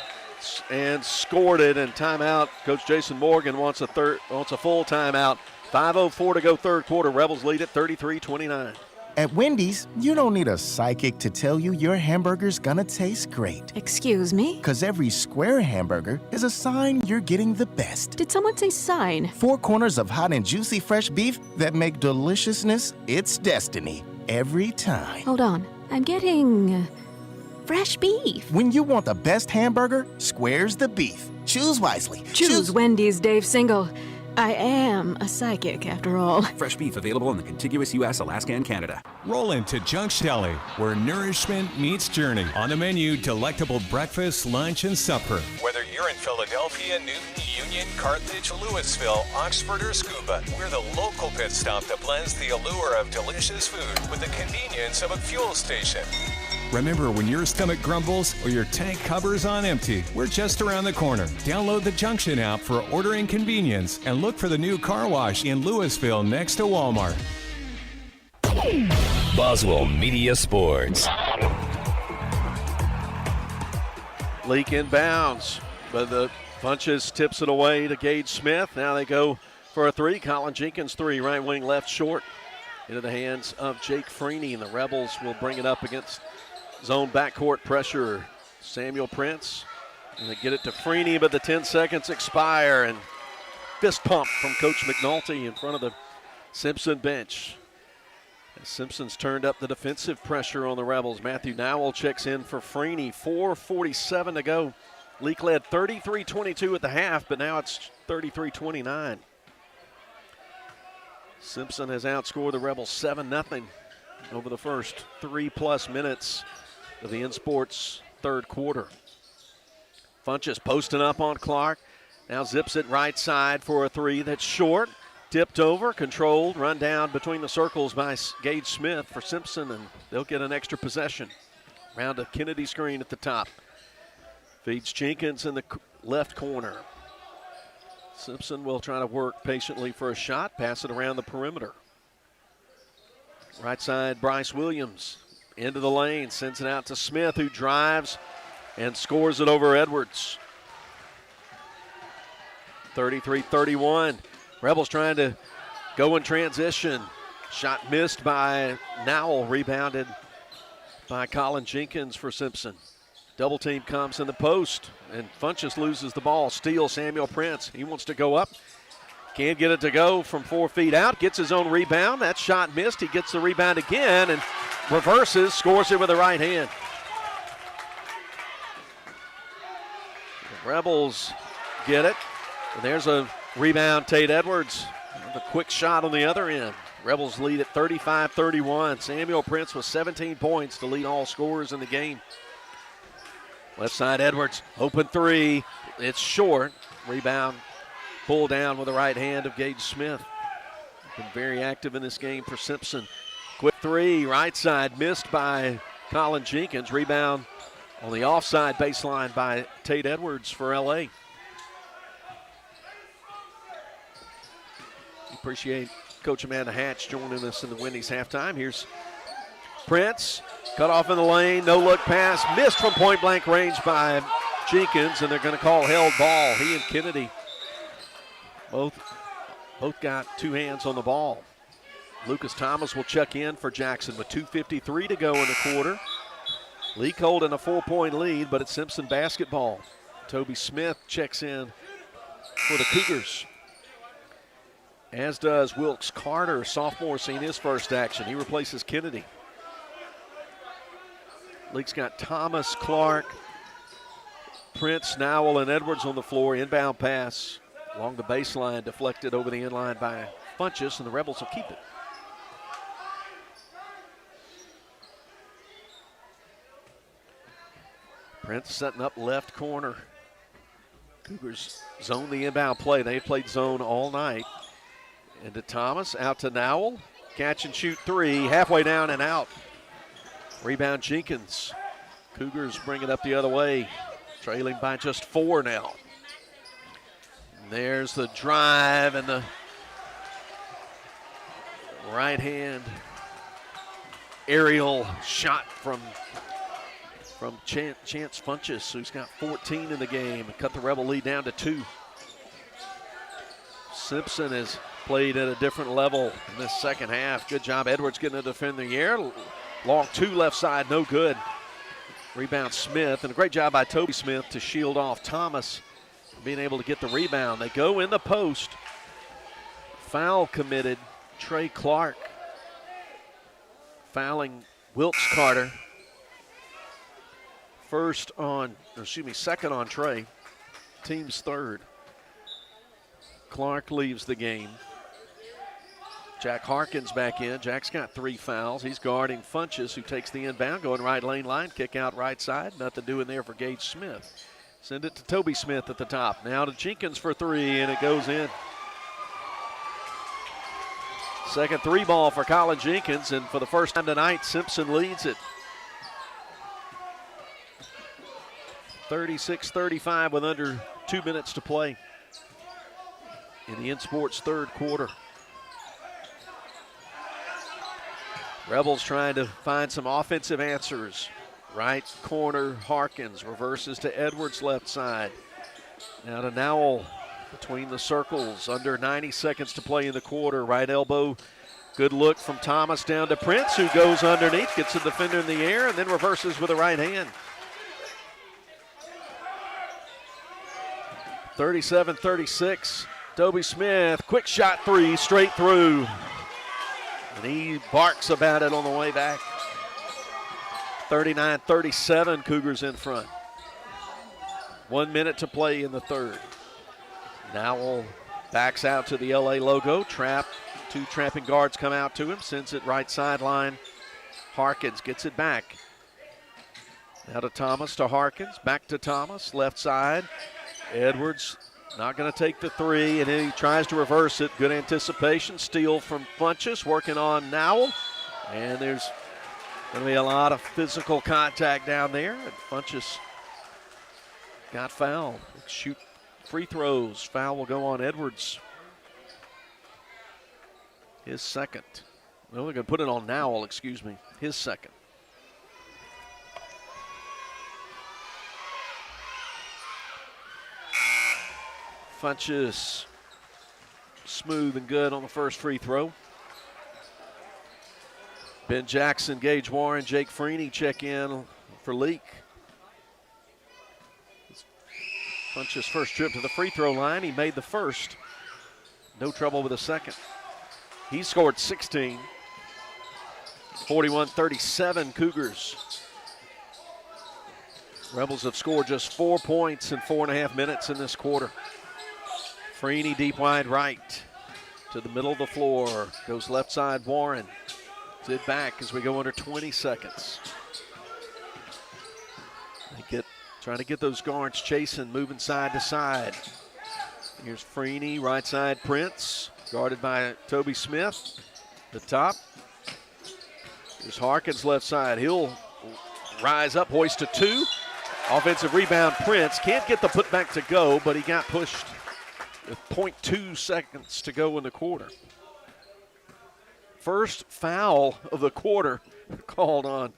and scored it. And timeout. Coach Jason Morgan wants a full timeout. 5:04 to go third quarter. Rebels lead at 33-29. At Wendy's, you don't need a psychic to tell you your hamburger's gonna taste great. Excuse me? Because every square hamburger is a sign you're getting the best. Did someone say sign? 4 corners of hot and juicy fresh beef that make deliciousness its destiny every time. Hold on. I'm getting fresh beef. When you want the best hamburger, square's the beef. Choose wisely. Choose Wendy's, Dave Single. I am a psychic, after all. Fresh beef available in the contiguous U.S., Alaska, and Canada. Roll into Junction Deli, where nourishment meets journey. On the menu, delectable breakfast, lunch, and supper. Whether you're in Philadelphia, Newton, Union, Carthage, Louisville, Oxford, or Scuba, we're the local pit stop that blends the allure of delicious food with the convenience of a fuel station. Remember, when your stomach grumbles or your tank covers on empty, we're just around the corner. Download the Junction app for ordering convenience and look for the new car wash in Louisville next to Walmart. Boswell Media Sports. Leake inbounds, but the Funches tips it away to Gage Smith. Now they go for a three. Colin Jenkins, three. Right wing left short. Into the hands of Jake Freeney, and the Rebels will bring it up against zone backcourt pressure. Samuel Prince, and they get it to Freeney, but the 10 seconds expire, and fist pump from Coach McNulty in front of the Simpson bench. As Simpson's turned up the defensive pressure on the Rebels. Matthew Nowell checks in for Freeney. 4:47 to go. Leake led 33-22 at the half, but now it's 33-29. Simpson has outscored the Rebels 7-0 over the first 3+ minutes of the In Sports third quarter. Funches posting up on Clark. Now zips it right side for a three that's short. Tipped over, controlled, run down between the circles by Gage Smith for Simpson, and they'll get an extra possession. Round a Kennedy screen at the top. Feeds Jenkins in the left corner. Simpson will try to work patiently for a shot, pass it around the perimeter. Right side, Bryce Williams into the lane, sends it out to Smith, who drives and scores it over Edwards. 33-31. Rebels trying to go in transition. Shot missed by Nowell, rebounded by Colin Jenkins for Simpson. Double team comes in the post, and Funches loses the ball. Steal Samuel Prince. He wants to go up. Can't get it to go from 4 feet out. Gets his own rebound. That shot missed. He gets the rebound again and reverses, scores it with the right hand. The Rebels get it. And there's a rebound, Tate Edwards. The quick shot on the other end. Rebels lead at 35-31. Samuel Prince with 17 points to lead all scorers in the game. Left side, Edwards, open three. It's short. Rebound pulled down with the right hand of Gage Smith. Been very active in this game for Simpson. Quick three, right side, missed by Colin Jenkins. Rebound on the offside baseline by Tate Edwards for LA. Appreciate Coach Amanda Hatch joining us in the Wendy's halftime. Here's Prince, cut off in the lane, no look pass, missed from point blank range by Jenkins, and they're going to call held ball. He and Kennedy both got two hands on the ball. Lucas Thomas will check in for Jackson with 2:53 to go in the quarter. Leake holding a 4-point lead, but it's Simpson basketball. Toby Smith checks in for the Cougars, as does Wilkes Carter, sophomore, seeing his first action. He replaces Kennedy. Leake's got Thomas, Clark, Prince, Nowell, and Edwards on the floor. Inbound pass along the baseline, deflected over the inline by Funchess, and the Rebels will keep it. Prince setting up left corner. Cougars zone the inbound play. They've played zone all night. Into Thomas, out to Nowell. Catch and shoot three, halfway down and out. Rebound Jenkins. Cougars bring it up the other way, trailing by just 4 now. And there's the drive and the right hand aerial shot from Chance Funchess, who's got 14 in the game, and cut the Rebel lead down to 2. Simpson has played at a different level in this second half. Good job, Edwards, getting to defend the air. Long 2 left side, no good. Rebound Smith, and a great job by Toby Smith to shield off Thomas, being able to get the rebound. They go in the post. Foul committed, Trey Clark fouling Wilkes Carter. Second on Trey, team's third. Clark leaves the game. Jack Harkins back in. Jack's got 3 fouls. He's guarding Funchess, who takes the inbound, going right lane line, kick out right side. Nothing doing there for Gage Smith. Send it to Toby Smith at the top. Now to Jenkins for 3, and it goes in. Second 3 ball for Colin Jenkins, and for the first time tonight, Simpson leads it. 36-35 with under 2 minutes to play in the InSports third quarter. Rebels trying to find some offensive answers. Right corner, Harkins reverses to Edwards left side. Now to Nowell between the circles, under 90 seconds to play in the quarter. Right elbow, good look from Thomas down to Prince, who goes underneath, gets a defender in the air, and then reverses with a right hand. 37-36, Toby Smith, quick shot 3, straight through. And he barks about it on the way back. 39-37, Cougars in front. 1 minute to play in the third. Nowell backs out to the LA logo, trap. 2 trapping guards come out to him, sends it right sideline. Harkins gets it back. Now to Thomas, to Harkins, back to Thomas, left side. Edwards not going to take the 3, and then he tries to reverse it. Good anticipation. Steal from Funchess, working on Nowell. And there's going to be a lot of physical contact down there. And Funchess got fouled. Shoot free throws. Foul will go on Edwards. His second. Well, they're going to put it on Nowell, excuse me. His second. Funchess smooth and good on the first free throw. Ben Jackson, Gage Warren, Jake Freeney check in for Leake. Funchess' first trip to the free throw line. He made the first. No trouble with the second. He scored 16. 41-37 Cougars. Rebels have scored just 4 points in 4.5 minutes in this quarter. Freeney deep wide right to the middle of the floor. Goes left side, Warren. It back as we go under 20 seconds. Trying to get those guards chasing, moving side to side. Here's Freeney, right side, Prince, guarded by Toby Smith. The top. Here's Harkins left side. He'll rise up, hoist to 2. Offensive rebound, Prince. Can't get the putback to go, but he got pushed with 0.2 seconds to go in the quarter. First foul of the quarter called on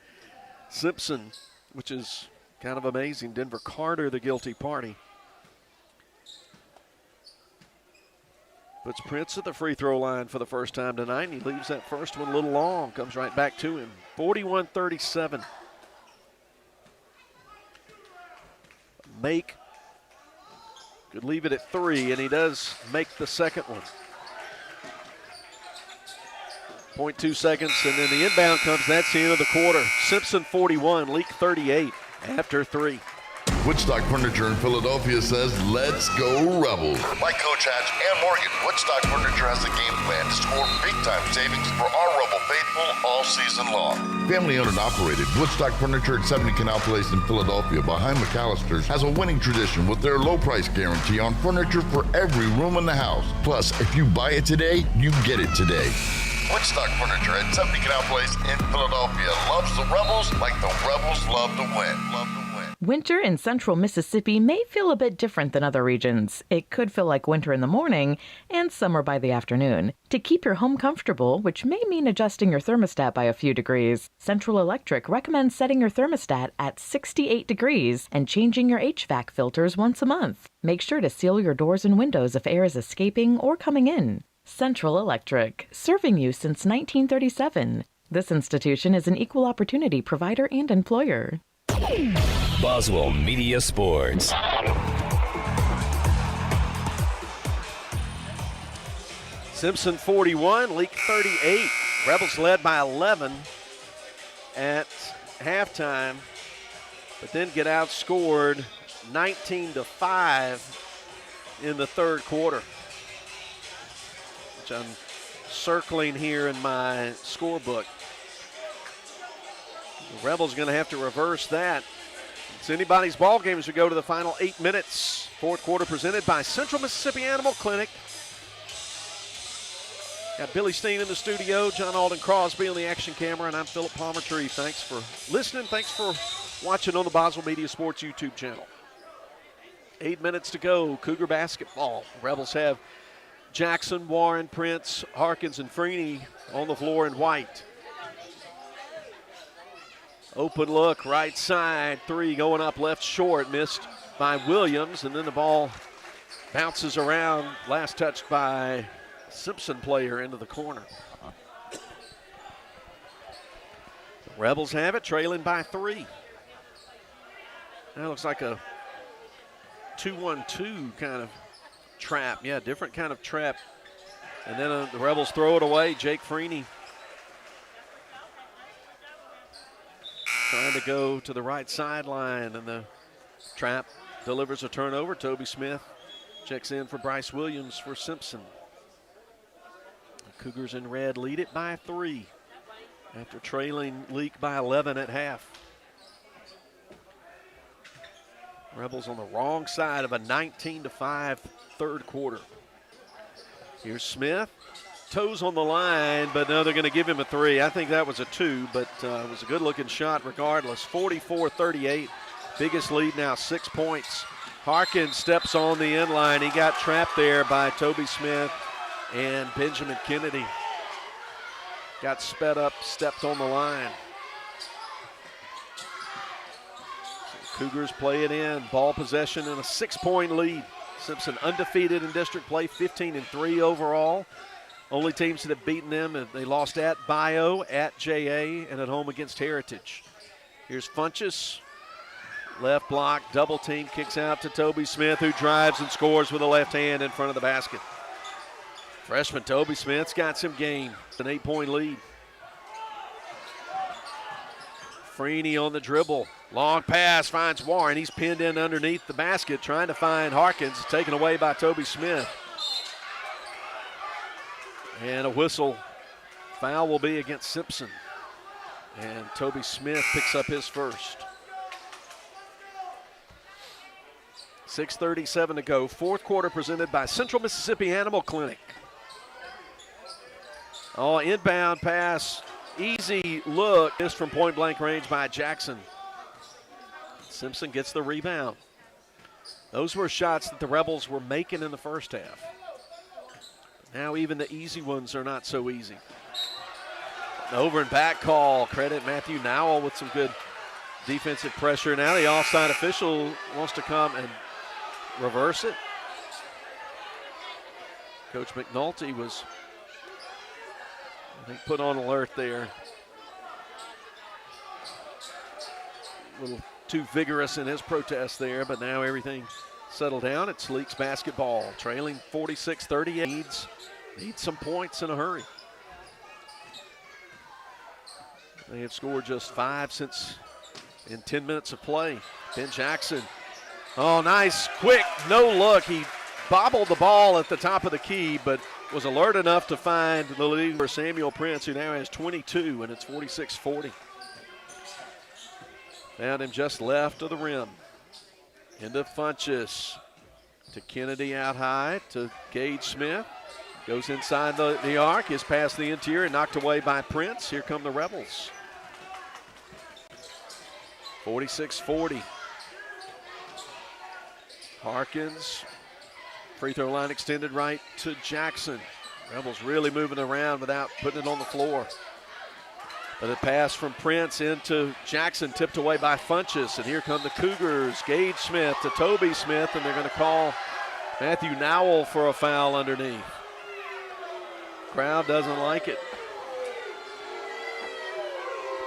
Simpson, which is kind of amazing. Denver Carter, the guilty party. Puts Prince at the free throw line for the first time tonight. He leaves that first one a little long. Comes right back to him. 41-37. Make could leave it at 3, and he does make the second one. 0.2 seconds, and then the inbound comes. That's the end of the quarter. Simpson 41, Leake 38 after 3. Woodstock Furniture in Philadelphia says, let's go Rebels. Like Coach Hatch and Morgan, Woodstock Furniture has a game plan to score big-time savings for our Rebel faithful all season long. Family-owned and operated, Woodstock Furniture at 70 Canal Place in Philadelphia behind McAllister's has a winning tradition with their low price guarantee on furniture for every room in the house. Plus, if you buy it today, you get it today. Woodstock Furniture at 70 Canal Place in Philadelphia loves the Rebels like the Rebels love to win. Winter in central Mississippi may feel a bit different than other regions. It could feel like winter in the morning and summer by the afternoon. To keep your home comfortable, which may mean adjusting your thermostat by a few degrees, Central Electric recommends setting your thermostat at 68 degrees and changing your HVAC filters once a month. Make sure to seal your doors and windows if air is escaping or coming in. Central Electric, serving you since 1937. This institution is an equal opportunity provider and employer. Boswell Media Sports. Simpson 41, Leake 38. Rebels led by 11 at halftime, but then get outscored 19-5 in the third quarter, which I'm circling here in my scorebook. The Rebels going to have to reverse that. It's anybody's ball game as we go to the final 8 minutes. Fourth quarter presented by Central Mississippi Animal Clinic. Got Billy Steen in the studio, John Alden Crosby on the action camera, and I'm Philip Palmer-Tree. Thanks for listening. Thanks for watching on the Boswell Media Sports YouTube channel. 8 minutes to go. Cougar basketball. Rebels have Jackson, Warren, Prince, Harkins, and Freeney on the floor in white. Open look, right side, 3 going up left short, missed by Williams, and then the ball bounces around, last touched by Simpson player into the corner. The Rebels have it, trailing by 3. That looks like a 2-1-2 kind of trap. Yeah, different kind of trap. And then the Rebels throw it away. Jake Freeney trying to go to the right sideline, and the trap delivers a turnover. Toby Smith checks in for Bryce Williams for Simpson. The Cougars in red lead it by 3 after trailing Leake by 11 at half. Rebels on the wrong side of a 19-5 third quarter. Here's Smith. Toes on the line, but no, they're going to give him a 3. I think that was a 2, but it was a good-looking shot regardless. 44-38, biggest lead now, 6 points. Harkins steps on the end line. He got trapped there by Toby Smith and Benjamin Kennedy. Got sped up, stepped on the line. So Cougars play it in. Ball possession and a 6-point lead. Simpson undefeated in district play, 15-3 overall. Only teams that have beaten them, they lost at Bio, at JA, and at home against Heritage. Here's Funchess. Left block, double team, kicks out to Toby Smith, who drives and scores with a left hand in front of the basket. Freshman Toby Smith's got some game. It's an 8-point lead. Freeney on the dribble. Long pass finds Warren. He's pinned in underneath the basket, trying to find Harkins, taken away by Toby Smith. And a whistle. Foul will be against Simpson. And Toby Smith picks up his first. 6:37 to go. Fourth quarter presented by Central Mississippi Animal Clinic. Oh, inbound pass. Easy look. Missed from point blank range by Jackson. Simpson gets the rebound. Those were shots that the Rebels were making in the first half. Now even the easy ones are not so easy. Over and back call. Credit Matthew Nowell with some good defensive pressure. Now the offside official wants to come and reverse it. Coach McNulty was, I think, put on alert there. A little too vigorous in his protest there, but now everything settled down. It's Leake's basketball, trailing 46-38. Needs some points in a hurry. They have scored just 5 since in 10 minutes of play. Ben Jackson, oh, nice, quick, no look. He bobbled the ball at the top of the key, but was alert enough to find the lead for Samuel Prince, who now has 22, and it's 46-40. Found him just left of the rim. Into Funchess, to Kennedy out high, to Gage Smith. Goes inside the arc, is past the interior, knocked away by Prince. Here come the Rebels. 46-40. Harkins, free throw line extended right to Jackson. Rebels really moving around without putting it on the floor. But a pass from Prince into Jackson, tipped away by Funchess. And here come the Cougars. Gage Smith to Toby Smith, and they're going to call Matthew Nowell for a foul underneath. Crowd doesn't like it.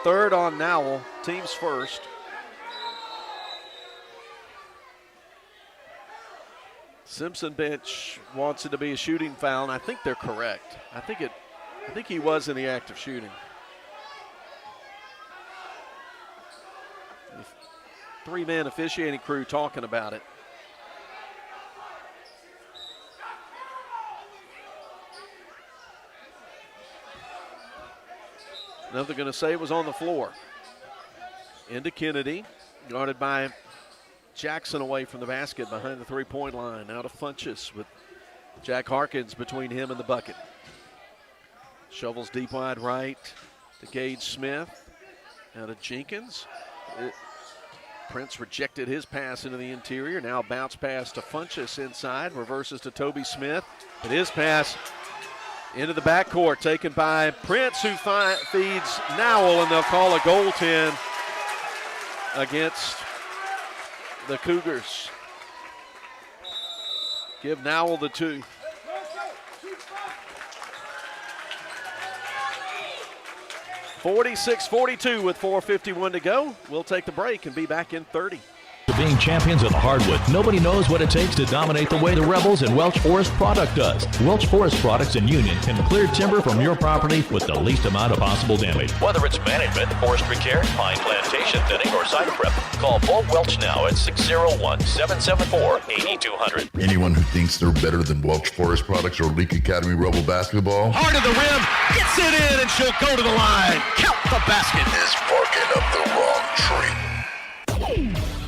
Third on Nowell, team's first. Simpson bench wants it to be a shooting foul, and I think they're correct. I think he was in the act of shooting. The three-man officiating crew talking about it. Now they're going to say it was on the floor. Into Kennedy, guarded by Jackson away from the basket behind the three-point line. Now to Funchess with Jack Harkins between him and the bucket. Shovels deep wide right to Gage Smith. Now to Jenkins. Prince rejected his pass into the interior. Now bounce pass to Funchess inside. Reverses to Toby Smith. But his pass into the backcourt taken by Prince, who feeds Nowell, and they'll call a goaltend against the Cougars. Give Nowell the 2. (46-42) with 4:51 to go. We'll take the break and be back in 30. Being champions of the hardwood, nobody knows what it takes to dominate the way the Rebels and Welch Forest Product does. Welch Forest Products in Union can clear timber from your property with the least amount of possible damage. Whether it's management, forestry care, pine plantation thinning, or site prep, call Paul Welch now at 601-774-8200. Anyone who thinks they're better than Welch Forest Products or Leake Academy Rebel basketball, Heart of the rim, gets it in, and she'll go to the line. Count the basket. is barking up the wrong tree.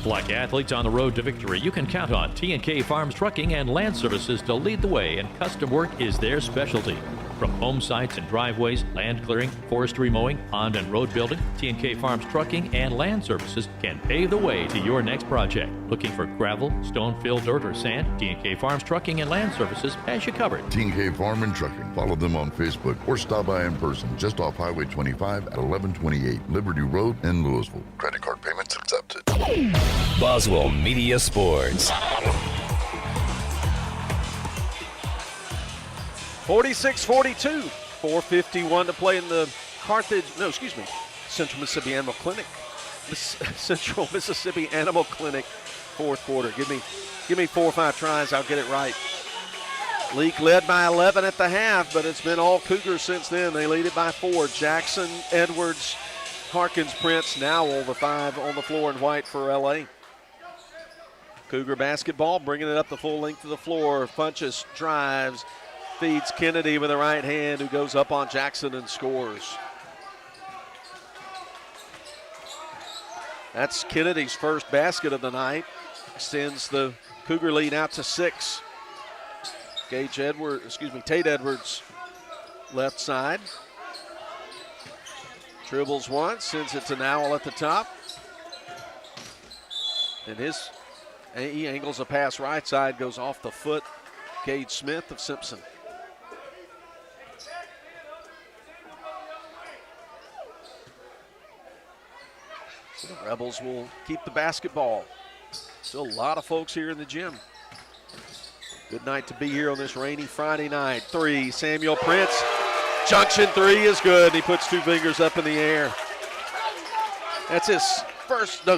Like athletes on the road to victory, you can count on T&K Farms Trucking and Land Services to lead the way, and custom work is their specialty. From home sites and driveways, land clearing, forestry mowing, pond and road building, T&K Farms Trucking and Land Services can pave the way to your next project. Looking for gravel, stone, fill, dirt, or sand? T&K Farms Trucking and Land Services has you covered. T&K Farm and Trucking. Follow them on Facebook or stop by in person just off Highway 25 at 1128 Liberty Road in Louisville. Credit card payments accepted. Boswell Media Sports. 46-42, 4:51 to play in the Central Mississippi Animal Clinic. Central Mississippi Animal Clinic fourth quarter. Give me 4 or 5 tries, I'll get it right. Leake led by 11 at the half, but it's been all Cougars since then. They lead it by 4. Jackson, Edwards, Harkins, Prince, Nowell, the 5 on the floor in white for LA. Cougar basketball, bringing it up the full length of the floor. Funchess drives, feeds Kennedy with the right hand, who goes up on Jackson and scores. That's Kennedy's first basket of the night. Extends the Cougar lead out to 6. Tate Edwards, left side. Dribbles once, sends it to Nowell at the top. And he angles a pass right side, goes off the foot. Gage Smith of Simpson. So the Rebels will keep the basketball. Still a lot of folks here in the gym. Good night to be here on this rainy Friday night. 3, Samuel Prince. Junction 3 is good. He puts 2 fingers up in the air. That's his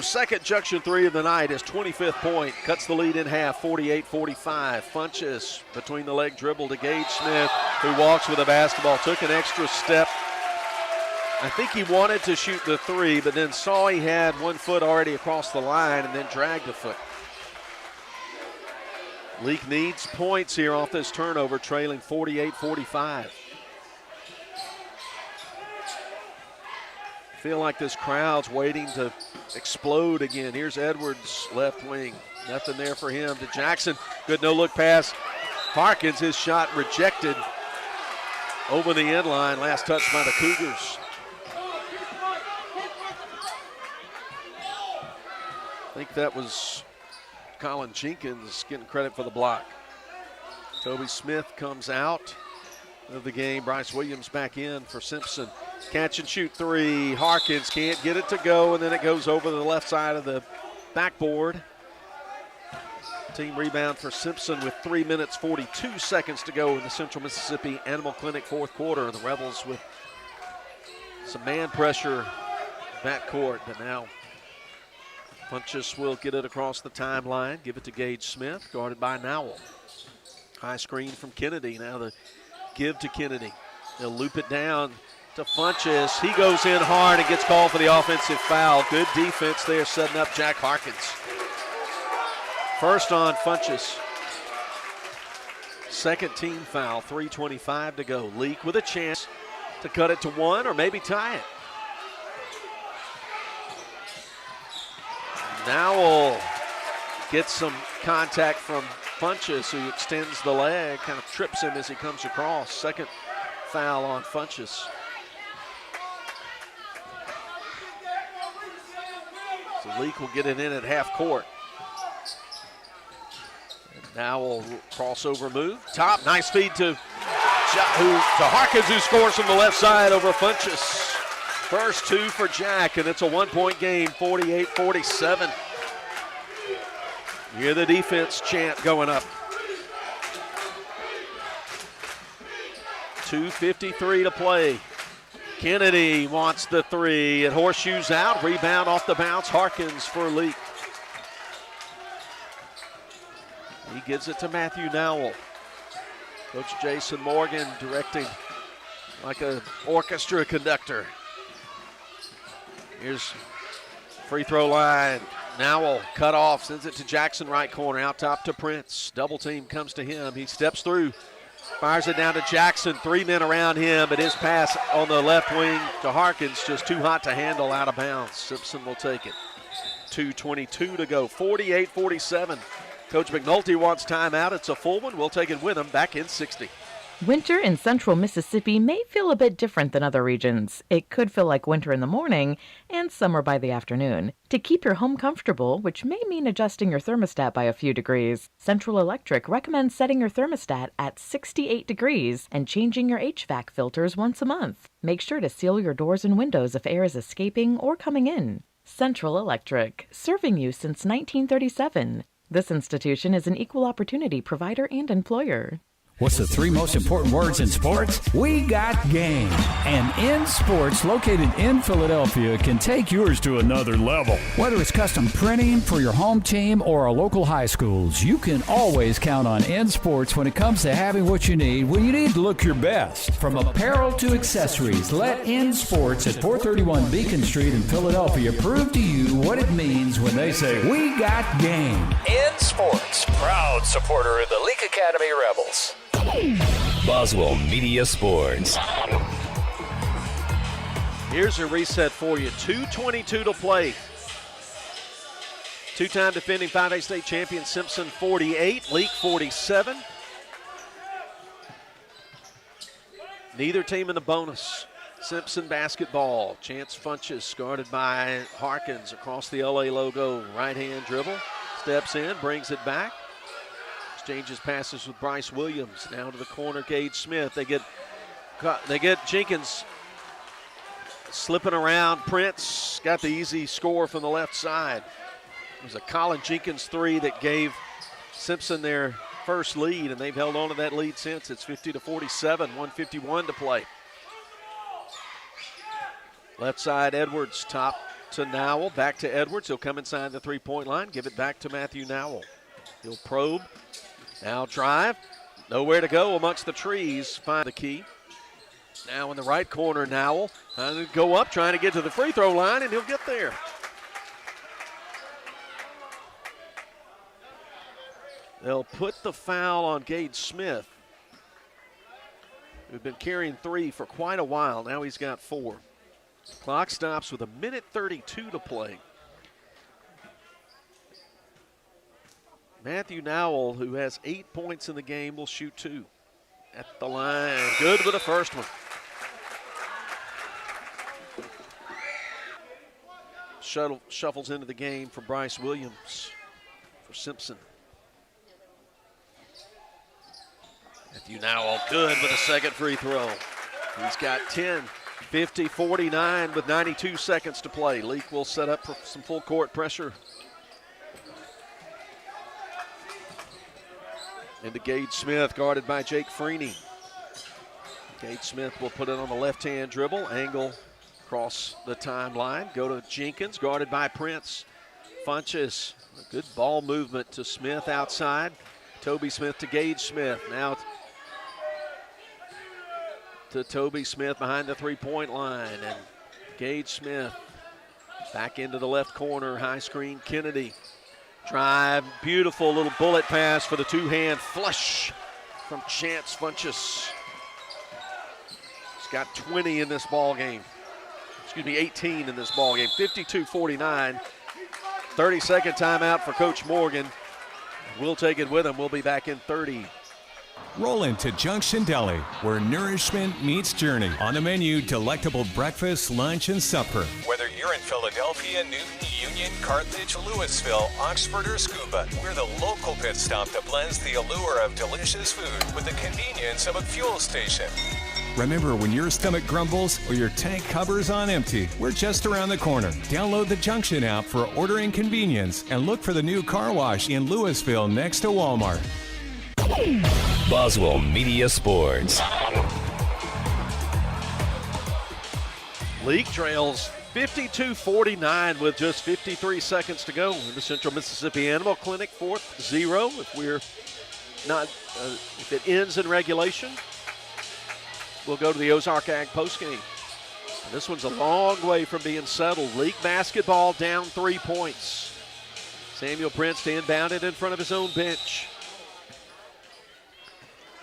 second Junction 3 of the night, his 25th point. Cuts the lead in half, 48-45. Funches between the leg dribble to Gage Smith, who walks with the basketball. Took an extra step. I think he wanted to shoot the 3, but then saw he had 1 foot already across the line and then dragged a foot. Leake needs points here off this turnover, trailing 48-45. Feel like this crowd's waiting to explode again. Here's Edwards, left wing. Nothing there for him. To Jackson, good no-look pass. Harkins, his shot rejected over the end line. Last touch by the Cougars. I think that was Colin Jenkins getting credit for the block. Toby Smith comes out of the game. Bryce Williams back in for Simpson. Catch and shoot 3. Harkins can't get it to go, and then it goes over the left side of the backboard. Team rebound for Simpson with 3 minutes, 42 seconds to go in the Central Mississippi Animal Clinic fourth quarter. The Rebels with some man pressure backcourt, but now Funches will get it across the timeline, give it to Gage Smith, guarded by Nowell. High screen from Kennedy. Now the give to Kennedy. They'll loop it down to Funches. He goes in hard and gets called for the offensive foul. Good defense there, setting up Jack Harkins. First on Funches. Second team foul, 3:25 to go. Leake with a chance to cut it to 1 or maybe tie it. Nowell gets some contact from Funches, who extends the leg, kind of trips him as he comes across. Second foul on Funches. So Leake will get it in at half court. And Nowell crossover move. Top, nice feed to Harkins, who scores from the left side over Funches. First 2 for Jack, and it's a 1-point game, 48-47. You hear the defense chant going up. 2:53 to play. Kennedy wants the 3. It horseshoes out. Rebound off the bounce. Harkins for Leake. He gives it to Matthew Nowell. Coach Jason Morgan directing like an orchestra conductor. Here's free throw line. Nowell cut off, sends it to Jackson, right corner, out top to Prince. Double team comes to him. He steps through, fires it down to Jackson. 3 men around him, but his pass on the left wing to Harkins just too hot to handle, out of bounds. Simpson will take it. 2:22 to go, 48-47. Coach McNulty wants timeout. It's a full one. We'll take it with him back in 60. Winter in central Mississippi may feel a bit different than other regions. It could feel like winter in the morning and summer by the afternoon. To keep your home comfortable, which may mean adjusting your thermostat by a few degrees, Central Electric recommends setting your thermostat at 68 degrees and changing your HVAC filters once a month. Make sure to seal your doors and windows if air is escaping or coming in. Central Electric, serving you since 1937. This institution is an equal opportunity provider and employer. What's the 3 most important words in sports? We got game. And In Sports, located in Philadelphia, can take yours to another level. Whether it's custom printing for your home team or our local high schools, you can always count on In Sports when it comes to having what you need when you need to look your best. From apparel to accessories, let In Sports at 431 Beacon Street in Philadelphia prove to you what it means when they say, we got game. In Sports, proud supporter of the Leake Academy Rebels. Boswell Media Sports. Here's a reset for you. 2:22 to play. Two-time defending 5A state champion Simpson 48, Leake 47. Neither team in the bonus. Simpson basketball. Chance Funches guarded by Harkins across the LA logo. Right-hand dribble. Steps in, brings it back. Exchanges passes with Bryce Williams. Down to the corner, Gage Smith. They get Jenkins slipping around. Prince got the easy score from the left side. It was a Colin Jenkins 3 that gave Simpson their first lead, and they've held on to that lead since. It's 50-47, 1:51 to play. Left side, Edwards, top to Nowell, back to Edwards. He'll come inside the three-point line, give it back to Matthew Nowell. He'll probe, now drive, nowhere to go amongst the trees, find the key. Now in the right corner, Nowell, trying to go up, trying to get to the free throw line, and he'll get there. They'll put the foul on Gage Smith, who's been carrying 3 for quite a while. Now he's got 4. Clock stops with 1:32 to play. Matthew Nowell, who has 8 points in the game, will shoot 2. At the line, good with the first one. Shuffles into the game for Bryce Williams for Simpson. Matthew Nowell good with a second free throw. He's got 10. 50-49 with 92 seconds to play. Leake will set up for some full court pressure. Into Gage Smith, guarded by Jake Freeney. Gage Smith will put it on the left-hand dribble, angle across the timeline. Go to Jenkins, guarded by Prince. Funches, a good ball movement to Smith outside. Toby Smith to Gage Smith. Now to Toby Smith behind the three-point line. And Gage Smith back into the left corner, high screen, Kennedy. Drive, beautiful little bullet pass for the two-hand flush from Chance Funches. He's got 20 in this ball game. 18 in this ball game. 52-49. 30-second timeout for Coach Morgan. We'll take it with him. We'll be back in 30. Roll into Junction Deli, where nourishment meets journey. On the menu, delectable breakfast, lunch, and supper. Whether you're in Philadelphia, Newton, Union, Carthage, Louisville, Oxford, or Scuba, we're the local pit stop that blends the allure of delicious food with the convenience of a fuel station. Remember, when your stomach grumbles or your tank hovers on empty, we're just around the corner. Download the Junction app for ordering convenience and look for the new car wash in Louisville next to Walmart. Boswell Media Sports. Leake trails 52-49 with just 53 seconds to go in the Central Mississippi Animal Clinic. 4th-0 if we're not, if it ends in regulation. We'll go to the Ozark Ag postgame. This one's a long way from being settled. Leake basketball down 3 points. Samuel Prince to inbound it in front of his own bench.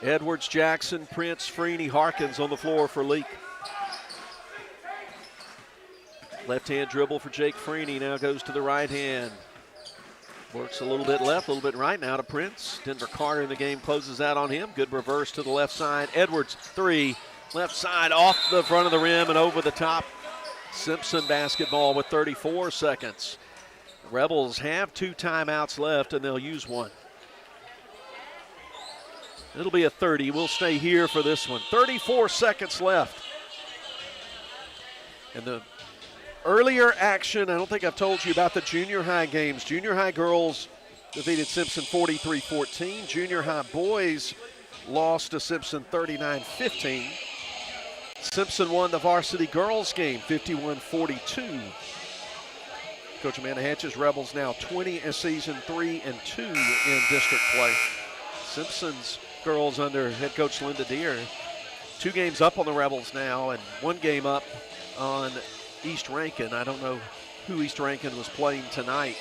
Edwards, Jackson, Prince, Freeney, Harkins on the floor for Leake. Left-hand dribble for Jake Freeney, now goes to the right hand. Works a little bit left, a little bit right, now to Prince. Denver Carter in the game closes out on him. Good reverse to the left side. Edwards, 3, left side off the front of the rim and over the top. Simpson basketball with 34 seconds. The Rebels have 2 timeouts left and they'll use one. It'll be a 30. We'll stay here for this one. 34 seconds left. And the earlier action, I don't think I've told you about the junior high games. Junior high girls defeated Simpson 43-14. Junior high boys lost to Simpson 39-15. Simpson won the varsity girls game 51-42. Coach Amanda Hatch's Rebels now 20 a season, 3-2 in district play. Simpson's girls under head coach Linda Deere, 2 games up on the Rebels now and 1 game up on East Rankin. I don't know who East Rankin was playing tonight.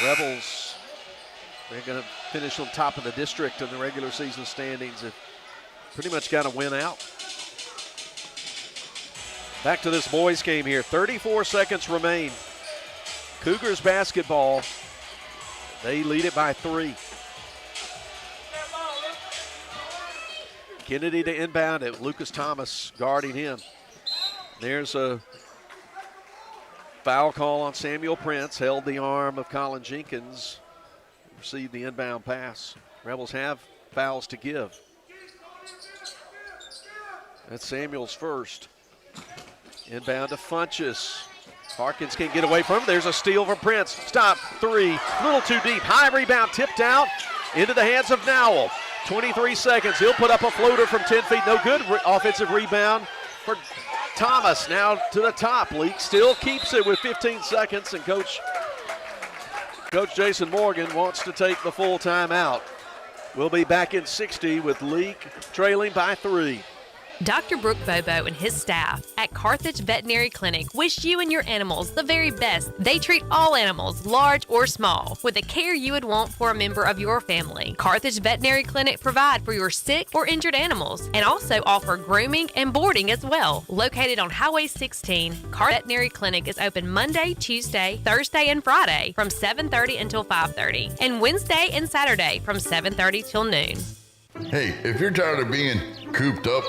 The Rebels, they're going to finish on top of the district in the regular season standings. They've pretty much got to win out. Back to this boys game here. 34 seconds remain. Cougars basketball. They lead it by 3. Kennedy to inbound it. Lucas Thomas guarding him. There's a foul call on Samuel Prince. Held the arm of Colin Jenkins. Received the inbound pass. Rebels have fouls to give. That's Samuel's first. Inbound to Funches. Harkins can't get away from it. There's a steal from Prince. Stop, 3, little too deep. High rebound, tipped out into the hands of Nowell. 23 seconds. He'll put up a floater from 10 feet. No good. Offensive rebound for Thomas. Now to the top. Leake still keeps it with 15 seconds, and Coach Jason Morgan wants to take the full timeout. We'll be back in 60 with Leake trailing by 3. Dr. Brooke Bobo and his staff at Carthage Veterinary Clinic wish you and your animals the very best. They treat all animals, large or small, with the care you would want for a member of your family. Carthage Veterinary Clinic provide for your sick or injured animals and also offer grooming and boarding as well. Located on Highway 16, Carthage Veterinary Clinic is open Monday, Tuesday, Thursday, and Friday from 7:30 until 5:30, and Wednesday and Saturday from 7:30 till noon. Hey, if you're tired of being cooped up,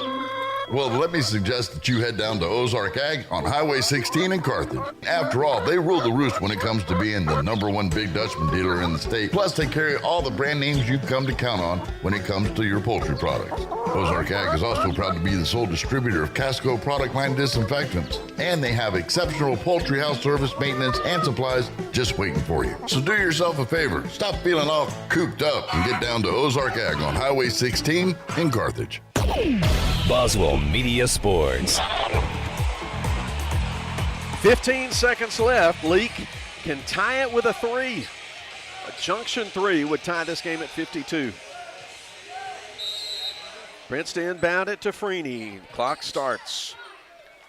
well, let me suggest that you head down to Ozark Ag on Highway 16 in Carthage. After all, they rule the roost when it comes to being the #1 Big Dutchman dealer in the state. Plus, they carry all the brand names you've come to count on when it comes to your poultry products. Ozark Ag is also proud to be the sole distributor of Casco product line disinfectants. And they have exceptional poultry house service, maintenance, and supplies just waiting for you. So do yourself a favor. Stop feeling all cooped up and get down to Ozark Ag on Highway 16 in Carthage. Boswell Media Sports. 15 seconds left. Leake can tie it with a 3. A junction 3 would tie this game at 52. Prince to inbound it to Freeney. Clock starts.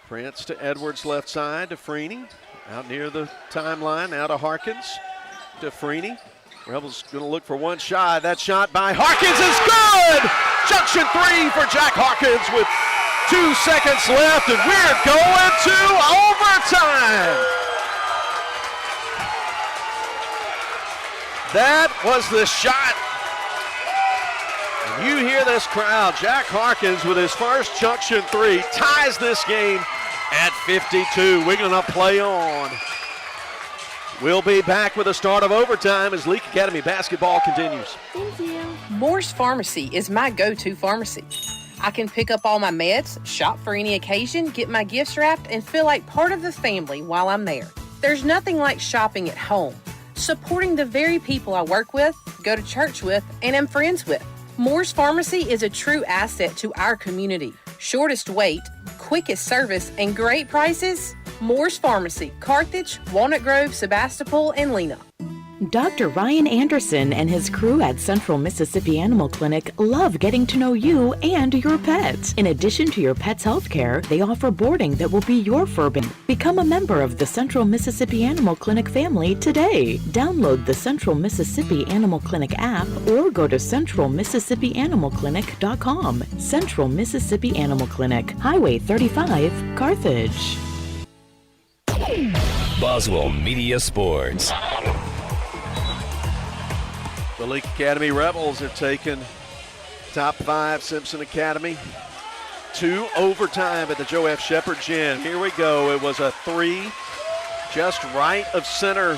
Prince to Edwards left side to Freeney. Out near the timeline. Now to Harkins. To Freeney. Rebels going to look for one shot. That shot by Harkins is good! Junction 3 for Jack Harkins with 2 seconds left, and we're going to overtime. That was the shot. And you hear this crowd. Jack Harkins with his first Junction 3 ties this game at 52. We're going to play on. We'll be back with the start of overtime as Leake Academy basketball continues. Thank you. Moore's Pharmacy is my go-to pharmacy. I can pick up all my meds, shop for any occasion, get my gifts wrapped, and feel like part of the family while I'm there. There's nothing like shopping at home, supporting the very people I work with, go to church with, and am friends with. Moore's Pharmacy is a true asset to our community. Shortest wait, quickest service, and great prices. Moore's Pharmacy, Carthage, Walnut Grove, Sebastopol, and Lena. Dr. Ryan Anderson and his crew at Central Mississippi Animal Clinic love getting to know you and your pets. In addition to your pet's health care, they offer boarding that will be your furban. Become a member of the Central Mississippi Animal Clinic family today. Download the Central Mississippi Animal Clinic app or go to centralmississippianimalclinic.com. Central Mississippi Animal Clinic, Highway 35, Carthage. Boswell Media Sports. The Leake Academy Rebels have taken top 5 Simpson Academy to overtime at the Joe F. Shepherd Gym. Here we go. It was a 3 just right of center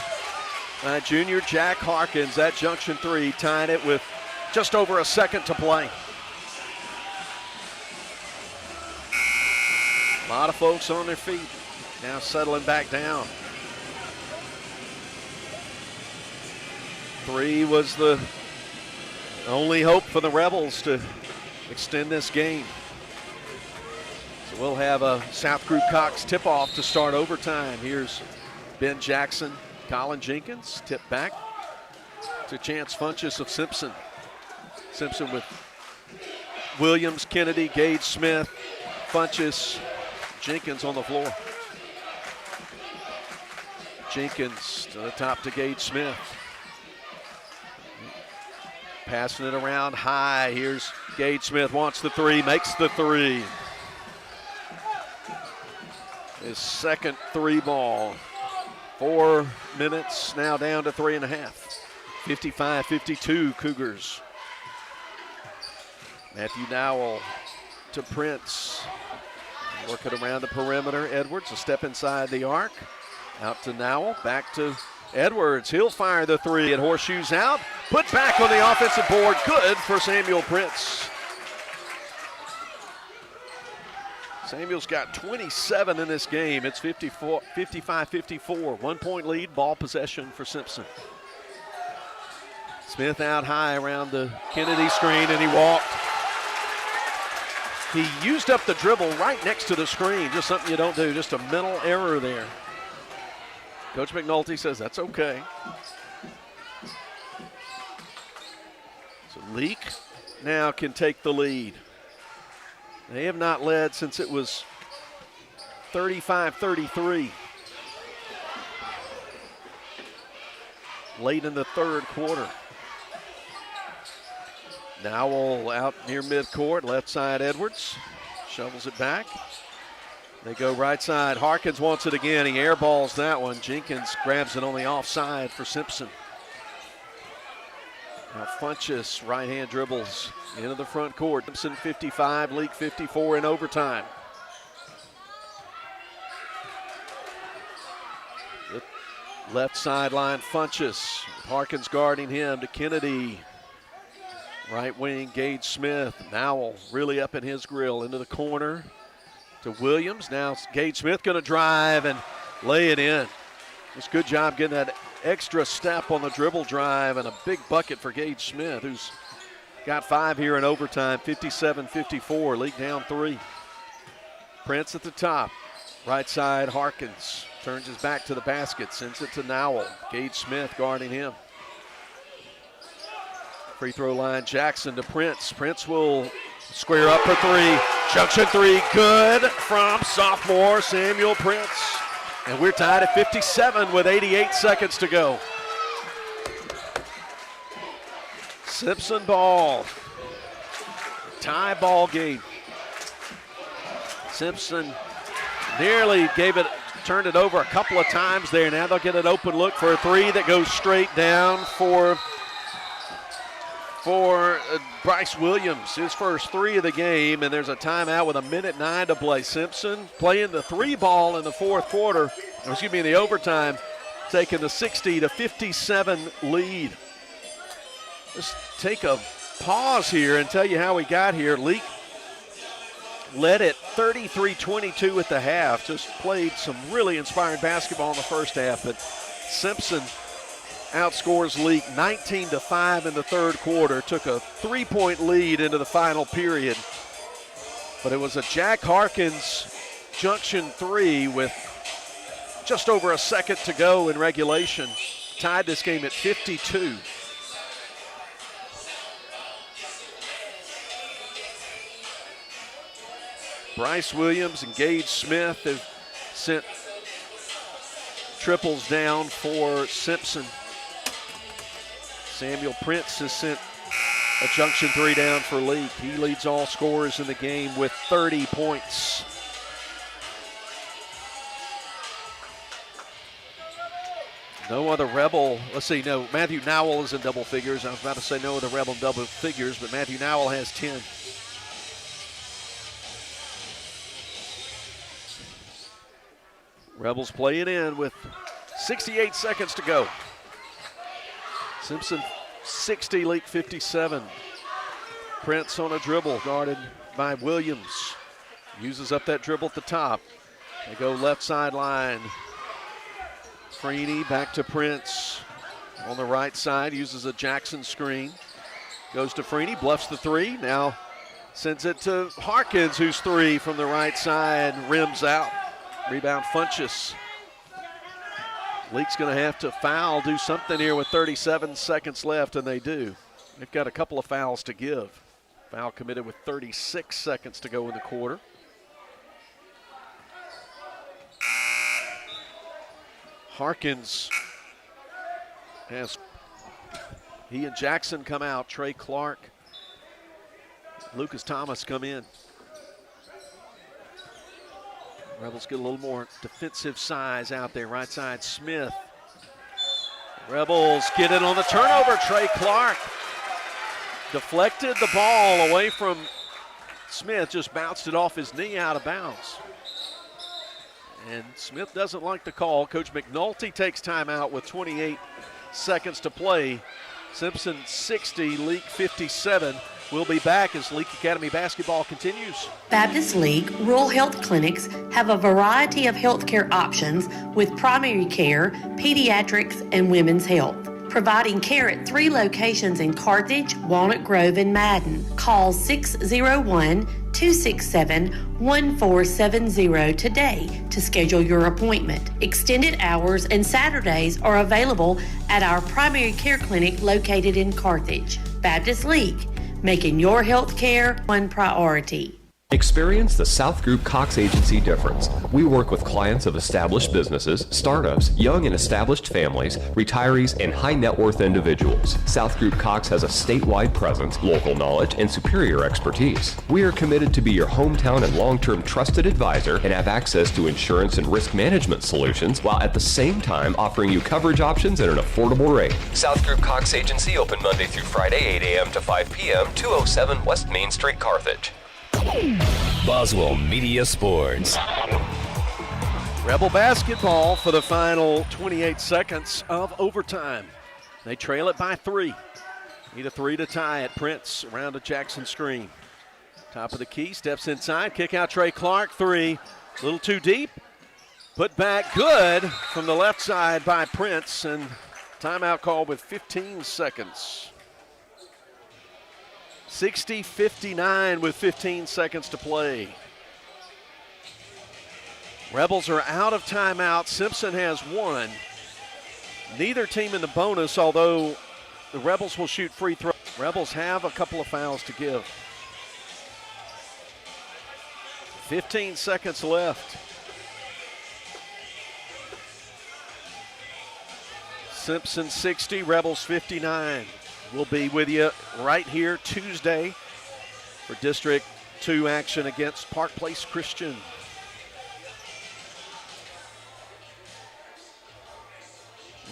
by junior Jack Harkins. That junction 3 tied it with just over a second to play. A lot of folks on their feet now settling back down. 3 was the only hope for the Rebels to extend this game. So we'll have a South Group Cox tip-off to start overtime. Here's Ben Jackson, Colin Jenkins, tip back to Chance Funchess of Simpson. Simpson with Williams, Kennedy, Gage Smith, Funchess, Jenkins on the floor. Jenkins to the top to Gage Smith. Passing it around high. Here's Gage Smith, wants the 3, makes the 3. His second 3 ball. 4 minutes now down to 3.5. 55-52 Cougars. Matthew Nowell to Prince. Working around the perimeter. Edwards a step inside the arc. Out to Nowell, back to Edwards. He'll fire the 3 and horseshoes out. Put back on the offensive board. Good for Samuel Prince. Samuel's got 27 in this game. It's 55-54. 1 point lead, ball possession for Simpson. Smith out high around the Kennedy screen, and he walked. He used up the dribble right next to the screen, just something you don't do, just a mental error there. Coach McNulty says that's okay. So Leake now can take the lead. They have not led since it was 35-33. Late in the third quarter. Nowell out near midcourt, left side Edwards. Shovels it back. They go right side. Harkins wants it again. He airballs that one. Jenkins grabs it on the offside for Simpson. Now Funchess, right-hand dribbles into the front court. Simpson 55, Leake 54 in overtime. The left sideline, Funchess. Harkins guarding him to Kennedy. Right wing, Gage Smith. Nowell really up in his grill into the corner to Williams. Now Gage Smith going to drive and lay it in. It's a good job getting that extra step on the dribble drive, and a big bucket for Gage Smith, who's got 5 here in overtime. 57-54, Leake down 3. Prince at the top. Right side, Harkins turns his back to the basket, sends it to Nowell. Gage Smith guarding him. Free throw line, Jackson to Prince. Prince will square up for 3. Junction 3, good from sophomore Samuel Prince. And we're tied at 57 with 88 seconds to go. Simpson ball. Tie ball game. Simpson nearly turned it over a couple of times there. Now they'll get an open look for a 3 that goes straight down for Bryce Williams, his first 3 of the game, and there's a timeout with 1:09 to play. Simpson playing the 3 ball in the fourth quarter, in the overtime, taking the 60-57 lead. Let's take a pause here and tell you how we got here. Leake led at 33-22 at the half, just played some really inspiring basketball in the first half, but Simpson outscores Leake 19-5 in the third quarter, took a 3-point lead into the final period. But it was a Jack Harkins junction 3 with just over a second to go in regulation. Tied this game at 52. Bryce Williams and Gage Smith have sent triples down for Simpson. Samuel Prince has sent a junction 3 down for Leake. He leads all scorers in the game with 30 points. No other Rebel. Matthew Nowell is in double figures. I was about to say no other Rebel in double figures, but Matthew Nowell has 10. Rebels play it in with 68 seconds to go. Simpson 60, Leake 57. Prince on a dribble, guarded by Williams. Uses up that dribble at the top. They go left sideline. Freeney back to Prince. On the right side, uses a Jackson screen. Goes to Freeney, bluffs the 3. Now sends it to Harkins, who's 3 from the right side, rims out. Rebound Funchess. Leake's going to have to foul, do something here with 37 seconds left, and they do. They've got a couple of fouls to give. Foul committed with 36 seconds to go in the quarter. Harkins he and Jackson come out. Trey Clark, Lucas Thomas come in. Rebels get a little more defensive size out there. Right side, Smith. Rebels get in on the turnover. Trey Clark deflected the ball away from Smith, just bounced it off his knee out of bounds. And Smith doesn't like the call. Coach McNulty takes timeout with 28 seconds to play. Simpson 60, Leake 57. We'll be back as Leake Academy basketball continues. Baptist League Rural Health Clinics have a variety of healthcare options with primary care, pediatrics, and women's health. Providing care at 3 locations in Carthage, Walnut Grove, and Madden. Call 601-267-1470 today to schedule your appointment. Extended hours and Saturdays are available at our primary care clinic located in Carthage. Baptist League, making your health care one priority. Experience the South Group Cox Agency difference. We work with clients of established businesses, startups, young and established families, retirees, and high net worth individuals. South Group Cox has a statewide presence, local knowledge, and superior expertise. We are committed to be your hometown and long-term trusted advisor and have access to insurance and risk management solutions while at the same time offering you coverage options at an affordable rate. South Group Cox Agency open Monday through Friday, 8 a.m. to 5 p.m., 207 West Main Street, Carthage. Boswell Media Sports. Rebel basketball for the final 28 seconds of overtime. They trail it by 3. Need a 3 to tie it. Prince around a Jackson screen. Top of the key, steps inside, kick out Trey Clark, 3. A little too deep. Put back good from the left side by Prince, and timeout call with 15 seconds. 60-59 with 15 seconds to play. Rebels are out of timeout. Simpson has 1. Neither team in the bonus, although the Rebels will shoot free throws. Rebels have a couple of fouls to give. 15 seconds left. Simpson 60, Rebels 59. We'll be with you right here Tuesday for District 2 action against Park Place Christian.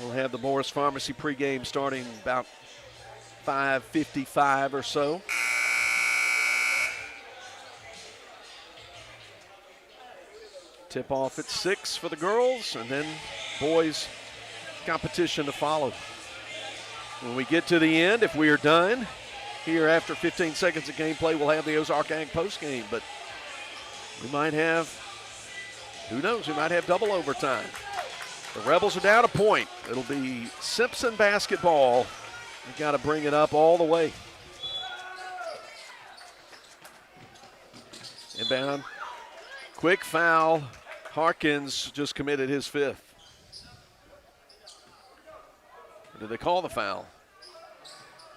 We'll have the Morris Pharmacy pregame starting about 5:55 or so. Tip off at 6 for the girls, and then boys competition to follow. When we get to the end, if we are done here after 15 seconds of gameplay, we'll have the Ozark Ag postgame. But we might have, who knows, we might have double overtime. The Rebels are down a point. It'll be Simpson basketball. We've got to bring it up all the way. Inbound. Quick foul. Harkins just committed his 5th. Did they call the foul?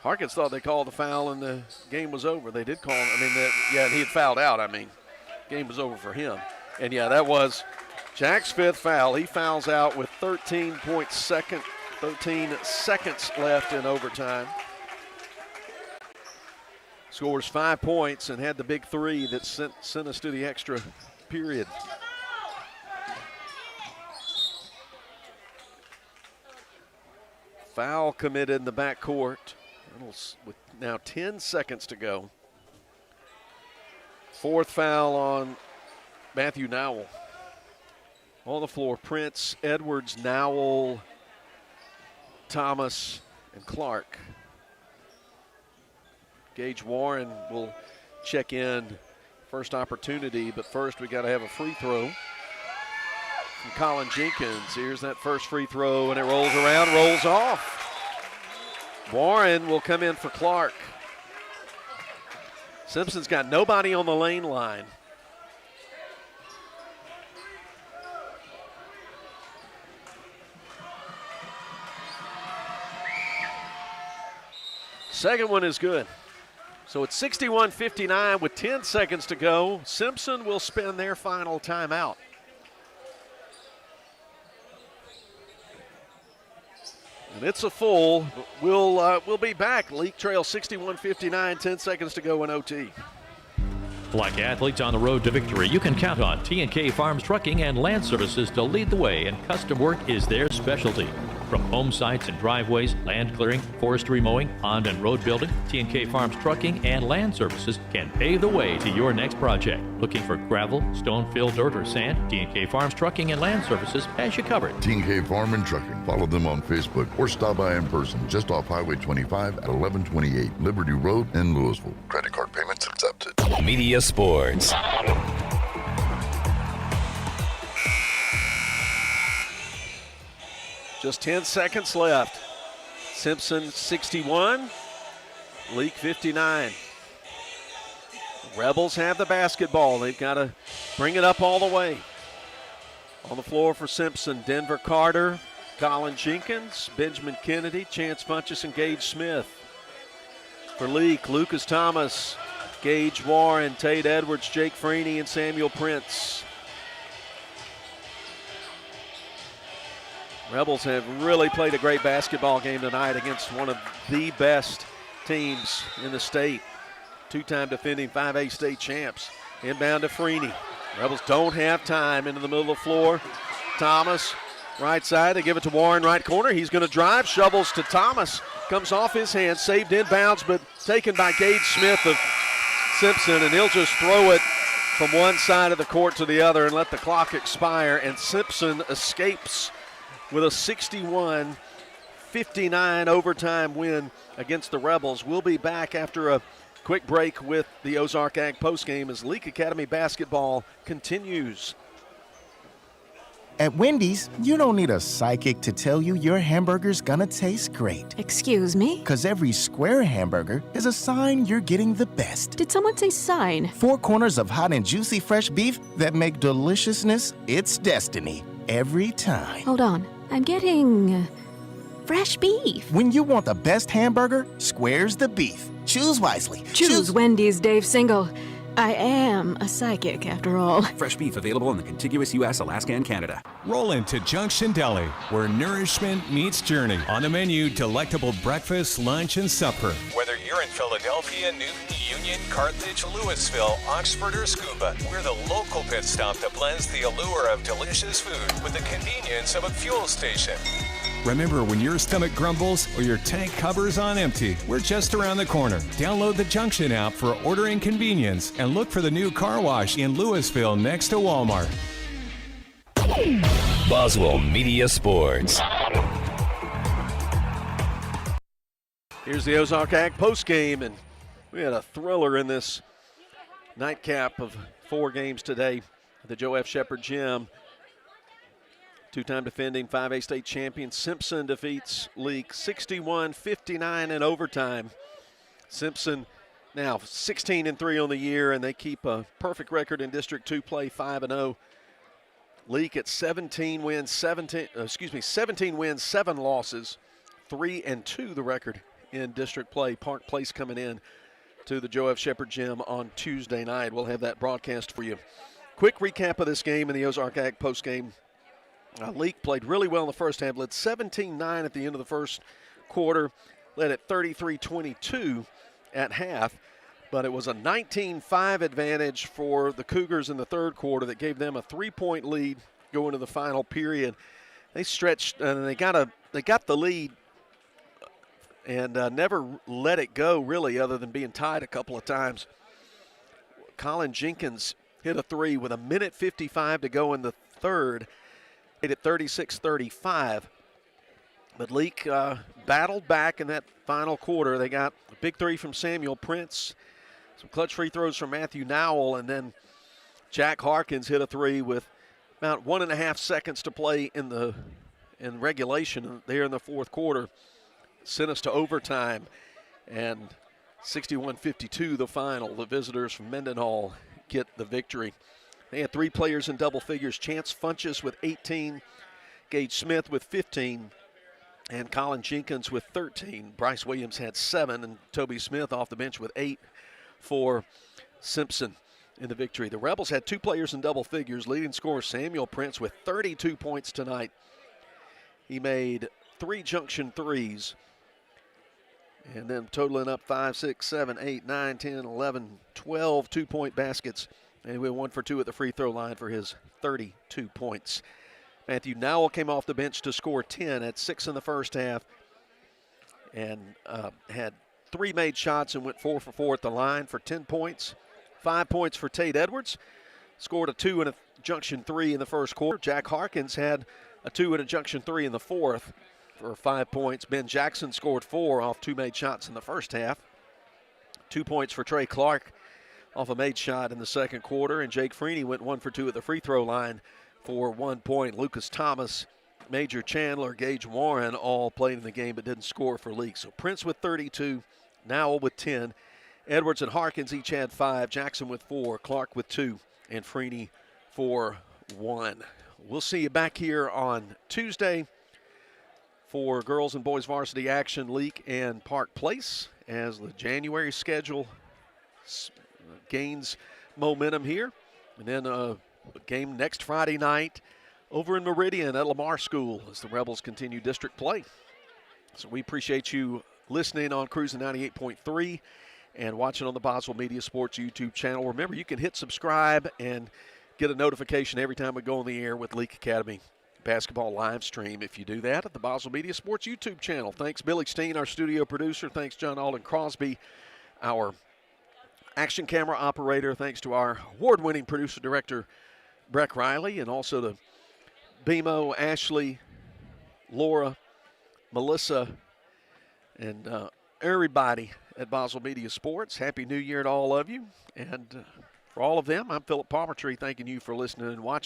Harkins thought they called the foul and the game was over. They did call him. And he had fouled out. Game was over for him. And that was Jack's 5th foul. He fouls out with 13 seconds left in overtime. Scores 5 points and had the big 3 that sent us to the extra period. Foul committed in the backcourt. Reynolds with now 10 seconds to go. 4th foul on Matthew Nowell. On the floor, Prince, Edwards, Nowell, Thomas, and Clark. Gage Warren will check in first opportunity, but first we got to have a free throw from Colin Jenkins. Here's that first free throw, and it rolls around, rolls off. Warren will come in for Clark. Simpson's got nobody on the lane line. Second one is good. So it's 61-59 with 10 seconds to go. Simpson will spend their final timeout. And it's a full. We'll be back. Leake trail 61-59, 10 seconds to go in OT. Like athletes on the road to victory, you can count on T&K Farms Trucking and Land Services to lead the way, and custom work is their specialty. From home sites and driveways, land clearing, forestry mowing, pond and road building, T&K Farms Trucking and Land Services can pave the way to your next project. Looking for gravel, stone, fill, dirt, or sand? T&K Farms Trucking and Land Services has you covered. T&K Farm and Trucking. Follow them on Facebook or stop by in person just off Highway 25 at 1128 Liberty Road in Louisville. Credit card payments accepted. Media Sports. Just 10 seconds left. Simpson 61, Leake 59. Rebels have the basketball. They've got to bring it up all the way. On the floor for Simpson, Denver Carter, Colin Jenkins, Benjamin Kennedy, Chance Funchess, and Gage Smith. For Leake, Lucas Thomas, Gage Warren, Tate Edwards, Jake Freeney, and Samuel Prince. Rebels have really played a great basketball game tonight against one of the best teams in the state. Two-time defending 5A state champs. Inbound to Freeney. Rebels don't have time into the middle of the floor. Thomas, right side. They give it to Warren, right corner. He's going to drive, shovels to Thomas. Comes off his hand, saved inbounds, but taken by Gage Smith of Simpson, and he'll just throw it from one side of the court to the other and let the clock expire, and Simpson escapes with a 61-59 overtime win against the Rebels. We'll be back after a quick break with the Ozark Ag postgame as Leake Academy basketball continues. At Wendy's, you don't need a psychic to tell you your hamburger's gonna taste great. Excuse me? Because every square hamburger is a sign you're getting the best. Did someone say sign? 4 corners of hot and juicy fresh beef that make deliciousness its destiny every time. Hold on. I'm getting fresh beef. When you want the best hamburger, square's the beef. Choose wisely. Choose Wendy's, Dave Single. I am a psychic, after all. Fresh beef available in the contiguous U.S., Alaska, and Canada. Roll into Junction Deli, where nourishment meets journey. On the menu, delectable breakfast, lunch, and supper. Whether you're in Philadelphia, Newton, Union, Carthage, Louisville, Oxford, or Scuba, we're the local pit stop that blends the allure of delicious food with the convenience of a fuel station. Remember, when your stomach grumbles or your tank covers on empty, we're just around the corner. Download the Junction app for ordering convenience and look for the new car wash in Louisville next to Walmart. Boswell Media Sports. Here's the Ozark Ag postgame, and we had a thriller in this nightcap of 4 games today at the Joe F. Shepherd Gym. Two-time defending 5A state champion Simpson defeats Leake 61-59 in overtime. Simpson now 16-3 on the year, and they keep a perfect record in District 2 play, 5-0. Leake at 17 wins, 7 losses, 3-2 the record in district play. Park Place coming in to the Joe F. Shepherd Gym on Tuesday night. We'll have that broadcast for you. Quick recap of this game in the Ozark Ag postgame. Leake played really well in the first half, led 17-9 at the end of the first quarter, led at 33-22 at half, but it was a 19-5 advantage for the Cougars in the third quarter that gave them a 3-point lead going to the final period. They stretched and they got the lead and never let it go really, other than being tied a couple of times. Colin Jenkins hit a 3 with 1:55 to go in the third. At 36-35, but Leake battled back in that final quarter. They got a big 3 from Samuel Prince, some clutch free throws from Matthew Nowell, and then Jack Harkins hit a 3 with about 1.5 seconds to play in regulation there in the fourth quarter. Sent us to overtime, and 61-52 the final. The visitors from Mendenhall get the victory. They had 3 players in double figures. Chance Funchess with 18, Gage Smith with 15, and Colin Jenkins with 13. Bryce Williams had 7, and Toby Smith off the bench with 8 for Simpson in the victory. The Rebels had 2 players in double figures. Leading scorer Samuel Prince with 32 points tonight. He made 3 junction threes, and then totaling up 5, 6, 7, 8, 9, 10, 11, 12 2-point baskets. And we went 1 for 2 at the free throw line for his 32 points. Matthew Nowell came off the bench to score 10 at 6 in the first half and had 3 made shots and went 4 for 4 at the line for 10 points. 5 points for Tate Edwards. Scored a 2 and a Junction 3 in the first quarter. Jack Harkins had a 2 and a Junction 3 in the fourth for 5 points. Ben Jackson scored 4 off 2 made shots in the first half. 2 points for Trey Clark off a made shot in the second quarter. And Jake Freeney went 1 for 2 at the free throw line for 1 point. Lucas Thomas, Major Chandler, Gage Warren all played in the game but didn't score for Leake. So Prince with 32, Nowell with 10. Edwards and Harkins each had 5. Jackson with 4, Clark with 2, and Freeney for 1. We'll see you back here on Tuesday for girls and boys varsity action, Leake and Park Place, as the January schedule gains momentum here. And then a game next Friday night over in Meridian at Lamar School as the Rebels continue district play. So we appreciate you listening on Cruising 98.3 and watching on the Boswell Media Sports YouTube channel. Remember, you can hit subscribe and get a notification every time we go on the air with Leake Academy basketball live stream if you do that at the Boswell Media Sports YouTube channel. Thanks, Billy Steen, our studio producer. Thanks, John Alden Crosby, our action camera operator. Thanks to our award-winning producer-director, Breck Riley, and also to BMO, Ashley, Laura, Melissa, and everybody at Boswell Media Sports. Happy New Year to all of you. And for all of them, I'm Philip Palmertree, thanking you for listening and watching.